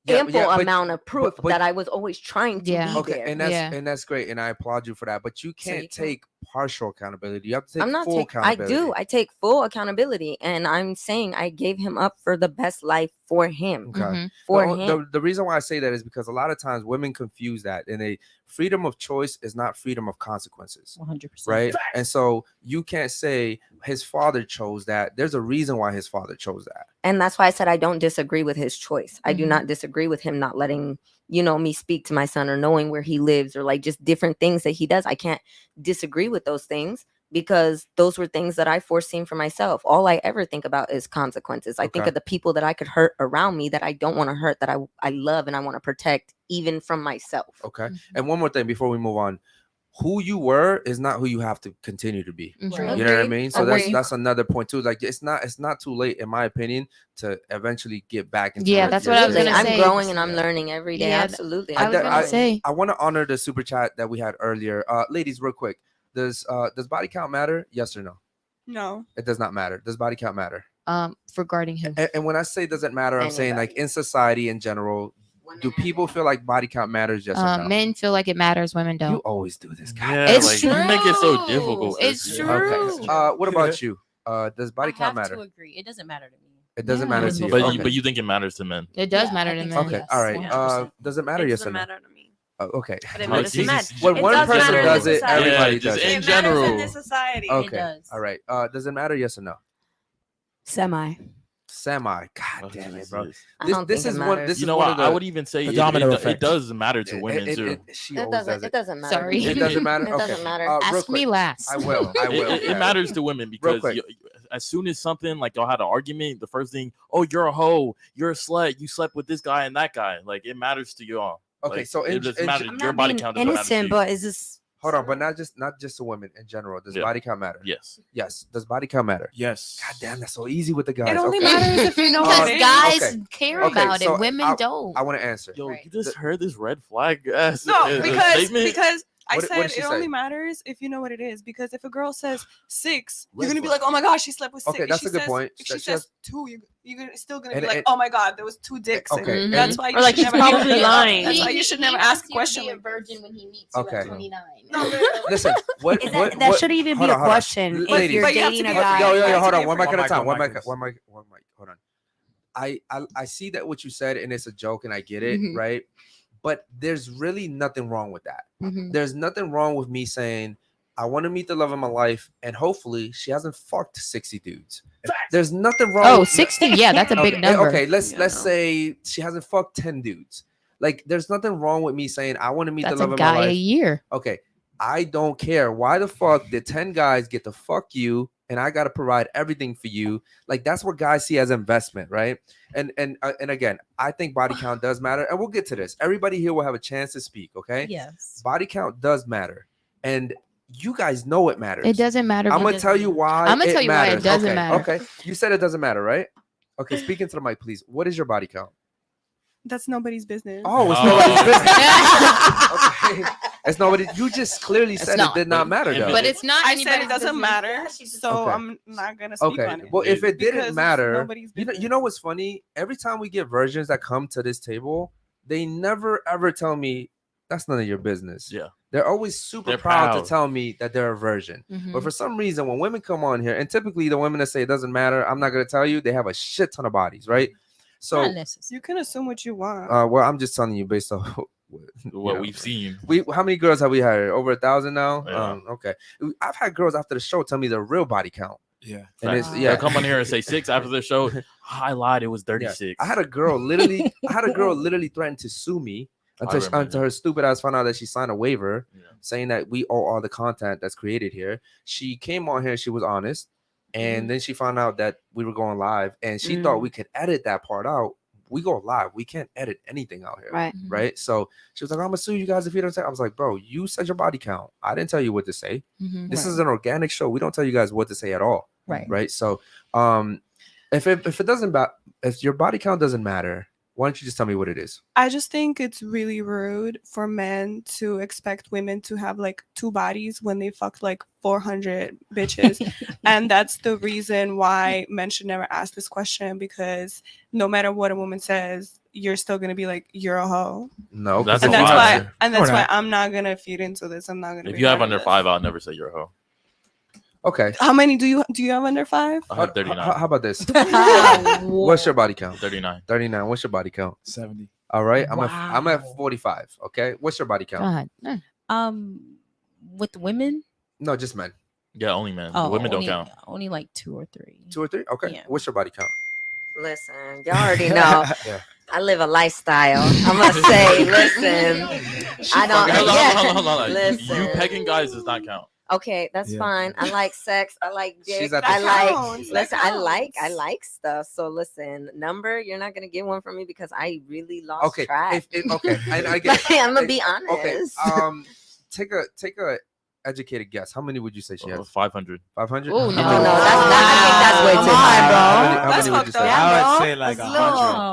ample amount of proof that I was always trying to be there. And that's great, and I applaud you for that. But you can't take partial accountability. You have to take full accountability. I take full accountability, and I'm saying I gave him up for the best life for him. Okay. Him. The reason why I say that is because a lot of times women confuse that, and freedom of choice is not freedom of consequences. 100%. Right. And so you can't say his father chose that. There's a reason why his father chose that. And that's why I said I don't disagree with his choice. I do not disagree with him not letting, you know, me speak to my son, or knowing where he lives, or like just different things that he does. I can't disagree with those things, because those were things that I foreseen for myself. All I ever think about is consequences. I think of the people that I could hurt around me, that I don't want to hurt, that I love and I want to protect, even from myself. Okay. And one more thing before we move on. Who you were is not who you have to continue to be. You know what I mean? So that's another point too. Like, it's not too late, in my opinion, to eventually get back into that's what I was gonna say. I'm growing and I'm learning every day. Absolutely. I want to honor the super chat that we had earlier. Ladies, real quick. Does body count matter? Yes or no? No. It does not matter. Does body count matter? Regarding him. And when I say doesn't matter, I'm saying like in society in general. Do people feel like body count matters? Yes or no? Men feel like it matters. Women don't. You always do this, guy. Yeah, it's true. You make it so difficult. It's true. Okay. What about you? Does body count matter? I have to agree. It doesn't matter to me. It doesn't Yeah. matter to you. But Okay. you think it matters to men? It does Yeah, matter I to think men. so. Okay. Yes, All right. 100%. Does it matter? It Yes or doesn't no? matter to me. Okay. But it Oh, matters to men. Jesus. When It one does person matter in does this it, society. everybody Yeah, does just it. in It matters general. in this society. Okay. does. All right. Does it matter? Yes or no? Semi. Semi. Oh, God damn it, bro. Jesus. I This don't this think it is one. matters. This You is know one what? of the. I would even say The domino it effect. does matter to women too. She It always does doesn't. It it. doesn't matter. Sorry. It doesn't matter. It Okay. doesn't matter. Real Ask quick. me last. I will. I will. It yeah. matters to women because quick. as soon as something like y'all had an argument, the first thing, oh, you're a hoe, you're a slut, you slept with this guy and that guy. Like it matters to y'all. Okay, Like, so it doesn't in- matter. I'm Your not body being count doesn't matter to innocent, you. but is this? Hold on, but not just to women in general. Does Yeah. body count matter? Yes. Yes. Does body count matter? Yes. God damn, that's so easy with the guys. It only Okay. matters if you know Because what it is. guys Okay. care Okay, about so it. Women don't. I want to answer. Yo, Right. you just heard this red flag ass No, because statement? I What said did she it only say? matters if you know what it is. Because if a girl says 6, Red you're gonna be flag. like, oh my gosh, she slept with 6. Okay, If that's she a good says- point. If she That she says has- 2, you're still gonna And- be like, and- oh my god, there was 2 dicks. Okay, And and- that's why you Or like should she's never probably lying. That's why you should never ask a question. Be a Like, virgin when he meets you at Okay. 29. Listen, what? Is what, that what- shouldn't even be hold a on, hold on. question. If Ladies. you're But you have dating to a be- guy, Yo, That's hold a on. One mic at a different- time. One Mic, mic. Mic. Hold on. I see that what you said, and it's a joke, and I get it, Mhm. right? But there's really nothing wrong with that. Mhm. There's nothing wrong with me saying I want to meet the love of my life, and hopefully she hasn't fucked 60 dudes. There's nothing wrong. Oh, with 60. Yeah, that's a big Okay, number. Okay, let's Yeah. say she hasn't fucked 10 dudes. Like, there's nothing wrong with me saying I want to meet That's the love a of my guy a life. year. Okay, I don't care. Why the fuck did 10 guys get to fuck you and I got to provide everything for you? Like, that's what guys see as investment, right? And again, I think body count does matter, and we'll get to this. Everybody here will have a chance to speak, okay? Yes. Body count does matter, and you guys know it matters. It doesn't matter. I'm if gonna it tell you why. I'm gonna tell you why it matters. doesn't Okay, matter. Okay, you said it doesn't matter, right? Okay, speak into the mic, please. What is your body count? that's nobody's business. Oh, it's Oh. nobody's business. Okay. It's nobody. You just clearly It's said not. it did not matter, though. But it's not. I said anybody's it doesn't business. matter, so Okay. I'm not gonna speak Okay. on it. Well, if it because didn't it's matter, nobody's you business. know what's funny? Every time we get virgins that come to this table, they never ever tell me that's none of your business. Yeah. They're always super They're proud proud. to tell me that they're a virgin. Mhm. But for some reason, when women come on here, and typically the women that say it doesn't matter, I'm not gonna tell you, they have a shit ton of bodies, right? So, Not necessary. You can assume what you want. well, I'm just telling you based on What know, we've seen. how many girls have we had? Over 1,000 now. Yeah. Okay, I've had girls after the show tell me the real body count, Yeah. and it's Wow. yeah. They'll come on here and say 6 after the show. I lied. It was 36. I had a girl literally. Threaten to sue me remember until her stupid ass found out that she signed a waiver Yeah. saying that we owe all the content that's created here. She came on here. She was honest, and then she found out that we were going live, and she thought we could edit that part out. We go live. We can't edit anything out here. right? Right. So she was like, I'm gonna sue you guys if you don't say. I was like, bro, you said your body count. I didn't tell you what to say. Mhm. This is an organic show. We don't tell you guys what to say at all. Right. Right. So if it doesn't if your body count doesn't matter, why don't you just tell me what it is? I just think it's really rude for men to expect women to have like 2 bodies when they fucked like 400 bitches. And that's the reason why men should never ask this question, because no matter what a woman says, you're still gonna be like, you're a hoe. No. That's And a that's lie. why that's Or why not. I'm not gonna feed into this. I'm not gonna If be you have part of under this. 5, I'll never say you're a hoe. Okay. How many do you have under 5? I have 39. How about this? Wow. What's your body count? 39. 39. What's your body count? 70. All right. I'm at Wow. 45. Okay. What's your body count? God. With women, No, just men. Yeah, only men. oh, Women don't only, count. Only like 2 or 3. 2 or 3. Okay. Yeah. What's your body count? Listen, y'all already know. Yeah. I live a lifestyle. I'm gonna say, listen. I don't. Hold on, yeah. hold on, hold on. Listen. You pegging guys does not count. Okay, that's Yeah. fine. I like sex. I like dick. She's at the I like. counts. Listen, That I counts. like stuff. So listen, number, you're not gonna get one from me because I really lost Okay. track. Okay. I get it. I'm gonna be honest. Okay. Take a educated guess. How many would you say she has? 500. 500? Oh, No, that's not. I think that's way Come too on, high, bro. How That's many would you fucked say? up. I would bro. say like That's 100.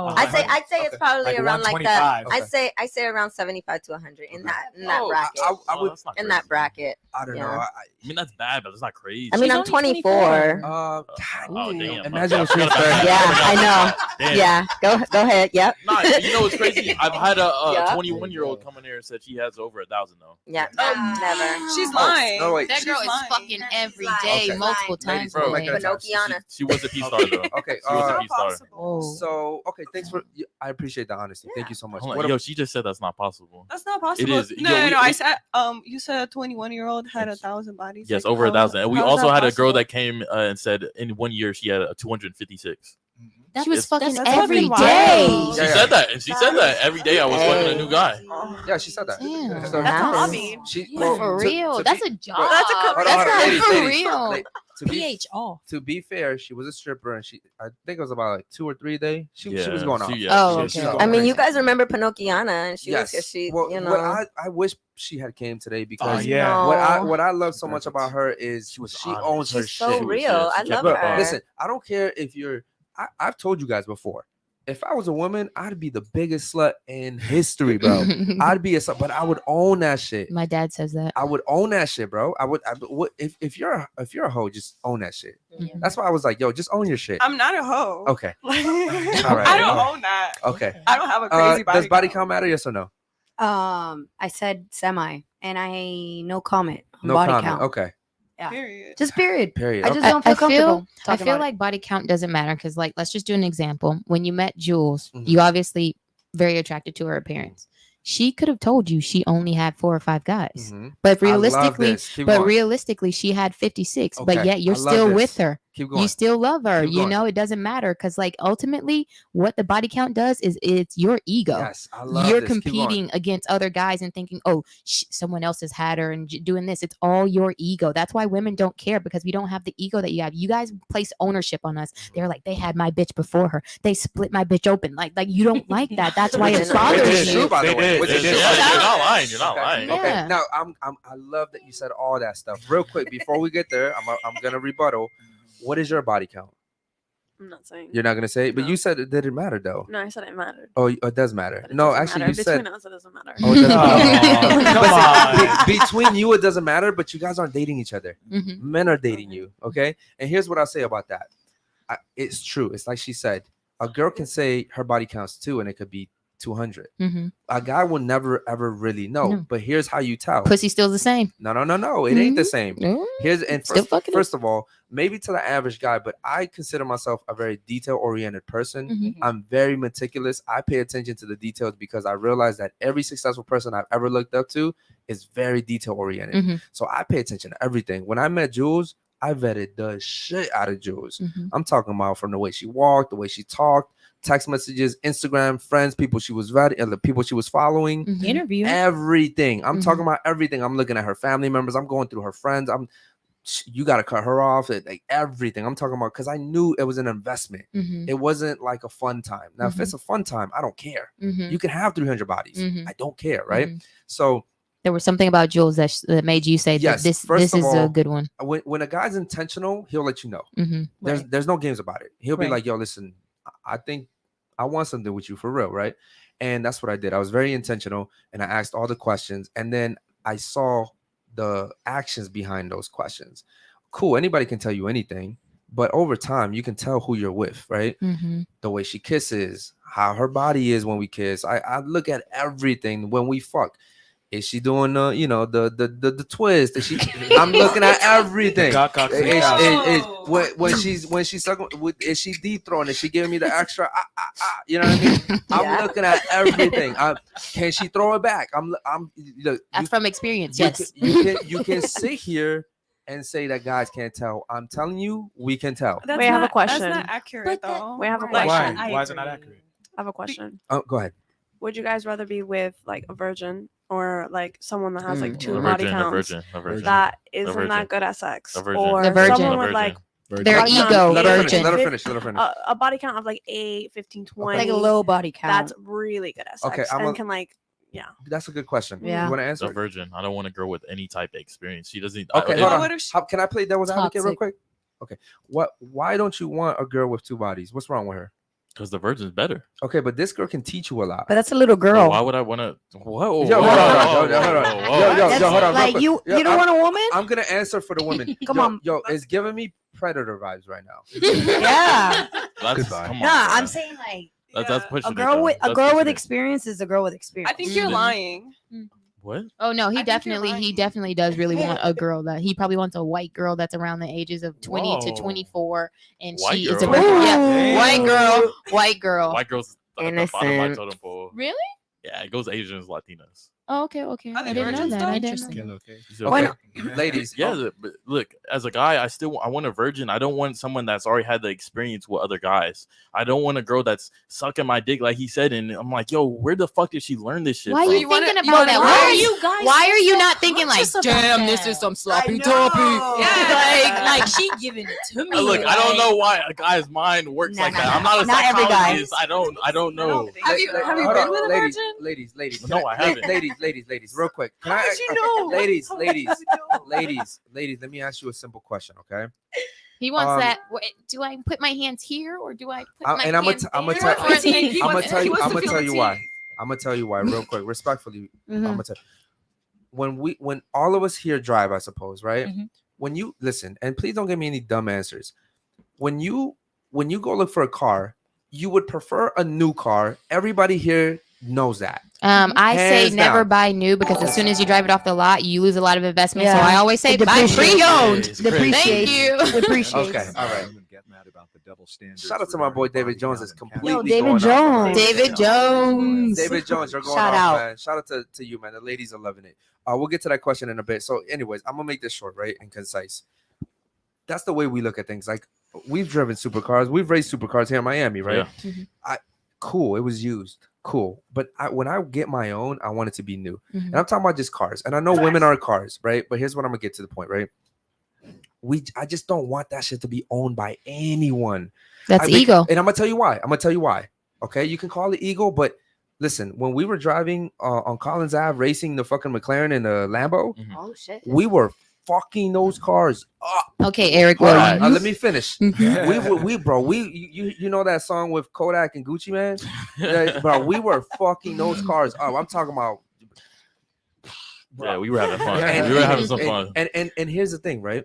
low. I'd say it's probably Like around like 125. that. I say around 75 to 100 in that Oh, bracket. I would. that's not In crazy. that bracket. I don't know. Yeah. I mean, that's bad, but it's not crazy. I mean, She's I'm only 24. God, Oh, damn. Imagine I if she was forgot about 30. Yeah, that. I know. Damn. Yeah, go ahead. Yep. Nah, you know what's crazy? I've had a Yeah. 21-year-old come in here and said she has over 1,000 though. Yeah. Never. She's Oh, lying. No, wait. That She's girl is lying. fucking every Lying. day, Okay. multiple Ladies, times. bro, a make day. it a time. Pinocchiana. She was a P-Star, though. Okay. She was a Not P-Star. possible. Oh. So, okay, thanks for. I appreciate the honesty. Thank Yeah. you so much. Hold on. What Yo, she just said that's not possible. That's not possible. is. No, Yo, no, we- no. I we- said, you said a 21-year-old had 1,000 bodies. Yes, Like, over how- 1,000. And we how is also that had a girl possible? that came and said in 1 year she had a 256. She was It's- fucking That's every fucking day. wild. She Yeah, said that, and she said that every day I was fucking a new guy. Yeah, she said that. Damn. So- That's a Nice. hobby. She, Yeah, well, for to- real. to That's be- a job. That's a Hold on, That's hold on, not ladies, for ladies. real. Like, to be PH off. to be fair, she was a stripper, and I think it was about like 2 or 3 days. She was Yeah, going off. she- Oh, she- okay. going I mean, you crazy. guys remember Pinocchiana, and she Yes. was she, Well, you know. what I wish she had came today because yeah. No. what I love so much about her is she honest. owns her She's shit. so real. I She love kept it her. real. Listen, I don't care if you're. I've told you guys before. If I was a woman, I'd be the biggest slut in history, bro. I'd be a slut, but I would own that shit. My dad says that. I would own that shit, bro. I would if you're a hoe, just own that shit. Mhm. That's why I was like, yo, just own your shit. I'm not a hoe. Okay. Like, All right. I don't own that. Okay. I don't have a crazy body. Does body count matter? Yes or no? I said semi, and I no comment on No body comment. count. Okay. Yeah. Period. Just period. Period. I just Okay. don't feel comfortable. I talking feel about it. like body count doesn't matter because, like, let's just do an example. When you met Jules, Mhm. you obviously very attracted to her appearance. She could have told you she only had 4 or 5 guys, Mhm. but I love realistically, this. Keep going. realistically, she had 56. Okay, But yet you're I love still this. with her. Keep going. You still love her. Keep You going. know, it doesn't matter because, like, ultimately, what the body count does is it's your ego. Yes, I love You're this. Keep going. competing against other guys and thinking, oh, someone else has had her and doing this. It's all your ego. That's why women don't care because we don't have the ego that you have. You guys place ownership on us. They're like, they had my bitch before her. They split my bitch open. Like you don't like that. That's why it Which is bothers true, you. by the They way. did. Which They is did. true. You're not lying. You're not Okay. lying. Okay. Yeah. Now I love that you said all that stuff. Real quick before we get there, I'm gonna rebuttal. What is your body count? I'm not saying. You're not gonna say it, but No. you said it didn't matter though. No, I said it mattered. Oh, it does matter. But it No, doesn't actually, matter. you Between said. us, it doesn't matter. Oh, it doesn't Oh, matter. come Listen, on. between you, it doesn't matter. But you guys aren't dating each other. Mhm. Men are dating you. Okay. And here's what I'll say about that. It's true. It's like she said. A girl can say her body counts 2, and it could be 200. Mhm. A guy will never ever really know. No. But here's how you tell. Pussy still the same. No. It ain't the Mhm. same. No. Here's and Still fucking it. first of all, maybe to the average guy, but I consider myself a very detail-oriented person. Mhm. I'm very meticulous. I pay attention to the details because I realize that every successful person I've ever looked up to is very detail-oriented. Mhm. So I pay attention to everything. When I met Jules, I vetted the shit out of Jules. Mhm. I'm talking about from the way she walked, the way she talked, text messages, Instagram, friends, people she was vetting, and the people she was following. Mhm. Interview. Everything. I'm talking Mhm. about everything. I'm looking at her family members. I'm going through her friends. You got to cut her off. Like everything. I'm talking about because I knew it was an investment. Mhm. It wasn't like a fun time. Now, if it's a fun time, I don't care. Mhm. You can have 300 bodies. Mhm. I don't care, right? Mhm. So There was something about Jules that made you say Yes, that this first of is a all, good one. when a guy's intentional, he'll let you know. Mhm. There's no games about it. He'll be Right. like, yo, listen, I think I want something with you for real, right? And that's what I did. I was very intentional and I asked all the questions, and then I saw the actions behind those questions. Cool, anybody can tell you anything, but over time you can tell who you're with, right? Mhm. The way she kisses, how her body is when we kiss. I look at everything when we fuck. Is she doing the twist? Is she? I'm looking at everything. When she's sucking, is she deep throwing? Is she giving me the extra? You know what I mean? I'm looking at everything. Can she throw it back? Look, That's from experience. you Yes. you can sit here and say that guys can't tell. I'm telling you, we can tell. That's Wait, I have a not- question. That's not accurate, But that- though. We have a Like, question. Why is it not accurate? I have a question. Oh, go ahead. Would you guys rather be with like a virgin or like someone that has like two A body virgin, a counts virgin, a virgin. that virgin. isn't that good at sex, A virgin. or The virgin. someone A with like Their body count ego, Let her finish. virgin. Let her finish. Let her finish. a body count of like 8, 15, 20. like a low body count. That's really good at sex. Okay, I'm and a- can like yeah. That's a good question. Yeah. You want to A answer? virgin. I don't want a girl with any type of experience. She doesn't. Okay, But hold on. what if she- Can I play devil's advocate real Toxic. quick? Okay. Why don't you want a girl with 2 bodies? What's wrong with her? Because the virgin's better. Okay, but this girl can teach you a lot. but that's a little Well, girl. why would I want to? Whoa. Yo, hold on, hold on, hold on. Yo, That's hold on. real like quick. you Yo, don't I'm- want a woman? I'm gonna answer for the women. Come Yo, on. Yo, it's giving me predator vibes right now. Yeah. That's, Goodbye. come on, Nah, bro. I'm saying like That's Yeah. pushing a it, girl though. with That's pushing it. experience is a girl with experience. I think you're Mhm. lying. What? Oh no, I he think you're definitely right. does really want a girl that he probably wants a white girl that's around the ages of 20 to Whoa. 24, and White she is a girl? yeah, white Damn. girl, white girl. White girls at the bottom of my Innocent. totem pole. Really? Yeah, it goes Asians, Latinas. Oh, okay. Are I they didn't know virgins that. though? I didn't know Interesting. that. Okay. You said Why what? not? Ladies, Yeah, but look, as a guy, I want a virgin. I don't want someone that's already had the experience with other guys. I don't want a girl that's sucking my dick like he said. And I'm like, yo, where the fuck did she learn this shit Why are from? you You wanna- thinking you about wanna that? go- Why Why are are you? guys Why are you so not thinking like, conscious about damn, this that? is some I sloppy know. toppy? Yeah. like she giving it to me. Look, I don't like- know why a guy's mind works No, like no, that. no. I'm not a Not every guy. psychologist. I don't know. Have you Hold been on, with a ladies, virgin? ladies. No, I haven't. Ladies, real quick. Can How I? did you know? Ladies, How ladies, did you know? ladies. Let me ask you a simple question, okay? He wants Um, that. Do I put my hands here or do I put my and I'm hands gonna there? tell Or is it- He I'm gonna wants- tell he you. wants I'm to gonna feel tell the you tea. why. I'm gonna tell you why, real quick, respectfully. I'm Mhm. gonna tell. When all of us here drive, I suppose, right? Mhm. When you listen, and please don't give me any dumb answers. When you go look for a car, you would prefer a new car. Everybody here knows that. I say Hands never down. buy new because as soon as you drive it off the lot, you lose a lot of investment. So Yeah. I always say It buy depreciates. pre-owned. It's crazy. Thank you. Depreciates. Okay, all right. Women get mad about the double standards Shout out to my boy regarding David body Jones. count Is and completely Yo, David going off on her. Jones. David Jones. David Jones, you're going Shout off, out. man. Shout out to you, man. The ladies are loving it. We'll get to that question in a bit. So, anyways, I'm gonna make this short, right, and concise. That's the way we look at things. Like we've driven supercars, we've raced supercars here in Miami, right? Yeah. Cool, it was used, cool. But when I get my own, I want it to be new. Mhm. And I'm talking about just cars. And I know women are cars, right? But here's what I'm gonna get to the point, right? I just don't want that shit to be owned by anyone. That's ego. And I'm gonna tell you why. Okay, you can call it ego, but listen, when we were driving on Collins Ave, racing the fucking McLaren and the Lambo, Oh shit. we were fucking those cars up. Okay, Eric. Hold Well, on, let me finish. Mhm. You know that song with Kodak and Gucci Man, yeah, bro. We were fucking those cars up. I'm talking about. Yeah, we were having fun. And- We were having some fun. And here's the thing, right?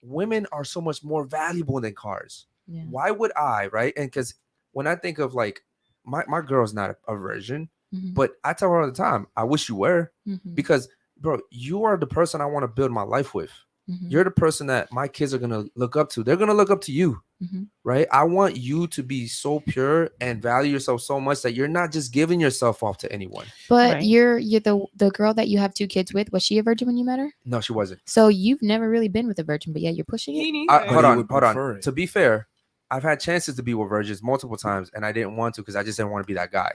Women are so much more valuable than cars. Yeah. Why would I, right? And because when I think of like my girl's not a virgin, Mhm. but I tell her all the time, I wish you were, Mhm. because bro, you are the person I want to build my life with. Mhm. You're the person that my kids are gonna look up to. They're gonna look up to you, Mhm. right? I want you to be so pure and value yourself so much that you're not just giving yourself off to anyone. But Right. you're the girl that you have 2 kids with. Was she a virgin when you met her? No, she wasn't. So you've never really been with a virgin, but yeah, you're pushing He it. needs Hold it. he on, would hold prefer on. it. To be fair, I've had chances to be with virgins multiple times, and I didn't want to because I just didn't want to be that guy.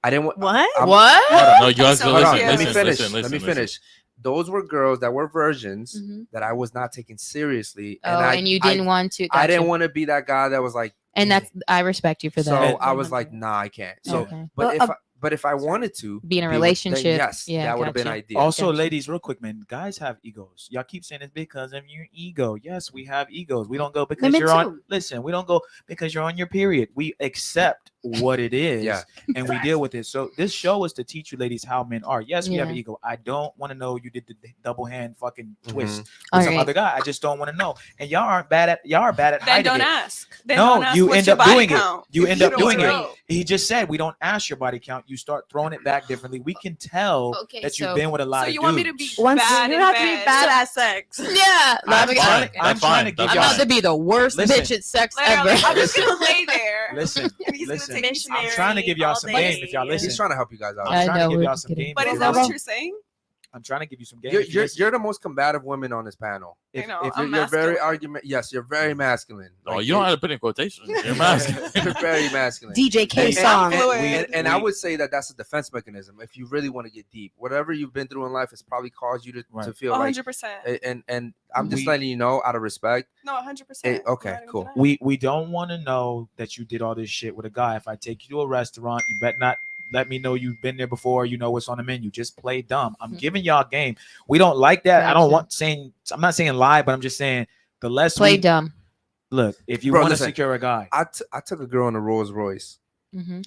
I didn't want. What? I'm- What? hold on. No, you guys So go Hold on, listen. let me Listen. finish. Listen. Let me Listen. finish. Those were girls that were virgins Mhm. that I was not taking seriously, Oh, and you didn't want to. I didn't gotcha. want to be that guy that was like. And that's I respect you for So that. I was like, nah, I can't. So, Okay. Well, but if I wanted to Be in a with- then relationship, yes, yeah, that would have been gotcha. ideal. Also, Gotcha. ladies, real quick, man. Guys have egos. Y'all keep saying it's because of your ego. Yes, we have egos. We don't go because Women you're on. too. Listen, we don't go because you're on your period. We accept what it is, Yeah. and we deal with it. So this show is to teach you, ladies, how men are. Yes, we have Yeah. an ego. I don't want to know you did the double hand fucking twist with All some right. other guy. I just don't want to know. And y'all are bad at Then hiding don't it. ask. Then No, don't ask you what's end your up body doing it. count You if end up don't doing it. know. He just said we don't ask your body count. You start throwing it back differently. We can tell Okay, that you've so- been with a lot So of you want me to be dudes. Once- bad you and have to be bad, bad bad at sex? Yeah, I'm That's trying- fine. I'm That's trying fine. to give That's I'm y'all- about to be the worst Listen. bitch at sex Literally, ever. I'm just gonna lay there. Listen, And he's listen. gonna take I'm trying to give y'all some game if y'all day. listen. He's trying to help you guys out. I'm I trying know, to give we're y'all just some kidding. game. But if is y'all that what listen. you're saying? I'm trying to give you some game. You're, if you you're, listen. you're the most combative woman on this panel. I If, know, if I'm you're very masculine. argument, yes, you're very masculine. Oh, Like, you don't have to put in quotations. You're masculine. You're very masculine. DJ K And- song. And I would say that that's a defense mechanism. If you really want to get deep, whatever you've been through in life has probably caused you to Right. feel like. 100%. And I'm just We- letting you know out of respect. No, 100%. Okay, cool. We don't want to know that you did all this shit with a guy. If I take you to a restaurant, you bet not let me know you've been there before. You know what's on the menu. Just play dumb. I'm giving y'all game. We don't like that. I don't Gotcha. want saying. I'm not saying lie, but I'm just saying the less Play we dumb. look. If you Bro, want to listen. secure a guy, I took a girl in a Rolls Royce, Hmm.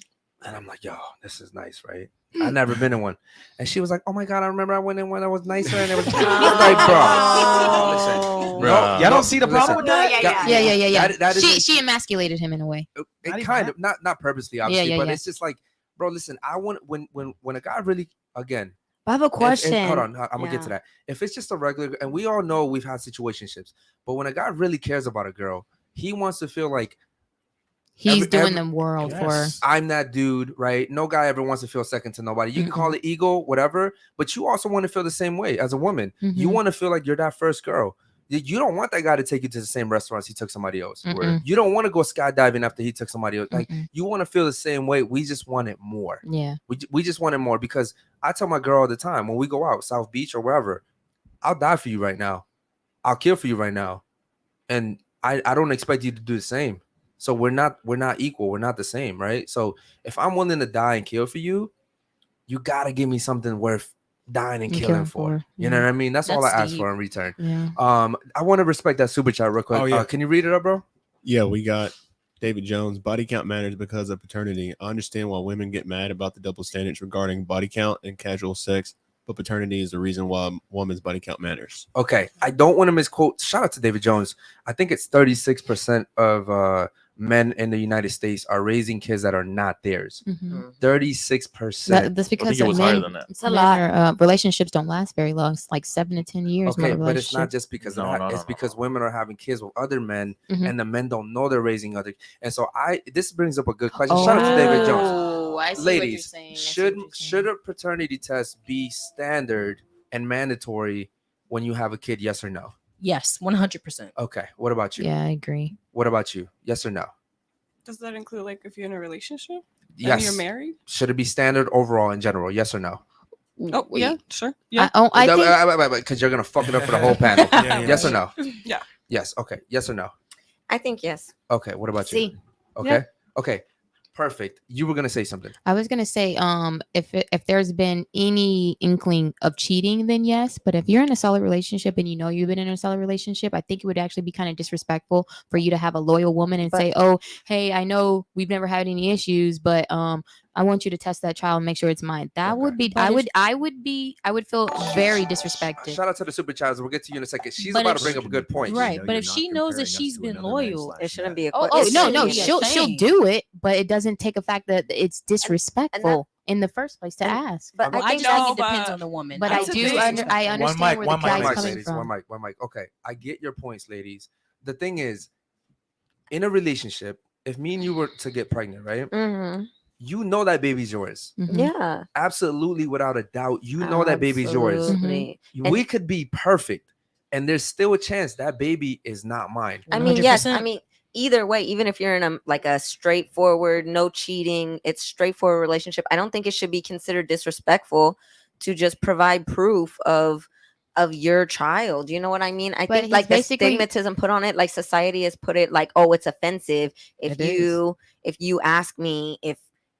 and I'm like, yo, this is nice, right? I've never been in one, and she was like, oh my god, I remember I went in one that was nicer, and it was like, bro, listen, Bruh. y'all don't see the problem with No, that. yeah. That is She emasculated him in a way. it Not even kind that. of not purposely, obviously, yeah, but yeah. it's just like, bro, listen, I want when a guy really, again, I have a question. Hold on, I'm gonna get to that. If it's just a regular, and we all know we've had situationships, but when a guy really cares about a girl, he wants to feel like He's doing the world for. I'm that dude, right? No guy ever wants to feel second to nobody. You can call it ego, whatever, but you also want to feel the same way as a woman. You want to feel like you're that first girl. You don't want that guy to take you to the same restaurants he took somebody else. You don't want to go skydiving after he took somebody else. Like you want to feel the same way. We just want it more. Yeah. We just want it more, because I tell my girl all the time when we go out, South Beach or wherever, I'll die for you right now. I'll kill for you right now. And I don't expect you to do the same. So we're not equal. We're not the same, right? So if I'm willing to die and kill for you, you gotta give me something worth dying and killing for. You know what I mean? That's all I ask for in return. Yeah. I want to respect that super chat real quick. Oh, yeah. Can you read it up, bro? Yeah, we got David Jones. Body count matters because of paternity. I understand why women get mad about the double standards regarding body count and casual sex, but paternity is the reason why a woman's body count matters. Okay, I don't want to misquote. Shout out to David Jones. I think it's 36% of men in the United States are raising kids that are not theirs. 36%. That's because it was higher than men, that. It's a lot. relationships don't last very long. It's like 7 to 10 years. Okay, but it's not just because of that. No, It's because women are having kids with other men, and the men don't know they're raising other. And so this brings up a good question. Shout out to David Jones. I see Ladies, what you're saying. should a paternity test be standard and mandatory when you have a kid? Yes or no? Yes, 100%. Okay. What about you? Yeah, I agree. What about you? Yes or no? Does that include like if you're in a relationship? Yes. And you're married? Should it be standard overall in general? Yes or no? Oh, yeah, sure. Yeah. I think Because you're gonna fuck it up for the whole panel. Yes or no? Yeah. Yes. Okay. Yes or no? I think yes. Okay. What about you? See. Okay. Yeah. Okay. Perfect. You were gonna say something. I was gonna say, if there's been any inkling of cheating, then yes. But if you're in a solid relationship and you know you've been in a solid relationship, I think it would actually be kind of disrespectful for you to have a loyal woman and say, "Oh, hey, I know we've never had any issues, but I want you to test that child and make sure it's mine." That would be, I would feel very disrespected. Shout out to the super chats. We'll get to you in a second. She's But about if to bring up a good point. Right, know but you're if not she knows that comparing us she's to been another man loyal, It shouldn't be a Oh, question. Oh It no, shouldn't be a she'll thing. do it, but it doesn't take a fact that it's disrespectful in the first place to ask. But well, I I think just think No, it depends but- on the woman. But That's I the do thing. I understand where the One guy's mic, coming Ladies, from. one mic. Okay, I get your points, ladies. The thing is, in a relationship, if me and you were to get pregnant, right? You know that baby's yours. Mhm. Yeah. Absolutely, without a doubt. You know that baby's yours. Absolutely. We could be perfect, and there's still a chance that baby is not mine. I mean, yes. 100%. I mean, either way, even if you're in a straightforward, no cheating, it's straightforward relationship, I don't think it should be considered disrespectful to just provide proof of your child. You know what I mean? I But think like he's the basically- stigmatism put on it, like society has put it like, oh, it's offensive if It you ask me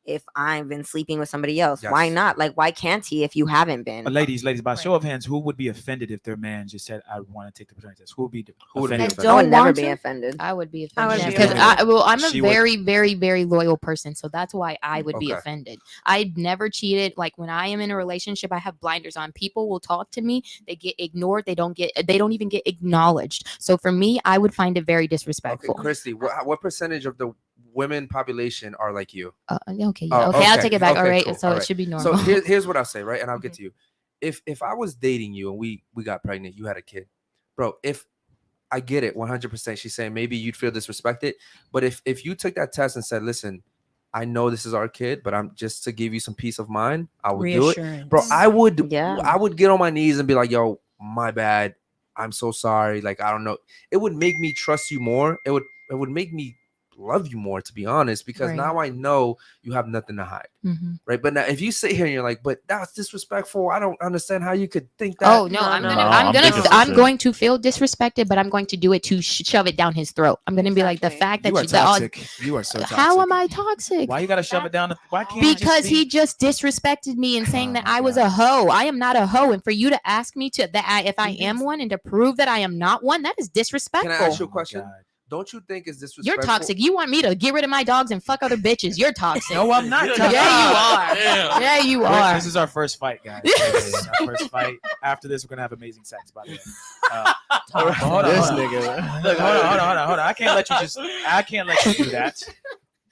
if I've been sleeping with somebody else. Why Yes. not? Like, why can't he if you haven't been? But ladies, by Right. show of hands, who would be offended if their man just said, "I want to take the paternity test"? Who would be Who would be offended? offended? I would Don't never want be to? offended. I would be I would offended be because offended. I'm a She would- very, very, very loyal person, so that's why I would be Okay. offended. I'd never cheated. Like when I am in a relationship, I have blinders on. People will talk to me, they get ignored, they don't even get acknowledged. So for me, I would find it very Okay, disrespectful. Christy, what percentage of the women population are like you? Okay, Oh, yeah, okay, I'll okay, take it back. okay, All right, cool, so all it right. should be normal. So here's what I'll say, right? And I'll get to you. If I was dating you and we got pregnant, you had a kid, bro. If I get it, 100%. She's saying maybe you'd feel disrespected, but if you took that test and said, "Listen, I know this is our kid, but I'm just to give you some peace of mind, I would do it, Reassurance. bro." I would get on my knees and be like, "Yo, my bad. I'm so sorry. Like, I don't know." It would make me trust you more. It would make me love you more, to be honest, because Right. now I know you have nothing to hide, Mhm. right? But now if you sit here and you're like, "But that's disrespectful. I don't understand how you could think that." Oh no, I'm no, gonna, no, I'm I'm gonna, thinking I'm for going to feel disrespected, but I'm going to do it to shove it down his throat. I'm gonna be like the Exactly. fact that You are that all- toxic. You are so toxic. how am I toxic? Why you gotta shove it down? Why can't you Because just he be- just disrespected me and saying Oh that my I was God. a hoe. I am not a hoe, and for you to ask me to if I am one and to prove that I am not one, that is disrespectful. Can I ask you a Oh my question? God. Don't you think it's disrespectful? You're toxic. You want me to get rid of my dogs and fuck other bitches? You're toxic. No, I'm not. Yeah, toxic. you are. Damn. Yeah, you Wait, are. This is our first fight, guys. This is our first fight. After this, we're gonna have amazing sex. By the way. Hold on, This hold on. nigga. Look, hold on. I can't let you do that.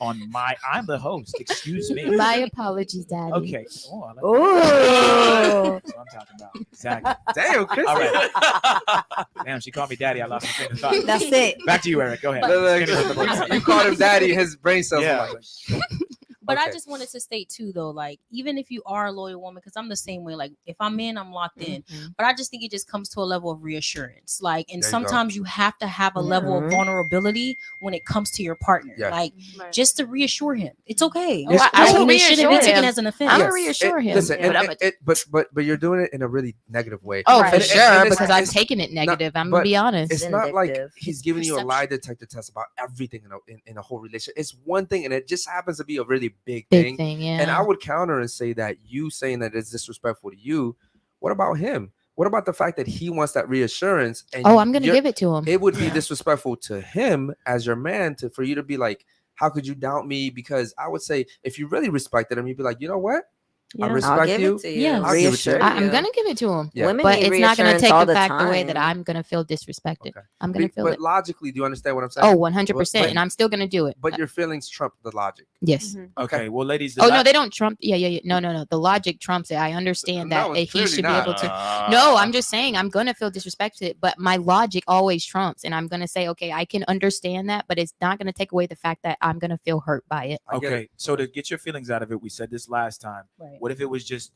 I'm the host. Excuse me. My apologies, Daddy. Okay. Oh, I like Oh. That's what I'm talking about. Exactly. Damn, Chris. All right. Damn, she called me daddy. I lost my train of thought. That's it. Back to you, Eric. Go ahead. You called him daddy. His brain cells Yeah. were like, But I Okay. just wanted to state too, though, like even if you are a loyal woman, because I'm the same way. Like if I'm in, I'm locked in. But I just think it just comes to a level of reassurance. Like, and There you go. sometimes you have to have a level of vulnerability when it comes to your partner. Yeah. Like Right. just to reassure him, it's okay. Yes, I will Like, it shouldn't be reassure taken him. as an offense. I'm Yes. gonna reassure him. Listen, but but you're doing it in a really negative way. oh, Right. for And- sure, and it's- because I'm it's taking it not- negative. I'm but gonna be honest. It's not like Vindictive. he's giving you a Perception. lie detector test about everything in a whole relationship. It's one thing, and it just happens to be a really big Big thing, yeah. And I would counter and say that you saying that it's disrespectful to you. What about him? What about the fact that he wants that reassurance? And oh, I'm gonna you're- give it to him. It would be disrespectful to him as your man for you to be like, how could you doubt me? Because I would say if you really respected him, you'd be like, you know what? I Yeah. respect I'll give you. it to you. Yeah. I'll give it to you. Reassure I'm you. gonna give it to him. Yeah. Women But need it's not gonna reassurance take all the fact away that time. I'm gonna feel disrespected. Okay. I'm gonna feel But it. logically, do you understand what I'm saying? Oh, 100%. but- And I'm still gonna do it. But your feelings trump the logic. Yes. Mhm. Okay. Well, ladies. the Oh la- no, they don't trump. Yeah. No. The logic trumps it. I understand that No, he clearly should not. be able to. No, I'm just saying I'm gonna feel disrespected, but my logic always trumps, and I'm gonna say, okay, I can understand that, but it's not gonna take away the fact that I'm gonna feel hurt by it. I get Okay. it. So to get your feelings out of it, we said this last time. Right. What if it was just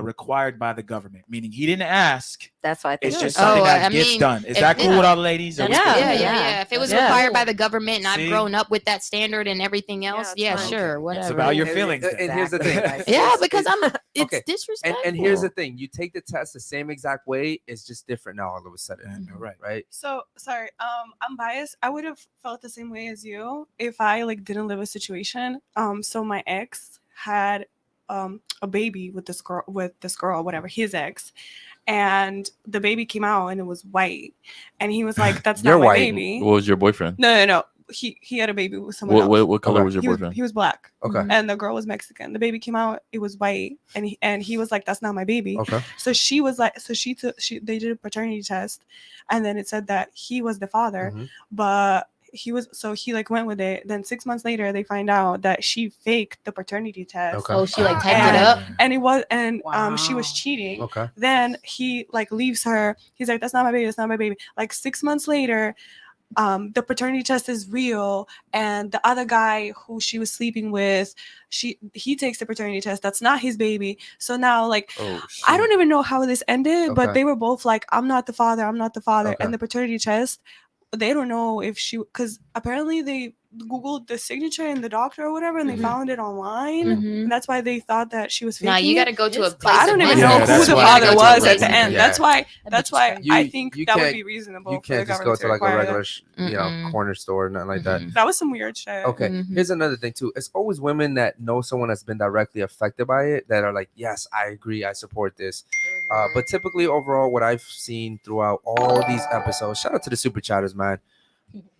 required by the government, meaning he didn't ask? That's why I think It's just Oh, something that I gets mean, done. Is if that it- cool with all the ladies? Are we Yeah. good? Yeah. If it was Yeah. required by the government and See? I've grown up with that standard and everything else, it's yeah, fine. sure, It's whatever. about your And- feelings. and then. here's the thing. Exactly. Yeah, because it's Okay. disrespectful. And here's the thing: you take the test the same exact way. It's just different now. All of a sudden, Right. right? So sorry, I'm biased. I would have felt the same way as you if I like didn't live a situation. So my ex had a baby with this girl, whatever, his ex, and the baby came out and it was white, and he was like, "That's You're not my white. baby." What was your boyfriend? No. He had a baby with someone else. What color Okay. was your He was, boyfriend? he was black, Okay. and the girl was Mexican. The baby came out, it was white, and he was like, "That's not my baby." Okay. So she was like, they did a paternity test, and then it said that he was the father, Mhm. but he like went with it. Then 6 months later, they find out that she faked the paternity test. Okay. Oh, she like typed And- it up. And she was Wow. cheating. Okay. Then he like leaves her. He's like, "That's not my baby. That's not my baby." Like 6 months later, the paternity test is real, and the other guy who she was sleeping with, he takes the paternity test. That's not his baby. So now, like, Oh, I don't even know how this ended, but Okay. they were both like, "I'm not the father. I'm not the father." Okay. And the paternity test, they don't know if because apparently they Googled the signature in the doctor or whatever, and they Mhm. found it online. Mhm. And that's why they thought that she was faking Nah, you it. got to go to a It's- place. But I don't of even Yeah, know residence. who that's the why you father gotta was go at the to- end. yeah. That's why. That That's bitch is why crazy. You- I think you that would can't- be reasonable. You for the can't just go government to like a require that. regular, Mm-mm. corner store, nothing like that. Mhm. That was some weird shit. Okay. Mhm. Here's another thing too. It's always women that know someone that's been directly affected by it that are like, yes, I agree, I support this. But typically, overall, what I've seen throughout all these episodes, shout out to the super chatters, man.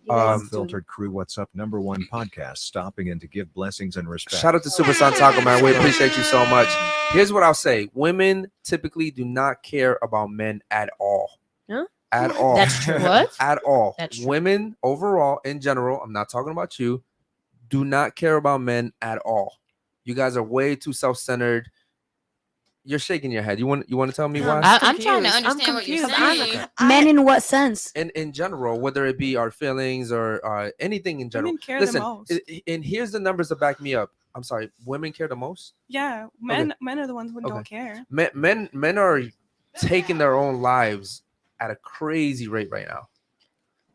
Unfiltered Crew, what's up? #1 podcast, stopping in to give blessings and respect. Shout out to Super Santaco, man. We appreciate you so much. Here's what I'll say: women typically do not care about men at all. Huh? At all. That's true. What? At all. That's true. Women overall, in general, I'm not talking about you, do not care about men at all. You guys are way too self-centered. You're shaking your head. You want to tell me why? I'm trying to confused. I'm understand what you're confused. saying. Men in what sense? In general, whether it be our feelings or anything in general. Women care Listen, the most. and here's the numbers to back me up. I'm sorry, women care the most. Yeah, men are the ones who don't Okay. care. Men are taking their own lives at a crazy rate right now.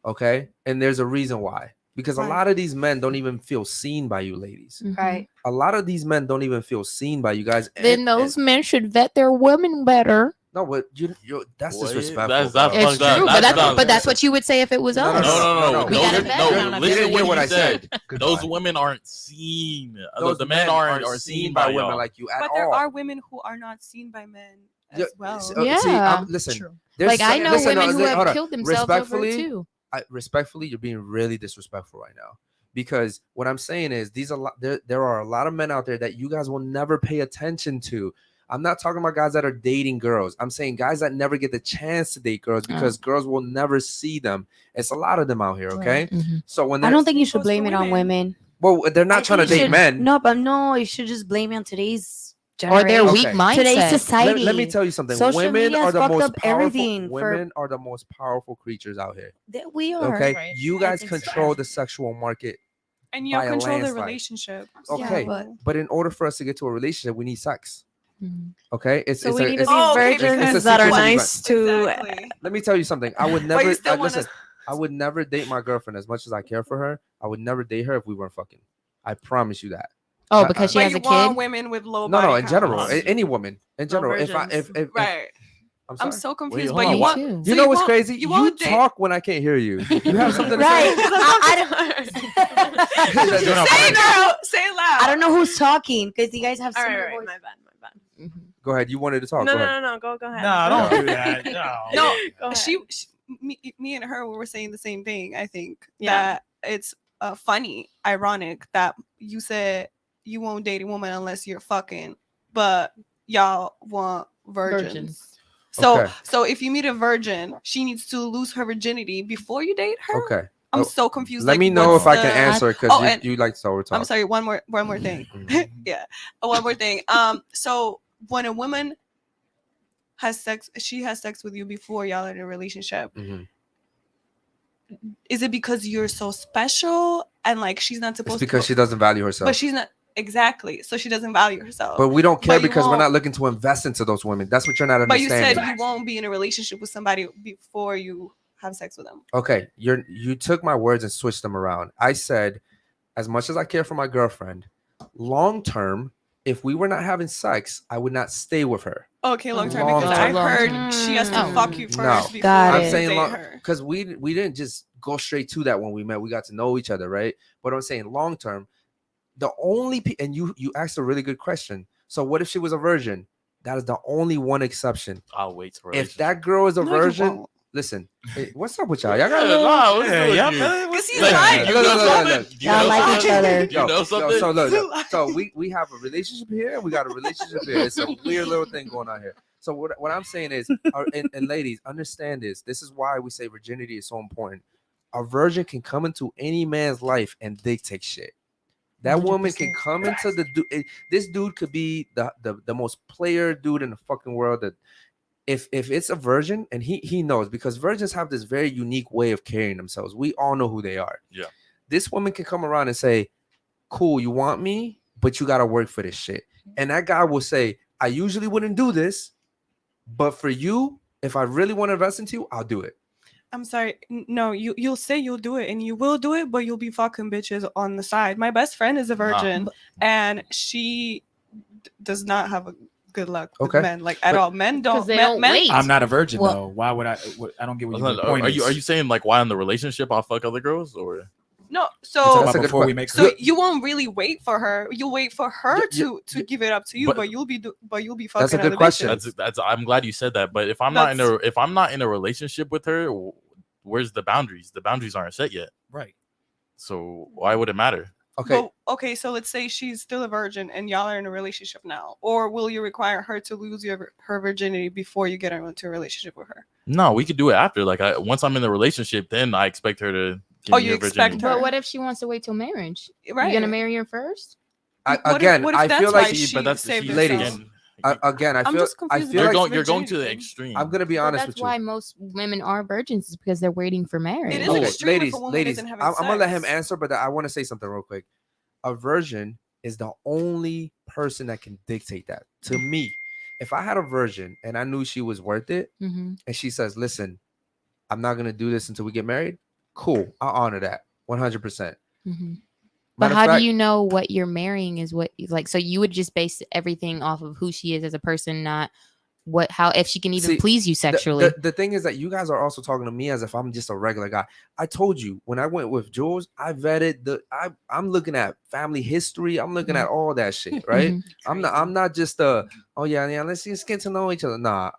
Okay, and there's a reason why. Because a Right. lot of these men don't even feel seen by you ladies. Mhm. Right. A lot of these men don't even feel seen by you guys. Then those men should vet their women better. no, but you that's What? disrespectful. That's bro. not It's fucked up. true, That's not- but that's what you would say if it was No, us. No. We gotta Those- bet. no, You didn't listen hear to what what I I said. Goodbye. Those women aren't seen. Those The men aren't seen by women y'all. like you at But all. there are women who are not seen by men as Yeah, well. see, Yeah. listen. True. there's Like I some- know listen, women no, who hold have on. killed themselves over it Respectfully, too. Respectfully, you're being really disrespectful right now. Because what I'm saying is there are a lot of men out there that you guys will never pay attention to. I'm not talking about guys that are dating girls. I'm saying guys that never get the chance to date girls because girls will never see them. It's a lot of them out here, okay? Mhm. So when I they're- don't think you should Goes to blame it on women. women. Well, they're not I trying to think you date should- men. No, but no, you should just blame it on today's Or their generation. weak Okay. mindset. Today's society. Let me tell you something. Social Women media are has the fucked most up powerful. everything for- Women are the most powerful creatures out here. That we are. Okay, Right. you I guys think so. control the sexual market. And you by a control the landslide. relationship. Okay, but- but in order for us to get to a relationship, we need sex. Mhm. Okay, it's So it's we a, need to it's, be Oh, okay, virgins because it's a that are sequence event. nice to. Exactly. Let me tell you something. I would But never you still wanna- listen. I would never date my girlfriend as much as I care for her. I would never date her if we weren't fucking. I promise you that. Oh, because she But has you a want kid. women with low No, body no. In count. general, Huh. any woman. In general, if virgins. Right. I'm I'm sorry. so confused. hold But on, you what? want. You so know what's won't- crazy? You won't date- talk when I can't hear you. You have something to Right. say? Say it now. Say it loud. I don't know who's talking because you guys have All similar right, voices. my bad, my bad. Mhm. Go ahead. You wanted to talk. No, Go no, ahead. no, no. Go ahead. No, don't No. do that. No. No, Go ahead. me and her were saying the same thing. I think Yeah. that it's funny, ironic that you said you won't date a woman unless you're fucking, but y'all want virgins. Virgins. So, Okay. so if you meet a virgin, she needs to lose her virginity before you date her. Okay. I'm Oh, so confused. Let like, me know what's if I can the- answer because Oh, and- you like to over talk. I'm sorry. One more thing. Mhm. Yeah, one more thing. So when a woman has sex, she has sex with you before y'all are in a relationship. Mhm. Is it because you're so special and like she's not It's supposed because to? she doesn't value herself. But she's not exactly. So she doesn't value herself. But we don't care But you because we're won't- not looking to invest into those women. That's what you're not But you understanding. said you won't be in a relationship with somebody before you have sex with them. Okay, you took my words and switched them around. I said, as much as I care for my girlfriend, long term, if we were not having sex, I would not stay with her. Okay, long term Long because I term. heard she has to Oh. fuck you No. first before Got you it. I'm saying date long her. because we didn't just go straight to that when we met. We got to know each other, right? But I'm saying long term, the only and you asked a really good question. So what if she was a virgin? That is the only one exception. I'll wait for If that girl is a No, you virgin, won't. listen, what's up with y'all? Y'all got a Yeah, little. nah, what's Yeah, good yeah, with you? man. Because he's Like, lying. you Look, know look, look, something? look. You Y'all know like something? each other. You know something? So look. So we have a relationship here and we got a relationship here. It's a weird little thing going on here. So what I'm saying is, and ladies, understand this. This is why we say virginity is so important. A virgin can come into any man's life and dictate shit. That woman can 100%. come into the dude. This dude could be the most player dude in the fucking world. That if it's a virgin and he knows, because virgins have this very unique way of carrying themselves. We all know who they are. Yeah. This woman can come around and say, cool, you want me, but you got to work for this shit. And that guy will say, I usually wouldn't do this, but for you, if I really want to invest into you, I'll do it. I'm sorry. No, you'll say you'll do it and you will do it, but you'll be fucking bitches on the side. My best friend is a virgin and she does not have a good luck with Okay. men, like at But- all. Men don't. they men, don't men- wait. I'm not a virgin Well- though. Why would I? I don't get what your Are point is. you saying like why in the relationship I'll fuck other girls or? No, You're so talking That's a about good before we point. make. so you won't really wait for her. You'll wait for her You- to give it up to you, but- but you'll be fucking. That's a good other question. bitches. That's I'm glad you said that. But if I'm not in a relationship with her, where's the boundaries? The boundaries aren't set yet. right. So why would it matter? Okay. But, okay, so let's say she's still a virgin and y'all are in a relationship now, or will you require her to lose her virginity before you get into a relationship with her? No, we could do it after. Like once I'm in the relationship, then I expect her to. Give Oh, me you her expect virginity. her- But what if she wants to wait till marriage? Right? You're gonna marry her first? What if Again, that's I feel why like she but that's saved she- ladies, herself? again, again, I I'm feel just I confused feel with like this you're going to the virginity thing. extreme. I'm gonna be But honest that's with why you. most women are virgins, is because they're waiting for marriage. It is Okay, extreme if ladies, a woman ladies, isn't I'm having gonna let him sex. answer, but I want to say something real quick. A virgin is the only person that can dictate that to me. If I had a virgin and I knew she was worth it, Mm-hmm. and she says, "Listen, I'm not gonna do this until we get married," cool, I'll honor that 100%. Mm-hmm. But how do you know what you're marrying is what like? So you would just base everything off of who she is as a person, not how if she can even See, please you sexually. The thing is that you guys are also talking to me as if I'm just a regular guy. I told you when I went with Jules, I vetted I'm looking at family history. I'm looking at all that shit, right? Mhm. I'm not just oh yeah, let's just get to know each other. Nah,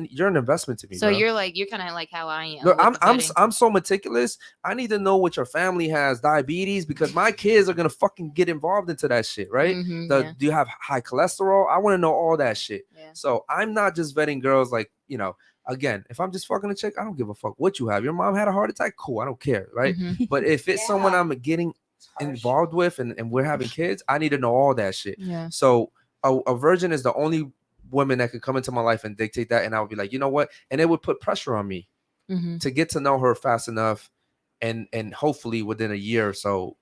you're an investment to me. So bro. you're kind of like how I am. Look, with the vetting. I'm so meticulous. I need to know what your family has diabetes because my kids are gonna fucking get involved into that shit, right? Mhm, yeah. Do you have high cholesterol? I want to know all that shit. Yeah. So I'm not just vetting girls like, again, if I'm just fucking a chick, I don't give a fuck what you have. Your mom had a heart attack, cool, I don't care, right? Mhm. But if it's someone I'm getting involved with and we're having kids, I need to know all that shit. Yeah. So a virgin is the only woman that could come into my life and dictate that, and I would be like, you know what? And it would put pressure on me to get to know her fast enough, and hopefully within a year or so,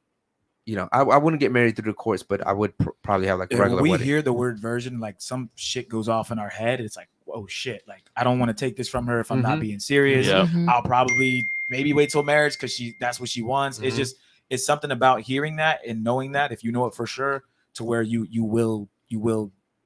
you know, I wouldn't get married through the courts, but I would probably have like a And regular when we wedding. hear the word virgin, like some shit goes off in our head. It's like, oh shit, like I don't want to take this from her if I'm not being serious. Yeah. I'll probably maybe wait till marriage because that's what she wants. It's just it's something about hearing that and knowing that, if you know it for sure, to where you will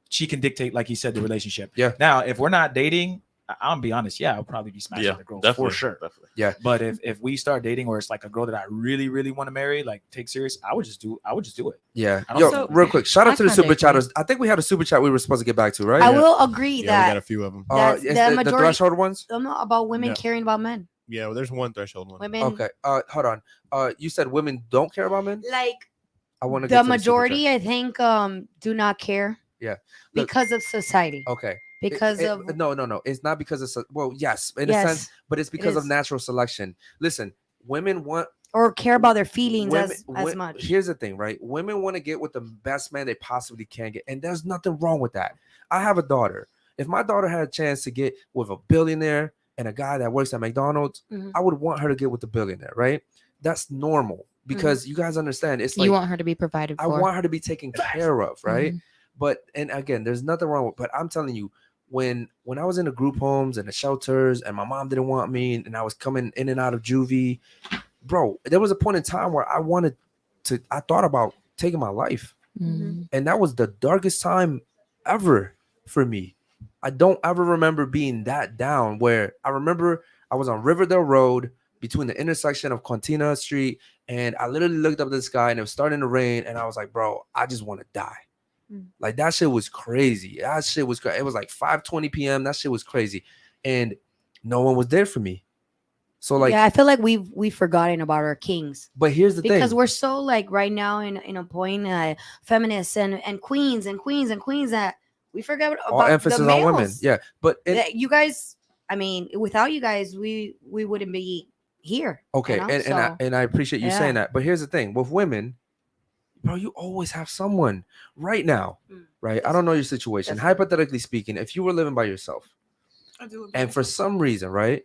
she can dictate, like you said, the relationship. Yeah. Now, if we're not dating, I'll be honest. Yeah, I'll probably be smashing the girl definitely, for sure. Definitely. Yeah. But if we start dating, or it's like a girl that I really, really want to marry, like take serious, I would just do it. Yeah. I don't Yo, think- real quick, shout out I to the kinda super agree. chatters. I think we had a super chat we were supposed to get back to, right? I will agree Yeah, we got a that few of them. that's Is the the majority threshold ones? not about women No. caring about men. Yeah, well, there's one threshold one. Women Okay. Hold on. You said women don't care about men? like I want to the majority, I think, do not care. Yeah. Look, Because of society. okay. Because of no. It's not because of well, yes, in a Yes, sense, but it's because of is. natural selection. Listen, women want or care about their feelings women, as much. Here's the thing, right? Women want to get with the best man they possibly can get, and there's nothing wrong with that. I have a daughter. If my daughter had a chance to get with a billionaire and a guy that works at McDonald's, I would want her to get with the billionaire, right? That's normal because you guys understand. It's like You want her to be provided for. I want her to be taken care of, right? But and again, there's nothing wrong with. But I'm telling you, when I was in the group homes and the shelters, and my mom didn't want me, and I was coming in and out of juvie, bro, there was a point in time where I thought about taking my life, and that was the darkest time ever for me. I don't ever remember being that down. Where I remember I was on Riverdale Road between the intersection of Contina Street, and I literally looked up at the sky, and it was starting to rain, and I was like, bro, I just want to die. Like that shit was crazy. That shit was crazy. It was like 5:20 p.m. That shit was crazy, and no one was there for me. So like, yeah, I feel like we've forgotten about our kings. But here's the thing, because we're so like right now in a point, feminists and queens that we forget about all emphasis the on women. males. Yeah, but That you guys, I mean, without you guys, we wouldn't be here. okay, you know? and I appreciate you Yeah. saying that. But here's the thing with women, bro, you always have someone right now, right? I don't know your situation. Hypothetically speaking, if you were living by yourself, I do. and for some reason, right,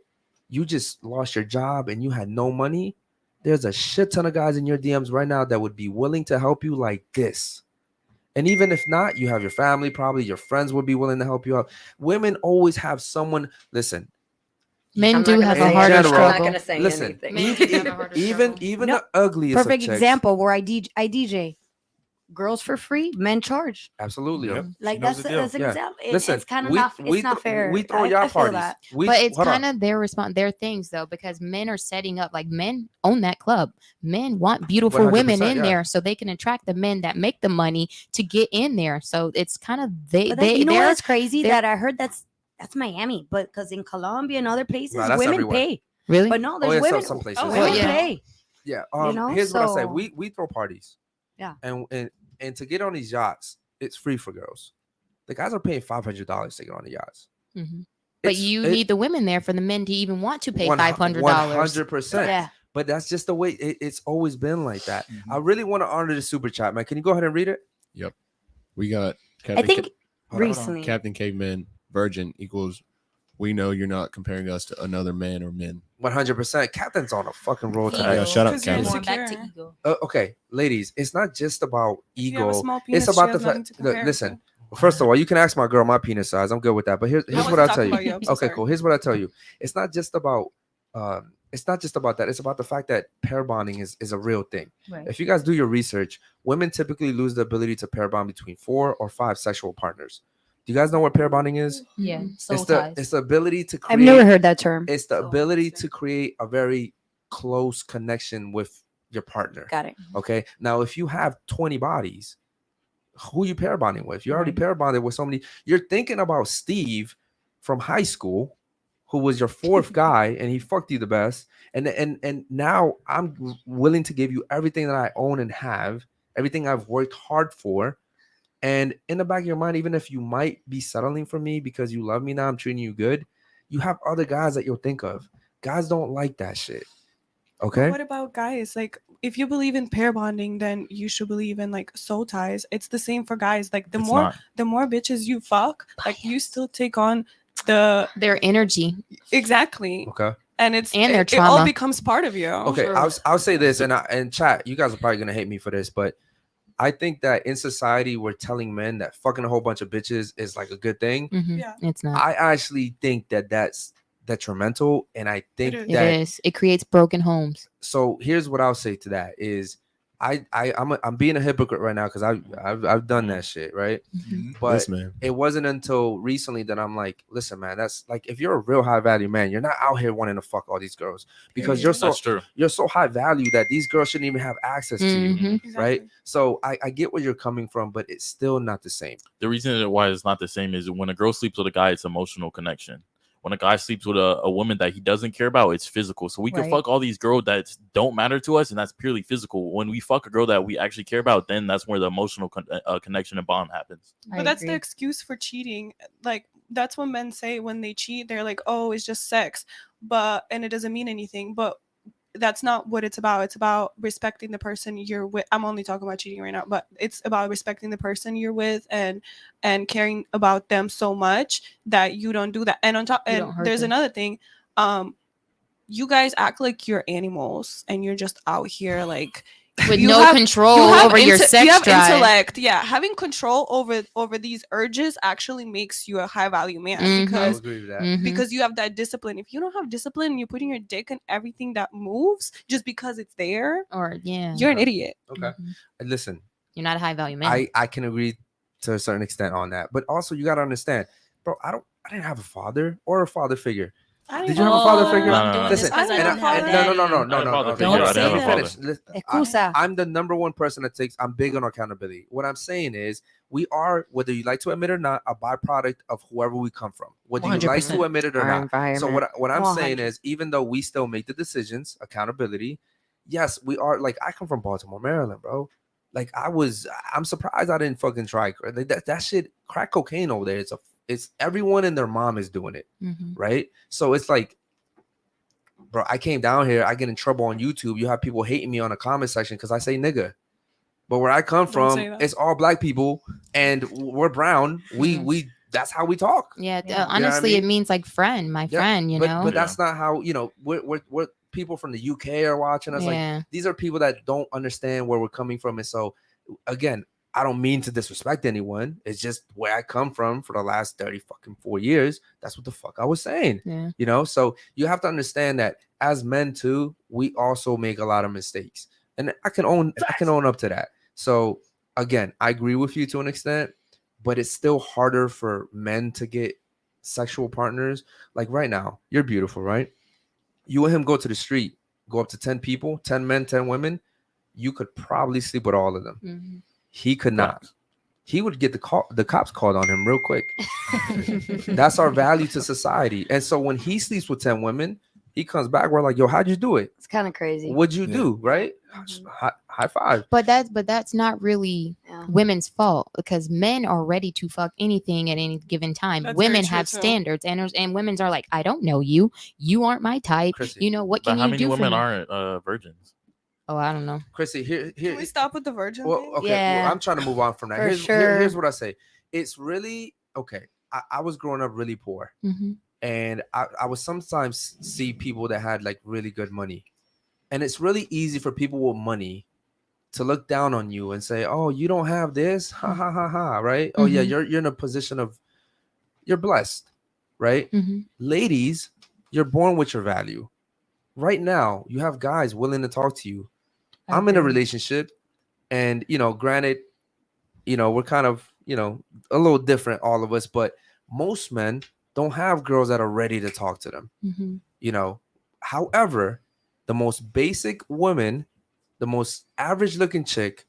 you just lost your job and you had no money, there's a shit ton of guys in your DMs right now that would be willing to help you like this. And even if not, you have your family, probably your friends would be willing to help you out. Women always have someone. Listen, Men do have a in harder general, I'm not struggle. gonna say listen, anything. Men do have a harder struggle. even No, the ugliest of Perfect chicks- example where I DJ. Girls for free, men charge. Absolutely. Yep. Like She knows that's the deal. an Yeah. example. Listen, It's kind of we- not. we It's not th- fair. We throw I y'all feel parties. that. But it's hold on. kind of their things though, because men are setting up, like men own that club. Men want beautiful women 100%, in yeah. there so they can attract the men that make the money to get in there. So it's kind of But then, you know they're what's crazy? they're- That I heard that's Miami, but because in Colombia and other places, Nah, that's women everywhere. pay. really. But no, Oh, there's yeah, women. some places. Women yeah. pay. Yeah. You know, Here's what I say. so- We throw parties. Yeah. And to get on these yachts, it's free for girls. The guys are paying $500 to get on the yachts. Mhm. But It's- you it- need the women there for the men to even want to pay $500. 100%. Yeah. But that's just the way it's always been like that. Mhm. I really want to honor the super chat, man. Can you go ahead and read it? We got I Captain, think Hold on. recently. Captain Caveman Virgin equals. We know you're not comparing us to another man or men. 100%. Captain's on a fucking roll Ego. tonight. Yeah, shut up, Because you're Captain. Going back to insecure. ego. Okay, ladies, it's not just about If you have a ego. small penis, It's she about has the nothing fact. to Look, compare it listen. to. First of all, you can ask my girl my penis size. I'm good with that. But here's No, what I'll talk tell you. about you. I'm so Okay, sorry. cool. Here's what I tell you. It's not just about that. It's about the fact that pair bonding is a real thing. Right. If you guys do your research, women typically lose the ability to pair bond between 4 or 5 sexual partners. Do you guys know what pair bonding is? Yeah. Soul It's the ties. ability to create. I've never heard that term. It's the Soul ability ties. to create a very close connection with your partner. Got it. Okay. Now, if you have 20 bodies, who you pair bonding with? You're already Right. pair bonded with somebody. You're thinking about Steve from high school, who was your fourth guy, and he fucked you the best. And now I'm willing to give you everything that I own and have, everything I've worked hard for. And in the back of your mind, even if you might be settling for me because you love me now, I'm treating you good, you have other guys that you'll think of. Guys don't like that shit. But Okay. what about guys? Like, if you believe in pair bonding, then you should believe in like soul ties. It's the same for guys. Like the It's more not. the more bitches you fuck, like you still take on the Their energy. exactly. Okay. And it's And their it all trauma. becomes part of you. Okay. I'll say this, and chat. You guys are probably gonna hate me for this, but I think that in society we're telling men that fucking a whole bunch of bitches is like a good thing. Mhm. Yeah. It's not. I actually think that that's detrimental, and I think is. It that is. It creates broken homes. so here's what I'll say to that is I'm being a hypocrite right now because I've done that shit, right? But Yes, man. it wasn't until recently that I'm like, listen, man, that's like if you're a real high value man, you're not out here wanting to fuck all these girls because Period. you're That's true. so high value that these girls shouldn't even have access to you, Mhm. right? So I get where you're coming from, but it's still not the same. The reason why it's not the same is when a girl sleeps with a guy, it's emotional connection. When a guy sleeps with a woman that he doesn't care about, it's physical. So we can Right. fuck all these girls that don't matter to us, and that's purely physical. When we fuck a girl that we actually care about, then that's where the emotional connection and bond happens. But that's the excuse for cheating. Like that's what men say when they cheat. They're like, "Oh, it's just sex," and it doesn't mean anything. But that's not what it's about. It's about respecting the person you're with. I'm only talking about cheating right now, but it's about respecting the person you're with and caring about them so much that you don't do that. And on top, You and don't hurt there's them. another thing. You guys act like you're animals and you're just out here like With you no have- control you have over your sex you have drive. intellect. Yeah, having control over these urges actually makes you a high value man Mhm. I because agree with that. Mhm. because you have that discipline. If you don't have discipline and you're putting your dick in everything that moves just because it's there, Or yeah. you're an idiot. Okay. Mhm. And listen, You're not a high value man. I can agree to a certain extent on that, but also you gotta understand, bro. I didn't have a father or a father figure. Did you have a father figure? No, I'm no, doing no. this Listen, because I and don't I- have a no, daddy. no, I had a father okay, figure. let I didn't me have a finish. father. Listen, Excusa. I'm the number one person that takes. I'm big on accountability. What I'm saying is, we are, whether you like to admit it or not, a byproduct of whoever we come from. Whether you like 100%. to admit it or Our not. environment. So what I'm saying 100. is, even though we still make the decisions, accountability. Yes, we are. Like I come from Baltimore, Maryland, bro. Like I'm surprised I didn't fucking try. Like that shit, crack cocaine over there. It's everyone and their mom is doing it, Mhm. right? So it's like, bro, I came down here, I get in trouble on YouTube. You have people hating me on the comment section because I say nigga. But where I come Don't from, say that. it's all black people and we're brown. We that's how we talk. Yeah. Yeah. Honestly, I mean? it means like friend, my Yeah, friend. You know. But that's not how, we're people from the UK are watching us. Yeah. Like these are people that don't understand where we're coming from. And so again, I don't mean to disrespect anyone. It's just where I come from for the last 30 fucking 4 years. That's what the fuck I was saying. Yeah. So you have to understand that as men too, we also make a lot of mistakes. And I can own up to that. So again, I agree with you to an extent, but it's still harder for men to get sexual partners. Like right now, you're beautiful, right? You and him go to the street, go up to 10 people, 10 men, 10 women. You could probably sleep with all of them. Mhm. He could not. He would get the cops called on him real quick. That's our value to society. And so when he sleeps with 10 women, he comes back. We're like, yo, how'd you do it? It's kind of crazy. What'd you do? Right? High five. But that's not really Yeah. women's fault because men are ready to fuck anything at any given time. That's very Women true, have too. standards, and women's are like, I don't know you. You aren't my type. Chrissy. You know what But can how you many do for women me? aren't virgins? Oh, I don't know. Chrissy, here. Can we stop with the virgin Well, thing? okay. Yeah. Well, I'm trying to move on from that. For Here's sure. what I say. It's really okay. I was growing up really poor, Hmm. and I would sometimes see people that had like really good money, and it's really easy for people with money to look down on you and say, "Oh, you don't have this, ha ha ha ha," right? Oh yeah, Mhm. you're in a position of you're blessed, right? Hmm. Ladies, you're born with your value. Right now, you have guys willing to talk to you. I'm in a relationship, and granted, we're kind of a little different, all of us, but most men don't have girls that are ready to talk to them. Hmm. However, the most basic woman, the most average looking chick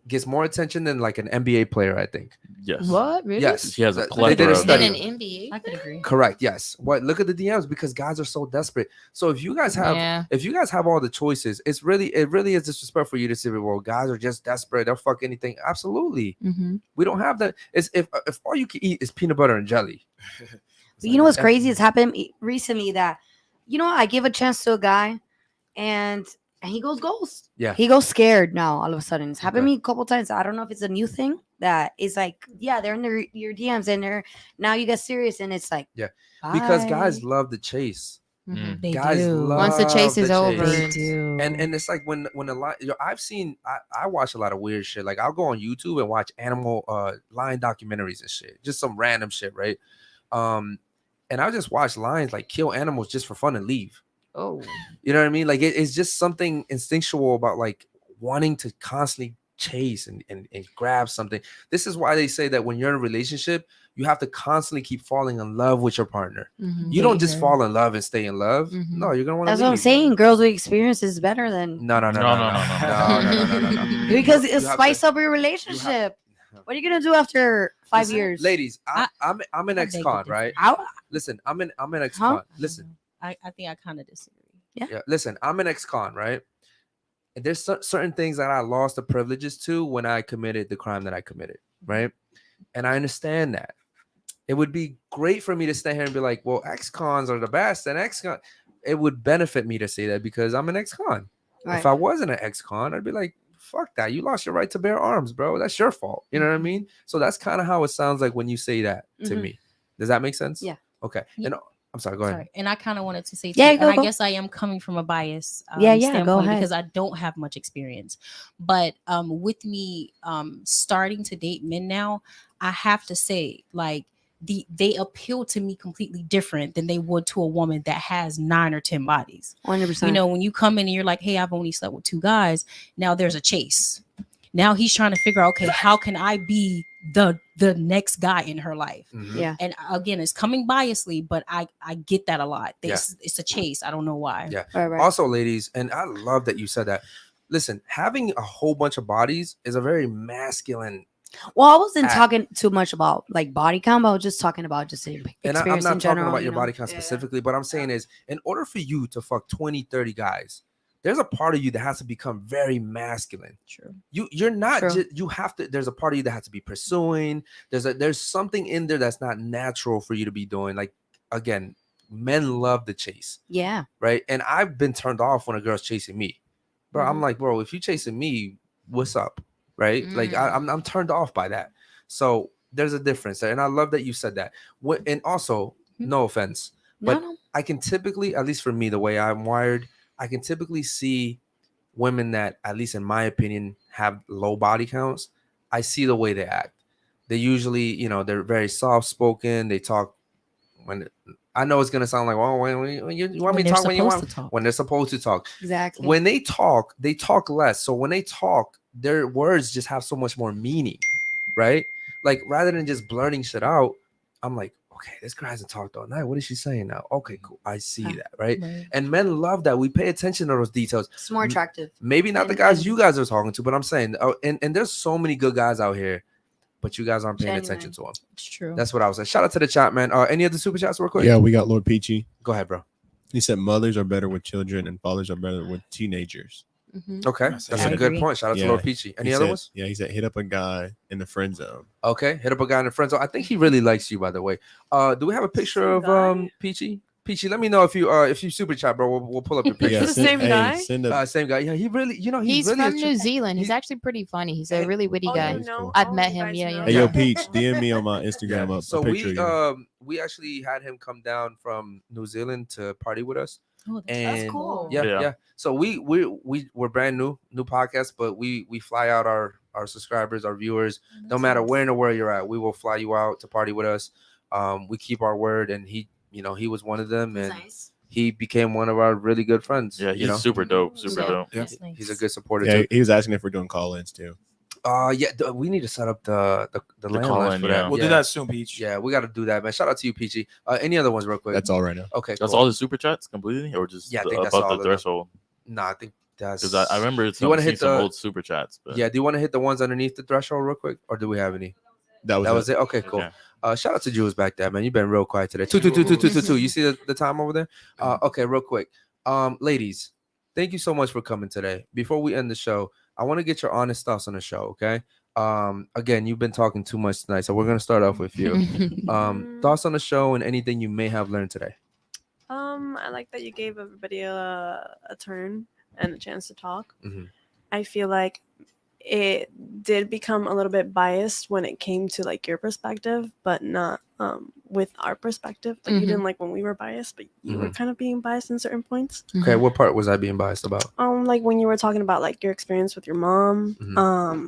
gets more attention than like an NBA player, I think. Yes. What? Really? Yes, She has a They did plethora a of Than study. an NBA? I could agree. Correct. Yes. What? Look at the DMs because guys are so desperate. So if you guys have, all the choices, it really is disrespectful for you to say, well, guys are just desperate. They'll fuck anything. Absolutely. Hmm. We don't have that. It's if all you can eat is peanut butter and jelly. But you know what's crazy? It's happened recently that, I give a chance to a guy and and he goes ghost. Yeah. He goes scared now. All of a sudden, it's happened Okay. to me a couple times. I don't know if it's a new thing that is like, yeah, they're in your DMs and they're now you get serious and it's like, Yeah. Because guys bye. love the chase. Mhm. They Guys do. love Once the chase is over, They do. and it's like when a lot, I've seen, I watch a lot of weird shit. Like I'll go on YouTube and watch animal lion documentaries and shit, just some random shit, right? And I'll just watch lions like kill animals just for fun and leave. oh, You know what I mean? Like it's just something instinctual about like wanting to constantly chase and grab something. This is why they say that when you're in a relationship, you have to constantly keep falling in love with your partner. mhm. You don't just Yeah. fall in love and stay in love. Mhm. No, you're gonna want to That's leave. what I'm saying. Girls with experience is better than No. because You it have spice to- up your relationship. What are you gonna do after 5 Listen, years, ladies. I'm an I beg ex-con, to right? How? Listen, I'm an ex-con. Listen, I think I kind of disagree. yeah, listen, I'm an ex-con, right? And there's certain things that I lost the privileges to when I committed the crime that I committed, right? And I understand that. It would be great for me to stand here and be like, well, ex-cons are the best, and ex-con. It would benefit me to say that because I'm an ex-con. Right. If I wasn't an ex-con, I'd be like, fuck that. You lost your right to bear arms, bro. That's your fault. You know what I mean? So that's kind of how it sounds like when you say that to Mhm. me. Does that make sense? Yeah. Okay. Yeah. And I'm sorry, go ahead. Sorry. And I kind of wanted to say, Yeah, too, go, and go. I guess I am coming from a bias Yeah, go standpoint ahead. because I don't have much experience. But with me starting to date men now, I have to say, like, they appeal to me completely different than they would to a woman that has 9 or 10 bodies. 100%. You know, when you come in and you're like, hey, I've only slept with 2 guys. Now there's a chase. Now he's trying to figure out, okay, how can I be the next guy in her life? Mhm. Yeah. And again, it's coming biasly, but I get that a lot. It's a chase. I don't know why. Yeah. Right. Also, ladies, and I love that you said that. Listen, having a whole bunch of bodies is a very masculine. Well, I wasn't act. talking too much about like body count, but I was just talking about just experience And I'm in not general. talking about your you know? body count Yeah. specifically, but I'm saying is in order for you to fuck 20, 30 guys, there's a part of you that has to become very masculine. True. You're not True. just, you have to, there's a part of you that has to be pursuing. There's something in there that's not natural for you to be doing. Like, again, men love the chase, Yeah. right? And I've been turned off when a girl's chasing me. Bro, I'm Mhm. like, bro, if you chasing me, what's up? Right? Like I'm turned off by that. So there's a difference there. And I love that you said that. And also, no offense, but No. I can typically, at least for me, the way I'm wired, I can typically see women that, at least in my opinion, have low body counts. I see the way they act. They usually, they're very soft spoken. They talk when, I know it's gonna sound like, well, when you want me to they're talk when you supposed want to talk. when they're supposed to talk. Exactly. When they talk less. So when they talk, their words just have so much more meaning, right? Like rather than just blurting shit out, I'm like, okay, this girl hasn't talked all night. What is she saying now? Okay, cool. I see that, right? Right. And men love that. We pay attention to those details. It's more attractive. Maybe not the And- guys and- you guys are talking to, but I'm saying, and there's so many good guys out here, but you guys aren't paying Genuine. attention to them. It's true. That's what I was saying. Shout out to the chat, man. Any other super chats real quick? Yeah, we got Lord Peachy. Go ahead, bro. He said mothers are better with children and fathers are better with teenagers. Mhm. Okay, That's that's I a good agree. point. Shout out to Yeah. Lord Peachy. Any He other said- ones? Yeah, he said hit up a guy in the friend zone. Okay, hit up a guy in the friend zone. I think he really likes you, by the way. Do we have a picture of Guy? Peachy? Peachy, let me know if you super chat, bro. We'll pull up your picture. the same guy? Send a, Same guy. Yeah, he really, He's really from New Zealand. He's actually pretty funny. He's a really witty guy. you know I've met him. Yeah. hey, yo, Peach, DM me on my Instagram Yeah. up So a picture. we actually had him come down from New Zealand to party with us. Oh, And cool. Yeah, Yeah. yeah. So we're brand new podcast, but we fly out our subscribers, our viewers, no matter where in the world you're at, we will fly you out to party with us. We keep our word, and he was one of them, and Nice. he became one of our really good friends. Yeah, he's super dope. Super Yeah. dope. That's nice. He's a good supporter Yeah, too. he was asking if we're doing call-ins too. Yeah, we need to set up the landline call-in, for yeah. that. We'll do that soon, Peach. Yeah, we got to do that, man. Shout out to you, Peachy. Any other ones, real quick? That's all right now. Okay, That's cool. all the super chats completely, or just Yeah, I think that's above all the of them. threshold? Nah, I think that's Because I remember Do you wanna hit some the- old super chats. But Yeah, do you want to hit the ones underneath the threshold real quick, or do we have any? That was it. Okay, cool. Okay. Shout out to Jules back there, man. You've been real quiet today. 2222222. You see the time over there? Okay, real quick. Ladies, thank you so much for coming today. Before we end the show, I want to get your honest thoughts on the show. Okay. Again, you've been talking too much tonight, so we're gonna start off with you. Thoughts on the show and anything you may have learned today. I like that you gave everybody a turn and the chance to talk, Mhm. I feel like it did become a little bit biased when it came to like your perspective, but not with our perspective. Like you didn't like when we were biased, but you were kind of being biased in certain points. Okay, what part was I being biased about? Like when you were talking about like your experience with your mom,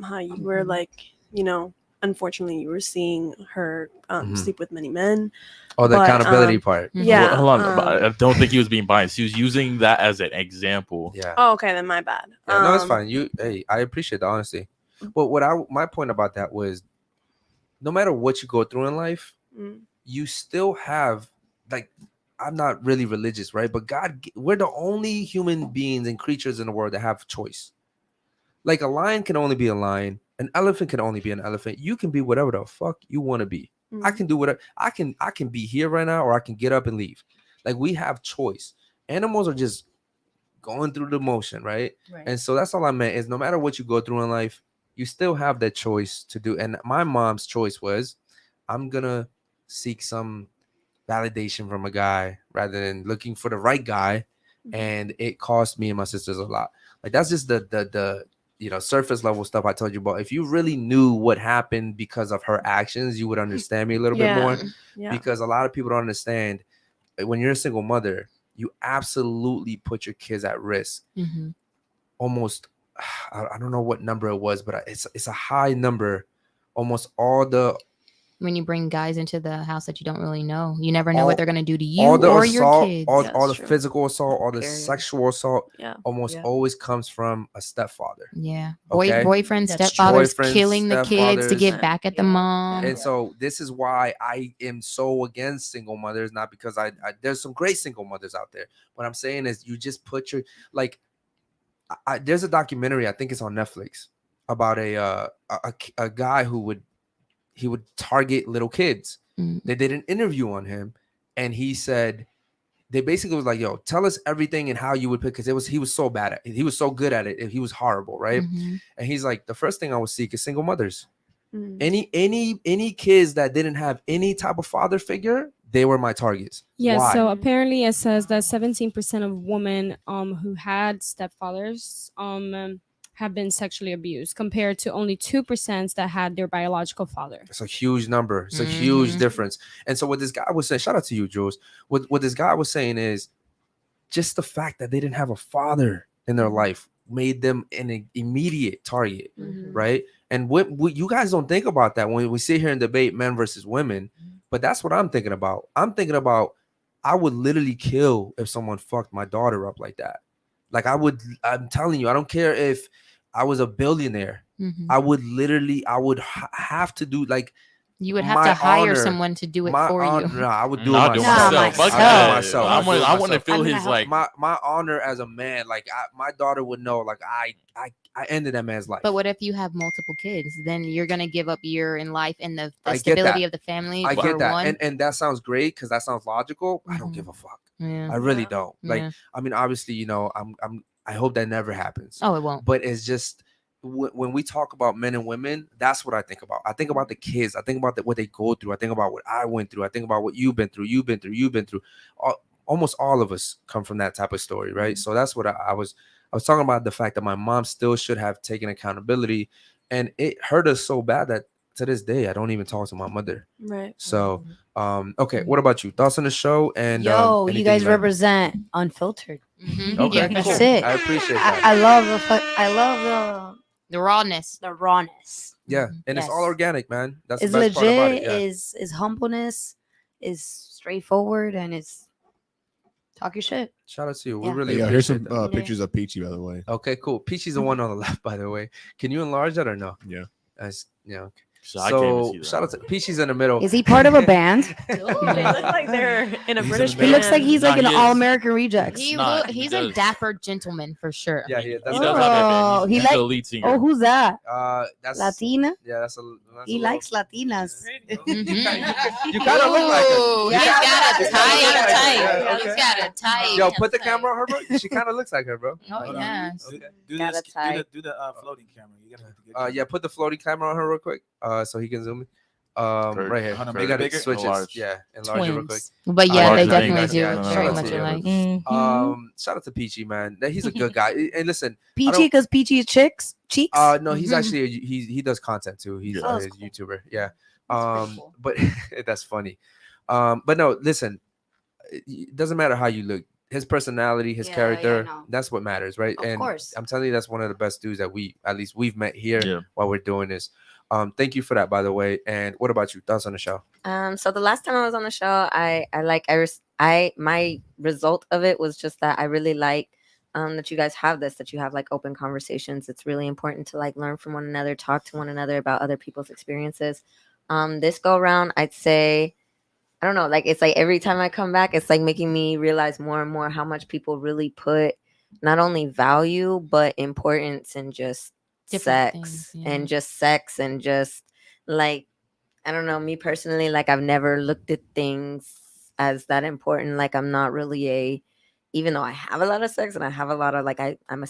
how you were like, you know, unfortunately you were seeing her sleep with many men. Oh, the accountability part. Yeah. Well, hold on, but I don't think he was being biased. He was using that as an example. Yeah. Oh, okay, then my bad. Yeah, no, it's fine. Hey, I appreciate the honesty. But my point about that was, no matter what you go through in life, you still have, like, I'm not really religious, right? But we're the only human beings and creatures in the world that have choice. Like a lion can only be a lion, an elephant can only be an elephant. You can be whatever the fuck you want to be. I can do whatever. I can be here right now, or I can get up and leave. Like, we have choice. Animals are just going through the motion, right? And so that's all I meant, is no matter what you go through in life, you still have that choice to do. And my mom's choice was, I'm gonna seek some validation from a guy rather than looking for the right guy. And it cost me and my sisters a lot. Like, that's just the surface level stuff I told you about. If you really knew what happened because of her actions, you would understand me a little bit more. Because a lot of people don't understand, when you're a single mother, you absolutely put your kids at risk. Almost, I don't know what number it was, but it's a high number. Almost all the, when you bring guys into the house that you don't really know, you never know what they're going to do to you or assault, your kids. all the physical assault, all the sexual assault, almost always comes from a stepfather. Yeah. Okay? Boyfriends, stepfathers killing the kids to get back at the mom. And so this is why I am so against single mothers, not because I there's some great single mothers out there. What I'm saying is, you just put your, like, there's a documentary, I think it's on Netflix, about a guy who would target little kids. They did an interview on him, and he said, they basically was like, yo, tell us everything and how you would pick, because he was so bad at it. He was so good at it. He was horrible, right? And he's like, the first thing I would seek is single mothers. Any kids that didn't have any type of father figure, they were my targets. Yeah, Why? so apparently it says that 17% of women who had stepfathers have been sexually abused, compared to only 2% that had their biological father. It's a huge number. It's a huge difference. And so what this guy was saying, shout out to you, Jules. What this guy was saying is, just the fact that they didn't have a father in their life made them an immediate target, right? And what you guys don't think about that when we sit here and debate men versus women, but that's what I'm thinking about. I'm thinking about, I would literally kill if someone fucked my daughter up like that. Like, I'm telling you, I don't care if I was a billionaire. I would have to do, like, you would have to hire someone to do it for you. No, I would do I'll it do myself. myself. I want to feel his, like, my honor as a man. Like, my daughter would know, like, I ended that man's life. But what if you have multiple kids? Then you're gonna give up your in life and the stability of the family. I get that, one? and that sounds great because that sounds logical. I don't give a fuck. I really don't. Like, I mean, obviously, I hope that never happens. Oh, it won't. But it's just, when we talk about men and women, that's what I think about. I think about the kids. I think about what they go through. I think about what I went through. I think about what you've been through. Almost all of us come from that type of story, right? So that's what I was talking about, the fact that my mom still should have taken accountability, and it hurt us so bad that to this day I don't even talk to my mother. Right. So, okay, what about you? Thoughts on the show? And you guys represent unfiltered. Okay, Yeah, cool. that's it. I appreciate that. I love the rawness. The rawness. Yeah, and it's all organic, man. That's it's the best legit. part about it. Yeah. Is humbleness, is straightforward, and it's talk your shit. Shout out to you. Yeah. We really here's some appreciate that. pictures of Peachy, by the way. Okay, cool. Peachy's the one on the left, by the way. Can you enlarge that or no? Yeah. Okay. So I can't even see that. Shout out to Peachy's in the middle. Is he part of a band? They look like they're in a British He band. looks like he's like No, an he is. all-American rejects. He's a dapper gentleman for sure. Yeah, he He does have that band. He's the lead singer. Oh, who's that? That's Latina? Yeah, that's He likes Latinas. You kind of look like her. He's got a Yeah, type. He's got a type. Yo, put the camera on her, bro. She kind of looks like her, bro. Oh yeah. Do the floating camera. You gotta Yeah, put the floating camera on her real quick, so he can zoom in. Correct. Right here. Hunter, They make it got bigger? switches. Enlarge. Yeah, enlarge it real quick. Twins. But I yeah, like they that. definitely Thanks, do guys. look Shout very out much to you. alike. Shout out to Peachy, man. He's a good guy. And listen, Peachy because Peachy is cheeks. no, he's Mhm. actually he does content too. He's Yeah. a that's cool. YouTuber. Yeah. That's pretty cool. But that's funny. But no, listen, it doesn't matter how you look. His personality, his Yeah, character, no. that's what matters, right? Of And course. I'm telling you, that's one of the best dudes that we've met here Yeah. while we're doing this. Thank you for that, by the way. And what about you? Thoughts on the show? So the last time I was on the show, my result of it was just that I really like that you guys have this, that you have like open conversations. It's really important to like learn from one another, talk to one another about other people's experiences. This go around, I'd say, I don't know, like it's like every time I come back, it's like making me realize more and more how much people really put not only value but importance in just Different sex things, yeah. and just sex and just like, I don't know, me personally, like I've never looked at things as that important. Like I'm not really even though I have a lot of sex and I have a lot of like I'm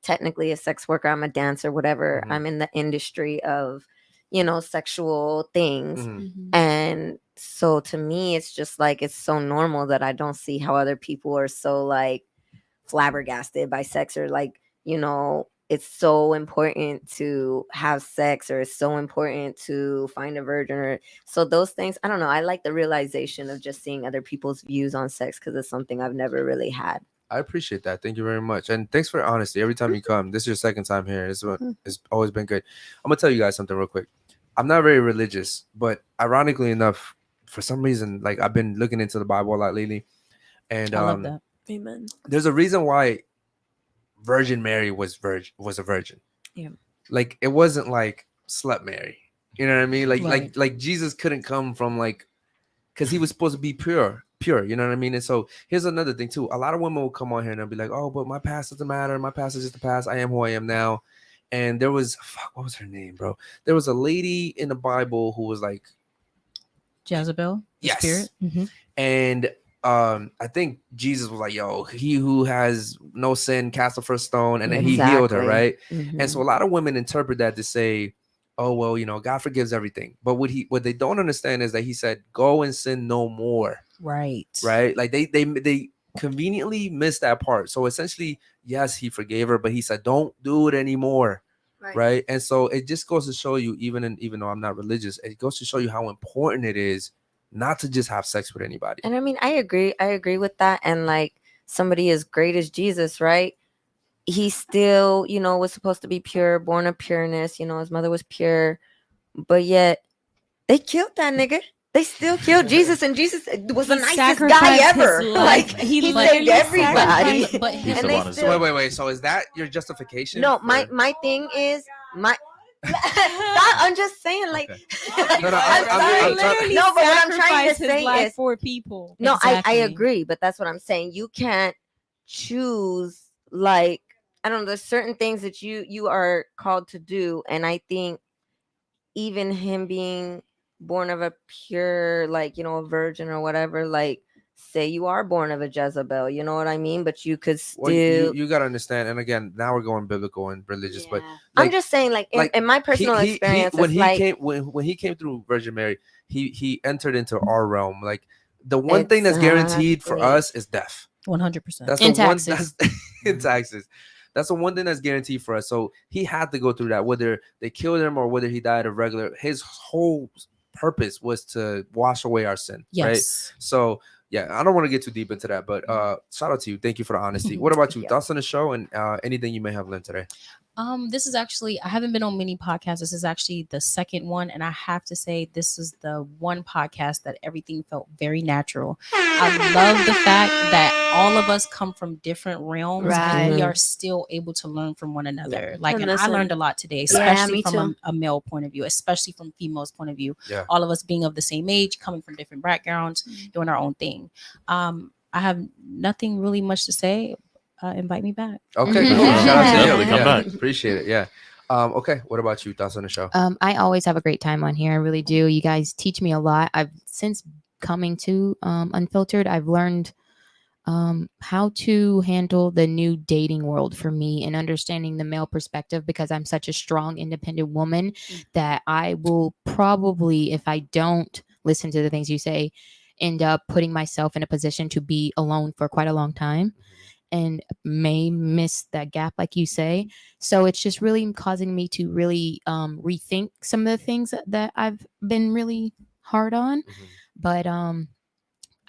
technically a sex worker, I'm a dancer, whatever. Mhm. I'm in the industry of, sexual things. Mhm. And so to me, it's just like it's so normal that I don't see how other people are so like flabbergasted by sex or like, it's so important to have sex or it's so important to find a virgin or so those things. I don't know. I like the realization of just seeing other people's views on sex because it's something I've never really had. I appreciate that. Thank you very much. And thanks for your honesty. Every time you come, this is your second time here. It's always been good. I'm going to tell you guys something real quick. I'm not very religious, but ironically enough, for some reason, like I've been looking into the Bible a lot lately. And I love that. Amen. there's a reason why Virgin Mary was a virgin. Yeah. Like it wasn't like slut Mary. You know what I mean? Like Right. like Jesus couldn't come from like because he was supposed to be pure. You know what I mean? And so here's another thing too. A lot of women will come on here and they'll be like, "Oh, but my past doesn't matter. My past is just the past. I am who I am now." And there was what was her name, bro? There was a lady in the Bible who was like, Jezebel, the yes. spirit. Mhm. And I think Jesus was like, "Yo, he who has no sin cast the first stone," and then he healed her, right? And so a lot of women interpret that to say, "Oh, well, God forgives everything." But what they don't understand is that he said, "Go and sin no more." Right. Right? Like they conveniently missed that part. So essentially, yes, he forgave her, but he said, "Don't do it anymore." Right? And so it just goes to show you, even though I'm not religious, it goes to show you how important it is not to just have sex with anybody. And I mean, I agree with that. And like somebody as great as Jesus, right? He still, was supposed to be pure, born of pureness. His mother was pure, but yet they killed that nigga. They still killed Jesus, and Jesus was the nicest guy sacrificed ever. his Like life. he He saved everybody. sacrificed- But He's and the they one as still, So wait. So is that your justification? no, for- my thing is I'm just saying, like, Okay. No, I'm literally no, but what I'm trying to sacrificed his say life is, for people. no, I Exactly. agree, but that's what I'm saying. You can't choose, like, I don't know, there's certain things that you are called to do, and I think even him being born of a pure, like, a virgin or whatever, like, say you are born of a Jezebel, you know what I mean? But you could still. Well, you gotta understand, and again, now we're going biblical and religious, but I'm just saying, like, in my personal experience, when it's he like, came when he came through Virgin Mary, he entered into our realm. Like the one thing that's guaranteed for Exactly. us is death. 100%. That's In the one taxes. that's in taxes. That's the one thing that's guaranteed for us. So he had to go through that, whether they killed him or whether he died of regular. His whole purpose was to wash away our sin. Right. Yes. So yeah, I don't want to get too deep into that, but shout out to you. Thank you for the honesty. What about you? Yeah. Thoughts on the show and anything you may have learned today? This is actually, I haven't been on many podcasts. This is actually the second one, and I have to say this is the one podcast that everything felt very natural. I love the fact that all of us come from different realms and we Right. are still able to learn from one another. Like, And and I listen. learned a lot today, Yeah, especially me from too. a male point of view, especially from females' point of view. Yeah. All of us being of the same age, coming from different backgrounds, doing our own thing. I have nothing really much to say. Invite me back. Okay, cool. Yeah. Shout out to you. Definitely come back. Appreciate it. Yeah. Okay. What about you? Thoughts on the show? I always have a great time on here. I really do. You guys teach me a lot. I've since coming to Unfiltered, I've learned how to handle the new dating world for me and understanding the male perspective, because I'm such a strong, independent woman that I will probably, if I don't listen to the things you say, end up putting myself in a position to be alone for quite a long time and may miss that gap, like you say. So it's just really causing me to really rethink some of the things that I've been really hard on. But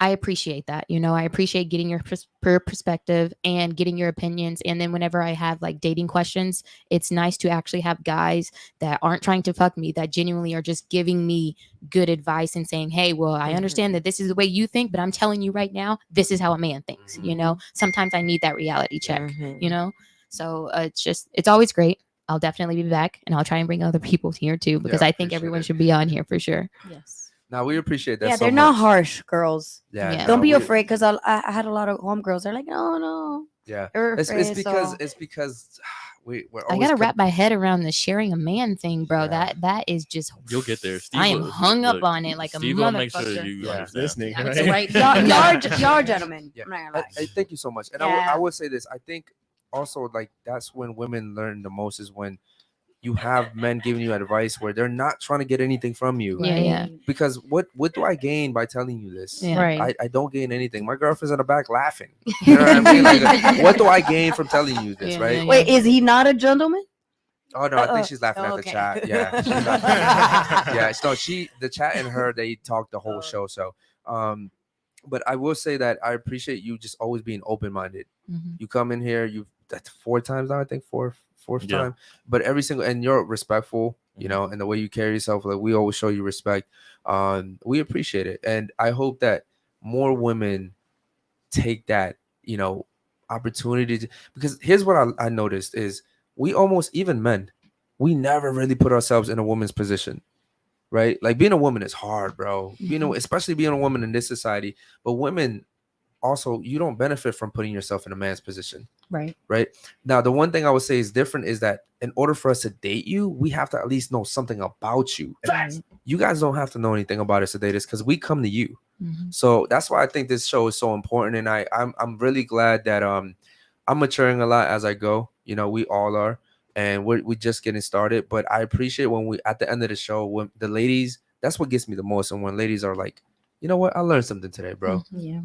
I appreciate that. I appreciate getting your perspective and getting your opinions. And then whenever I have like dating questions, it's nice to actually have guys that aren't trying to fuck me, that genuinely are just giving me good advice and saying, hey, well, I understand that this is the way you think, but I'm telling you right now, this is how a man thinks. Sometimes I need that reality check, So it's always great. I'll definitely be back, and I'll try and bring other people here too, because I think everyone should be on here for sure. Yes. Now we appreciate that. Yeah, so they're not much. harsh, girls. Yeah, Don't no, be afraid, because I had a lot of homegirls. They're like, no. Yeah, They're afraid, it's because we're I always gotta wrap my head around the sharing a man thing, bro. Yeah. That is just. You'll get there. Steve I am will- hung look, up on it like Steve a will motherfucker. make sure you understand. Listening, Yeah, right? so right- Y'all are gentlemen. Yeah. I'm not gonna lie. I thank you so much. And Yeah. I would say this. I think also like that's when women learn the most, is when you have men giving you advice where they're not trying to get anything from you. Yeah. Because what do I gain by telling you this? Yeah. Right. I don't gain anything. My girlfriend's in the back laughing. You know what I mean? Like, what do I gain from telling you this, Yeah, right? yeah, Wait, is he not a gentleman? Oh no, I think she's laughing at the okay. chat. Yeah, she's laughing. Yeah. So the chat and her, they talked the whole show. So but I will say that I appreciate you just always being open-minded. You come in here, that's 4 times now, I think fourth Yeah. time, but every single, and you're respectful, and the way you carry yourself, like we always show you respect. We appreciate it, and I hope that more women take that opportunity because here's what I noticed is we almost, even men, we never really put ourselves in a woman's position, right? Like being a woman is hard, bro. Especially being a woman in this society. But women also, you don't benefit from putting yourself in a man's position. Right. Right. Now, the one thing I would say is different is that in order for us to date you, we have to at least know something about you. And you guys don't have to know anything about us to date us because we come to you. So that's why I think this show is so important. And I'm really glad that I'm maturing a lot as I go. We all are. And we're just getting started. But I appreciate when we, at the end of the show, when the ladies, that's what gets me the most. And when ladies are like, you know what? I learned something today, bro. Yeah.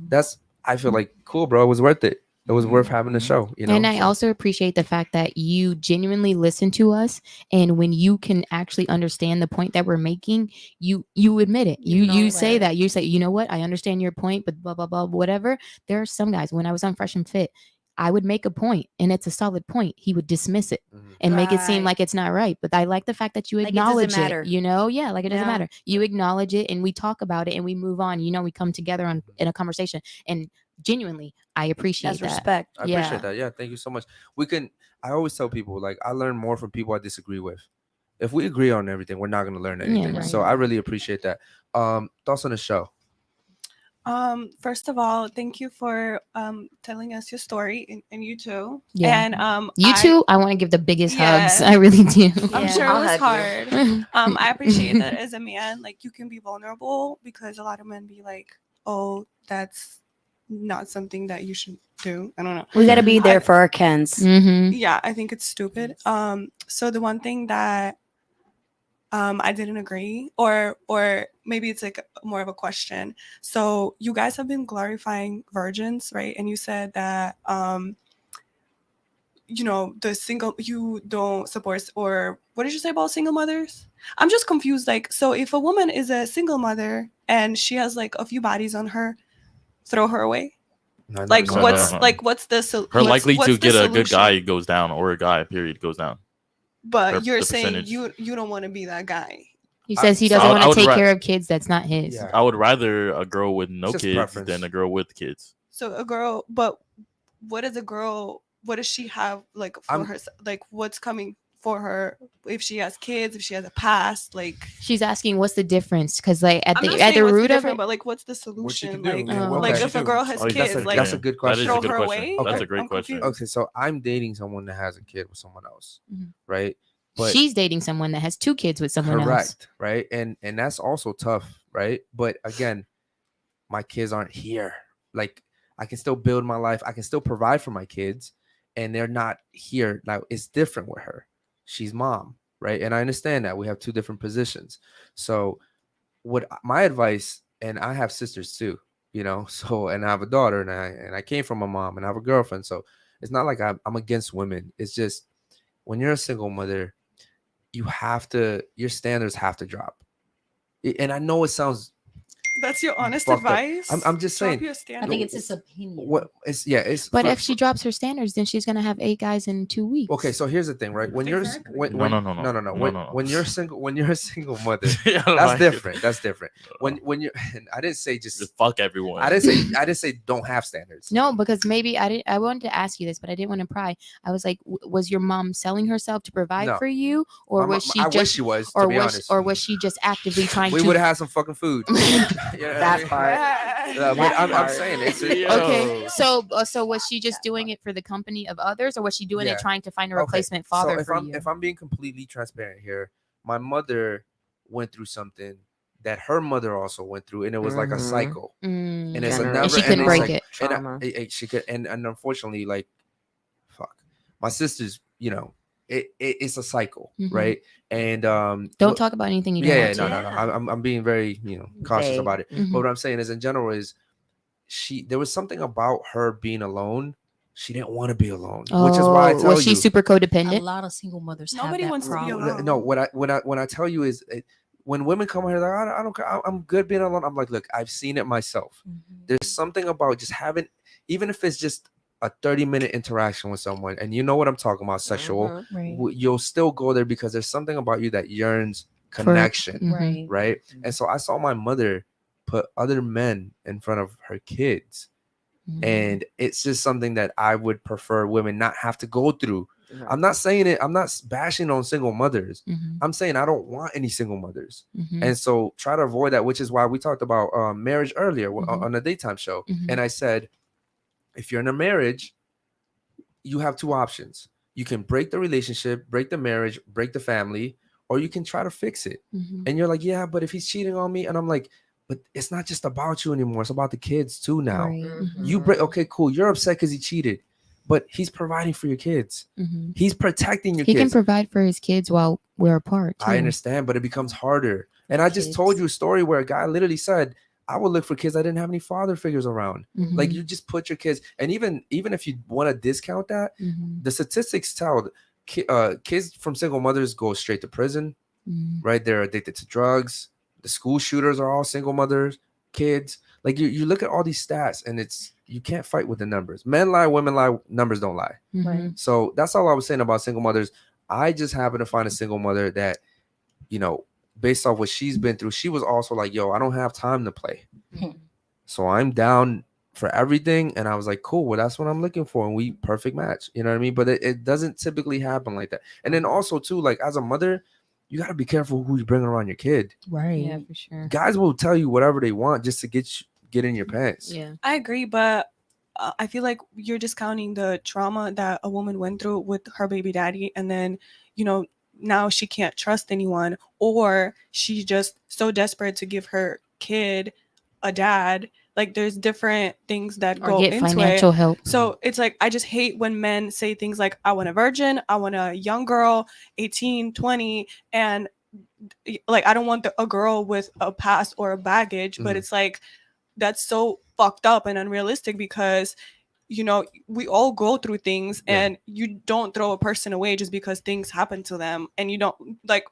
I feel like, cool, bro. It was worth it. It was worth having the show. And I also appreciate the fact that you genuinely listen to us. And when you can actually understand the point that we're making, you admit it. You say that. You say, you know what? I understand your point, but blah, blah, blah, whatever. There are some guys, when I was on Fresh and Fit, I would make a point and it's a solid point. He would dismiss it and make it seem like it's not right. But I like the fact that you acknowledge it. Yeah, like it doesn't matter. You acknowledge it and we talk about it and we move on. We come together in a conversation. And genuinely, I appreciate that. Respect. I appreciate that. Yeah, thank you so much. I always tell people, like, I learn more from people I disagree with. If we agree on everything, we're not going to learn anything. So I really appreciate that. Thoughts on the show? First of all, thank you for telling us your story, and you too. Yeah. And you too. I want to give the biggest hugs. I Yeah. really do. I'm sure I'll it was hug hard. I appreciate that as a man, like you can be vulnerable because a lot of men be like, "Oh, that's not something that you should do." I don't know. We got to be there for our Kens. Yeah, I think it's stupid. So the one thing that I didn't agree, or maybe it's like more of a question. So you guys have been glorifying virgins, right? And you said that the single, you don't support, or what did you say about single mothers? I'm just confused. Like, so if a woman is a single mother and she has like a few bodies on her, throw her away. Like what's the her likely to get a good solution? guy goes down, or a guy period goes down. But you're the saying percentage. you don't want to be that guy. He says he doesn't want to take care of kids that's not his. Yeah. I would rather a girl with no It's just kids preference. than a girl with kids. So a girl, but what is a girl? What does she have like for her? Like what's coming for her if she has kids? If she has a past, like she's asking what's the difference? Because like at I'm not the saying what's root of different, it, but like what's the solution? do, Like, yeah, what like can if she a do? girl has kids, like that's a good question. throw her away. That's Okay. a great I'm question. confused. Okay, so I'm dating someone that has a kid with someone else, right? But she's dating someone that has 2 kids with someone else. correct, right? And that's also tough, right? But again, my kids aren't here. Like I can still build my life. I can still provide for my kids, and they're not here. Now it's different with her. She's mom, right? And I understand that we have two different positions. So what my advice, and I have sisters too, so, and I have a daughter, and I came from a mom, and I have a girlfriend. So it's not like I'm against women. It's just when you're a single mother, your standards have to drop. And I know it sounds That's your honest fucked up. advice. I'm just Drop saying. your I standards. think it's his opinion. What it's But for- if she drops her standards, then she's gonna have 8 guys in 2 weeks. Okay, so here's the thing, right? When you're Exactly. when, No, when, no, no, no. no. No, no. When you're a single mother, I don't that's like it. different. That's different. When you, and I didn't say Just fuck everyone. I didn't say don't have standards. No, because maybe I wanted to ask you this, but I didn't want to pry. I was like, was your mom selling herself to provide No. for you, or was she I just, wish she was, or to be was, honest. or was she just actively trying We to? would have had some fucking food. That part. But I'm saying it's Okay, so was she just doing it for the company of others, or was she doing Yeah. it trying to find a Okay, replacement father so for you? if I'm being completely transparent here, my mother went through something that her mother also went through, and it was like a Mhm. cycle, Mm. and it's a And never. she couldn't ending break cycle. it. And Trauma. she could, and unfortunately, like, fuck, my sisters, it's a cycle, Mhm. right? And Don't talk about anything you don't yeah, want to. no. I'm being very cautious Vague. about it. Mhm. But what I'm saying is, in general, is there was something about her being alone. She didn't want to be alone, which is why I tell was she you. super A codependent? lot of single mothers Nobody have that wants to be problem. alone. No, when I tell you is when women come here, like, I don't care, I'm good being alone. I'm like, look, I've seen it myself. There's something about just having, even if it's just a 30-minute interaction with someone, and you know what I'm talking about, sexual, Mhm. Right. you'll still go there because there's something about you that yearns connection, Mhm. Right. right? And so I saw my mother put other men in front of her kids. Mhm. And it's just something that I would prefer women not have to go through. Right. I'm not saying it, I'm not bashing on single mothers. Mhm. I'm saying I don't want any single mothers. Mhm. And so try to avoid that, which is why we talked about marriage earlier Mhm. on the daytime show. Mhm. And I said, if you're in a marriage, you have two options. You can break the relationship, break the marriage, break the family, or you can try to fix it. Mhm. And you're like, yeah, but if he's cheating on me, and I'm like, but it's not just about you anymore. It's about the kids too now. Right. Mhm. You break, okay, cool. You're upset because he cheated, but he's providing for your kids. Mhm. He's protecting your He can kids. provide for his kids while we're apart. I too. understand, but it becomes harder. And For I just told kids. you a story where a guy literally said, I would look for kids I didn't have any father figures around. Mhm. Like, you just put your kids, and even if you want to discount that, Mhm. the statistics tell kids from single mothers go straight to prison, Mhm. right? They're addicted to drugs. The school shooters are all single mothers, kids. Like, you look at all these stats, and you can't fight with the numbers. Men lie, women lie, numbers don't lie. Mhm. So that's all I was saying about single mothers. I just happen to find a single mother that, based off what she's been through, she was also like, yo, I don't have time to play. Mhm. So I'm down for everything. And I was like, cool, well, that's what I'm looking for. And we perfect match. You know what I mean? But it doesn't typically happen like that. And then also too, like, as a mother, you got to be careful who you bring around your kid. Right. Yeah, for sure. Guys will tell you whatever they want just to get in your pants. Yeah. I agree, but I feel like you're discounting the trauma that a woman went through with her baby daddy, and then now she can't trust anyone, or she's just so desperate to give her kid a dad. Like, there's different things that Or go get into financial it. help. So it's like, I just hate when men say things like, I want a virgin, I want a young girl, 18, 20, and like, I don't want a girl with a past or a baggage. But Mhm. it's like, that's so fucked up and unrealistic, because we all go through things, Yeah. and you don't throw a person away just because things happen to them, and you don't like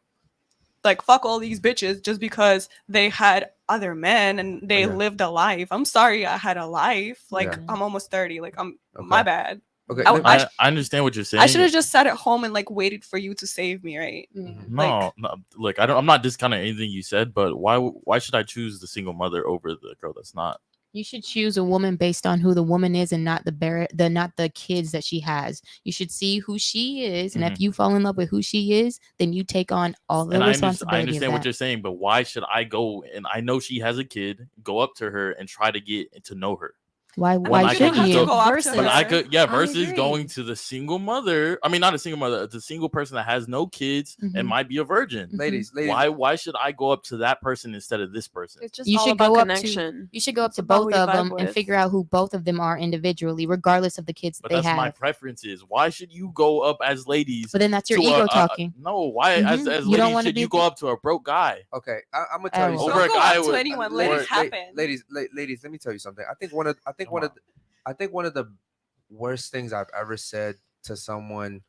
fuck all these bitches just because they had other men and they Yeah. lived a life. I'm sorry, I had a life. Like, Yeah. I'm almost 30. Like, my Okay. bad. Okay. I I understand what you're saying. I should have just sat at home and like waited for you to save me, right? No, look, I'm not discounting anything you said, but why should I choose the single mother over the girl that's not? You should choose a woman based on who the woman is, and not not the kids that she has. You should see who she is, and if you fall in love with who she is, then you take on all the And responsibility. I understand of what that. you're saying, but why should I go and I know she has a kid, go up to her and try to get to know her? Why When why I could shouldn't just you? go up to Versus- But I her. could, yeah, I versus agree. going to the single mother. I mean, not a single mother, the single person that has no kids and Mhm. might be a virgin. Ladies, Why should I go up to that person instead of this person? It's just You all should about go up connection. You should go up It's to about both who you of them vibe and with. figure out who both of them are individually, regardless of the kids But they that's my have. preferences. Why should you go up as ladies? But then that's your to ego talking. No, why as Mhm. as You don't ladies wanna should be you the- go up to a broke guy? Okay, I'm gonna tell you Oh. something. Over a Don't go guy up to with anyone. Ladies, Let it happen. ladies, let me tell you something. I think one of the worst things I've ever said to someone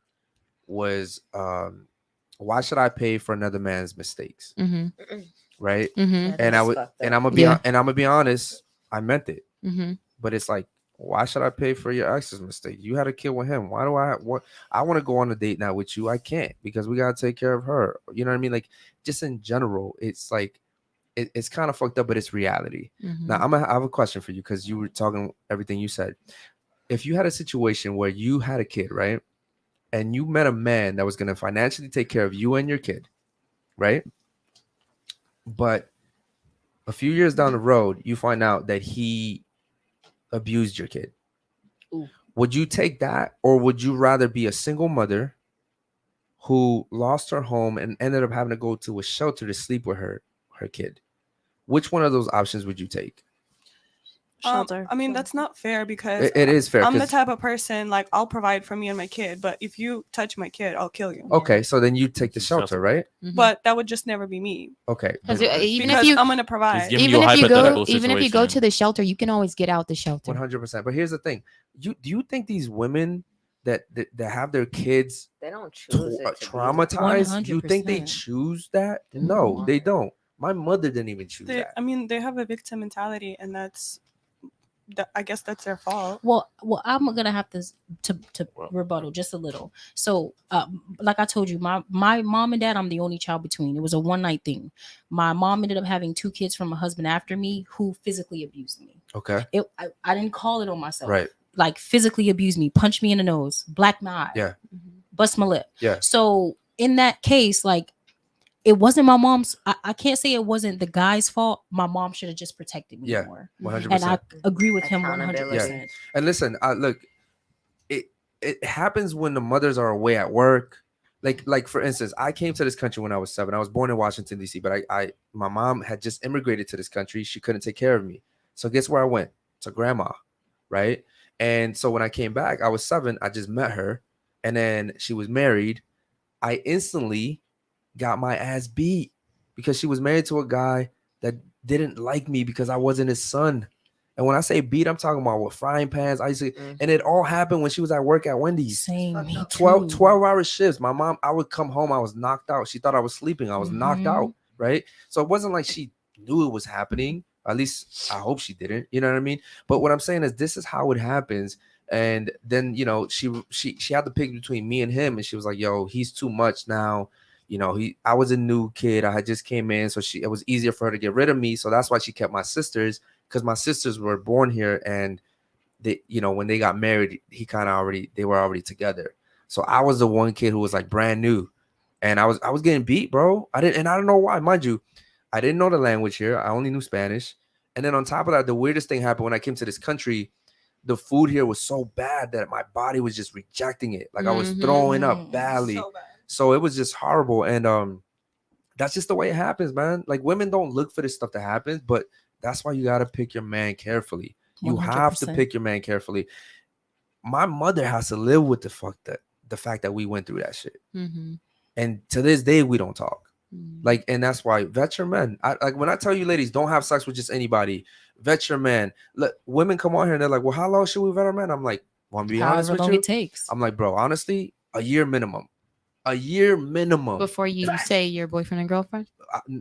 was, why should I pay for another man's mistakes? Mhm. Right? Mhm. And That's fucked up. I'm Yeah. gonna be honest, I meant it. Mhm. But it's like, why should I pay for your ex's mistake? You had a kid with him. Why do I what I want to go on a date now with you? I can't because we gotta take care of her. You know what I mean? Like, just in general, it's like it's kind of fucked up, but it's reality. Mhm. Now I have a question for you because you were talking everything you said. If you had a situation where you had a kid, right? And you met a man that was gonna financially take care of you and your kid, right? But a few years down the road, you find out that he abused your kid. Ooh. Would you take that, or would you rather be a single mother who lost her home and ended up having to go to a shelter to sleep with her kid? Which one of those options would you take? Shelter. I mean, that's not fair because It is fair. I'm the 'Cause- type of person like I'll provide for me and my kid, but if you touch my kid, I'll kill you. Okay, so then you take the shelter, right? Mhm. But that would just never be me Okay. Because but- even because if you I'm gonna provide. giving even you a if you go hypothetical even if you go situation. to the shelter, you can always get out the shelter. 100%. But here's the thing: do you think these women that have their kids They don't choose it to be that. traumatized, you think they 100%. choose that? No, Mhm. they don't. My mother didn't even choose They, that. I mean, they have a victim mentality, and I guess that's their fault. Well, I'm gonna have to rebuttal just a little. So, like I told you, my mom and dad, I'm the only child between. It was a one night thing. My mom ended up having 2 kids from a husband after me who physically abused me. Okay. I didn't call it on myself. Right. Like physically abused me, punched me in the nose, black my eye, Yeah. bust my lip. Yeah. So in that case, like, it wasn't my mom's. I can't say it wasn't the guy's fault. My mom should have just protected me Yeah. more. 100%. And I agree with him 100%. Accountability. And listen, look, it happens when the mothers are away at work. Like for instance, I came to this country when I was 7. I was born in Washington D.C., but my mom had just immigrated to this country. She couldn't take care of me, so guess where I went? To grandma, right? And so when I came back, I was 7. I just met her, and then she was married. I instantly got my ass beat because she was married to a guy that didn't like me because I wasn't his son. And when I say beat, I'm talking about with frying pans. And it all happened when she was at work at Wendy's. Same. Me 12-hour shifts. My mom, I would come home, I was knocked out. She thought I was sleeping. I was knocked Mhm. out, right? So it wasn't like she knew it was happening. At least I hope she didn't. You know what I mean? But what I'm saying is this is how it happens. And then, she had to pick between me and him, and she was like, yo, he's too much now. I was a new kid. I had just came in, so it was easier for her to get rid of me. So that's why she kept my sisters, because my sisters were born here, and they, when they got married, they were already together. So I was the one kid who was like brand new, and I was getting beat, bro. I don't know why, mind you. I didn't know the language here. I only knew Spanish. And then on top of that, the weirdest thing happened when I came to this country. The food here was so bad that my body was just rejecting it. Like I was throwing up badly. So bad. So it was just horrible. And that's just the way it happens, man. Like, women don't look for this stuff to happen, but that's why you got to pick your man carefully. You have to 100%. pick your man carefully. My mother has to live with the fact that we went through that shit. Mhm. And to this day, we don't talk. Mhm. Like, and that's why vet your men. Like when I tell you, ladies, don't have sex with just anybody. Vet your man. Look, women come on here and they're like, well, how long should we vet our man? I'm like, want to be honest However with long you? it takes. I'm like, bro, honestly, a year minimum. A year minimum. Before you say your boyfriend and girlfriend,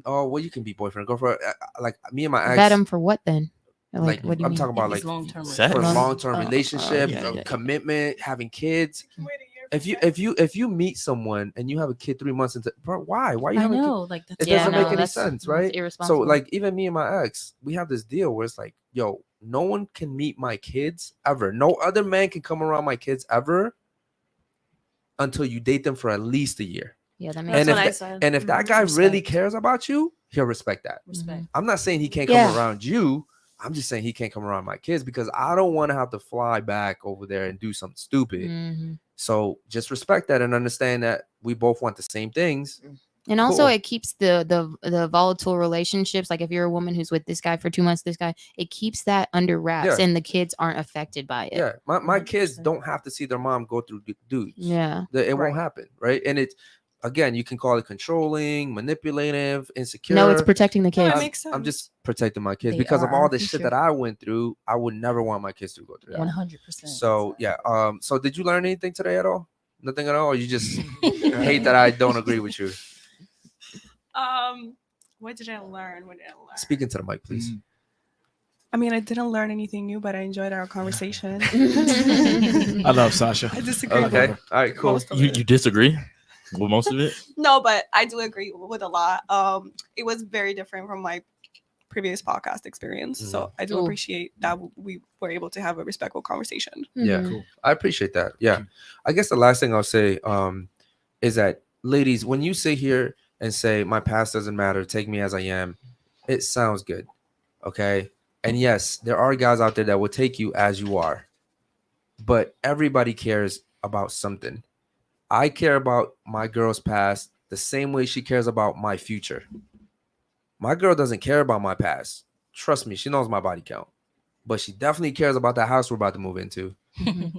Oh, well, you can be boyfriend and girlfriend. Like me and my ex. vet him for what then? Like, what do you I'm mean? talking about If it's like long-term sex. for a relationship. long-term Oh, relationship, yeah. commitment, having kids. You can wait a year for If you meet someone and you have a kid 3 months into, bro, why you I have a kid? know, like that's It doesn't make any that's- sense, that's right? So irresponsible. like even me and my ex, we have this deal where it's like, yo, no one can meet my kids ever. No other man can come around my kids ever until you date them for at least a year. Yeah, that That's makes And what if I that, said. and if that guy really Respect. cares about you, he'll respect that. respect. I'm not saying he can't Yeah. come around you. I'm just saying he can't come around my kids because I don't want to have to fly back over there and do something stupid. Mhm. So just respect that and understand that we both want the same things. And also, Cool. it keeps the volatile relationships. Like if you're a woman who's with this guy for 2 months, this guy, it keeps that under wraps, Yeah. and the kids aren't affected by it. Yeah, my kids don't have to see their mom go through dudes. Yeah. It won't happen, right? And it's, again, you can call it controlling, manipulative, insecure. No, it's protecting the No, it kids. makes sense. I'm just protecting my kids They because of all are, the for shit sure. that I went through. I would never want my kids to go through that. 100%. So yeah. So did you learn anything today at all? Nothing at all. Or you just hate that I don't agree with you. What did I learn? What did I learn? Speak into the mic, please. I mean, I didn't learn anything new, but I enjoyed our conversation. I love Sasha. I disagree. Okay. with All right. Cool. most of You it. disagree with most of it? No, but I do agree with a lot. It was very different from my previous podcast experience, so I do Ooh. appreciate that we were able to have a respectful conversation. Yeah. Mhm. Cool. I appreciate that. Yeah. I guess the last thing I'll say is that, ladies, when you sit here and say my past doesn't matter, take me as I am, it sounds good. Okay. And yes, there are guys out there that will take you as you are, but everybody cares about something. I care about my girl's past the same way she cares about my future. My girl doesn't care about my past. Trust me, she knows my body count, but she definitely cares about the house we're about to move into.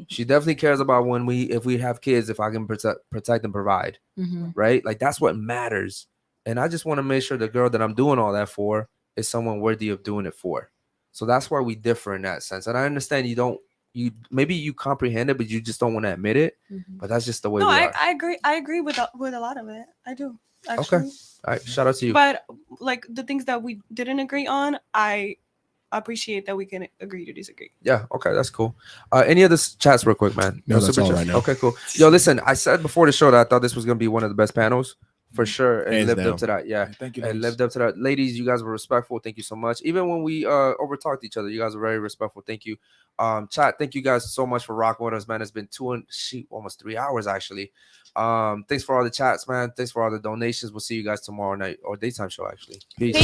She definitely cares about if we have kids, if I can protect and provide, Mhm. right? Like that's what matters. And I just want to make sure the girl that I'm doing all that for is someone worthy of doing it for. So that's why we differ in that sense. And I understand maybe you comprehend it, but you just don't want to admit it. Mhm. But that's just the way No, we I are. agree with a lot of it. I do actually. All right, shout out to you. But like the things that we didn't agree on, I appreciate that we can agree to disagree. Yeah, okay, that's cool. Any other chats real quick, man? No, that's super all chat? right now. Okay, cool. Yo, listen, I said before the show that I thought this was gonna be one of the best panels for sure, and Hands lived down. up to that. Yeah, Thank you. and ladies. lived up to that. Ladies, you guys were respectful. Thank you so much. Even when we overtalked each other, you guys were very respectful. Thank you. Chat, thank you guys so much for rocking with us, man. It's been almost 3 hours actually. Thanks for all the chats, man. Thanks for all the donations. We'll see you guys tomorrow night or daytime show actually. Peace.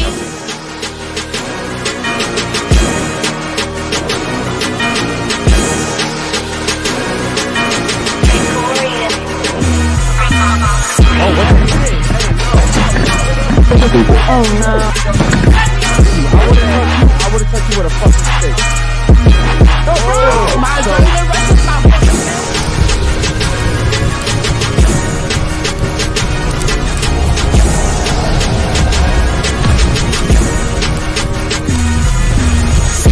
Oh no. I would have touched you with a fucking stick. No, bro.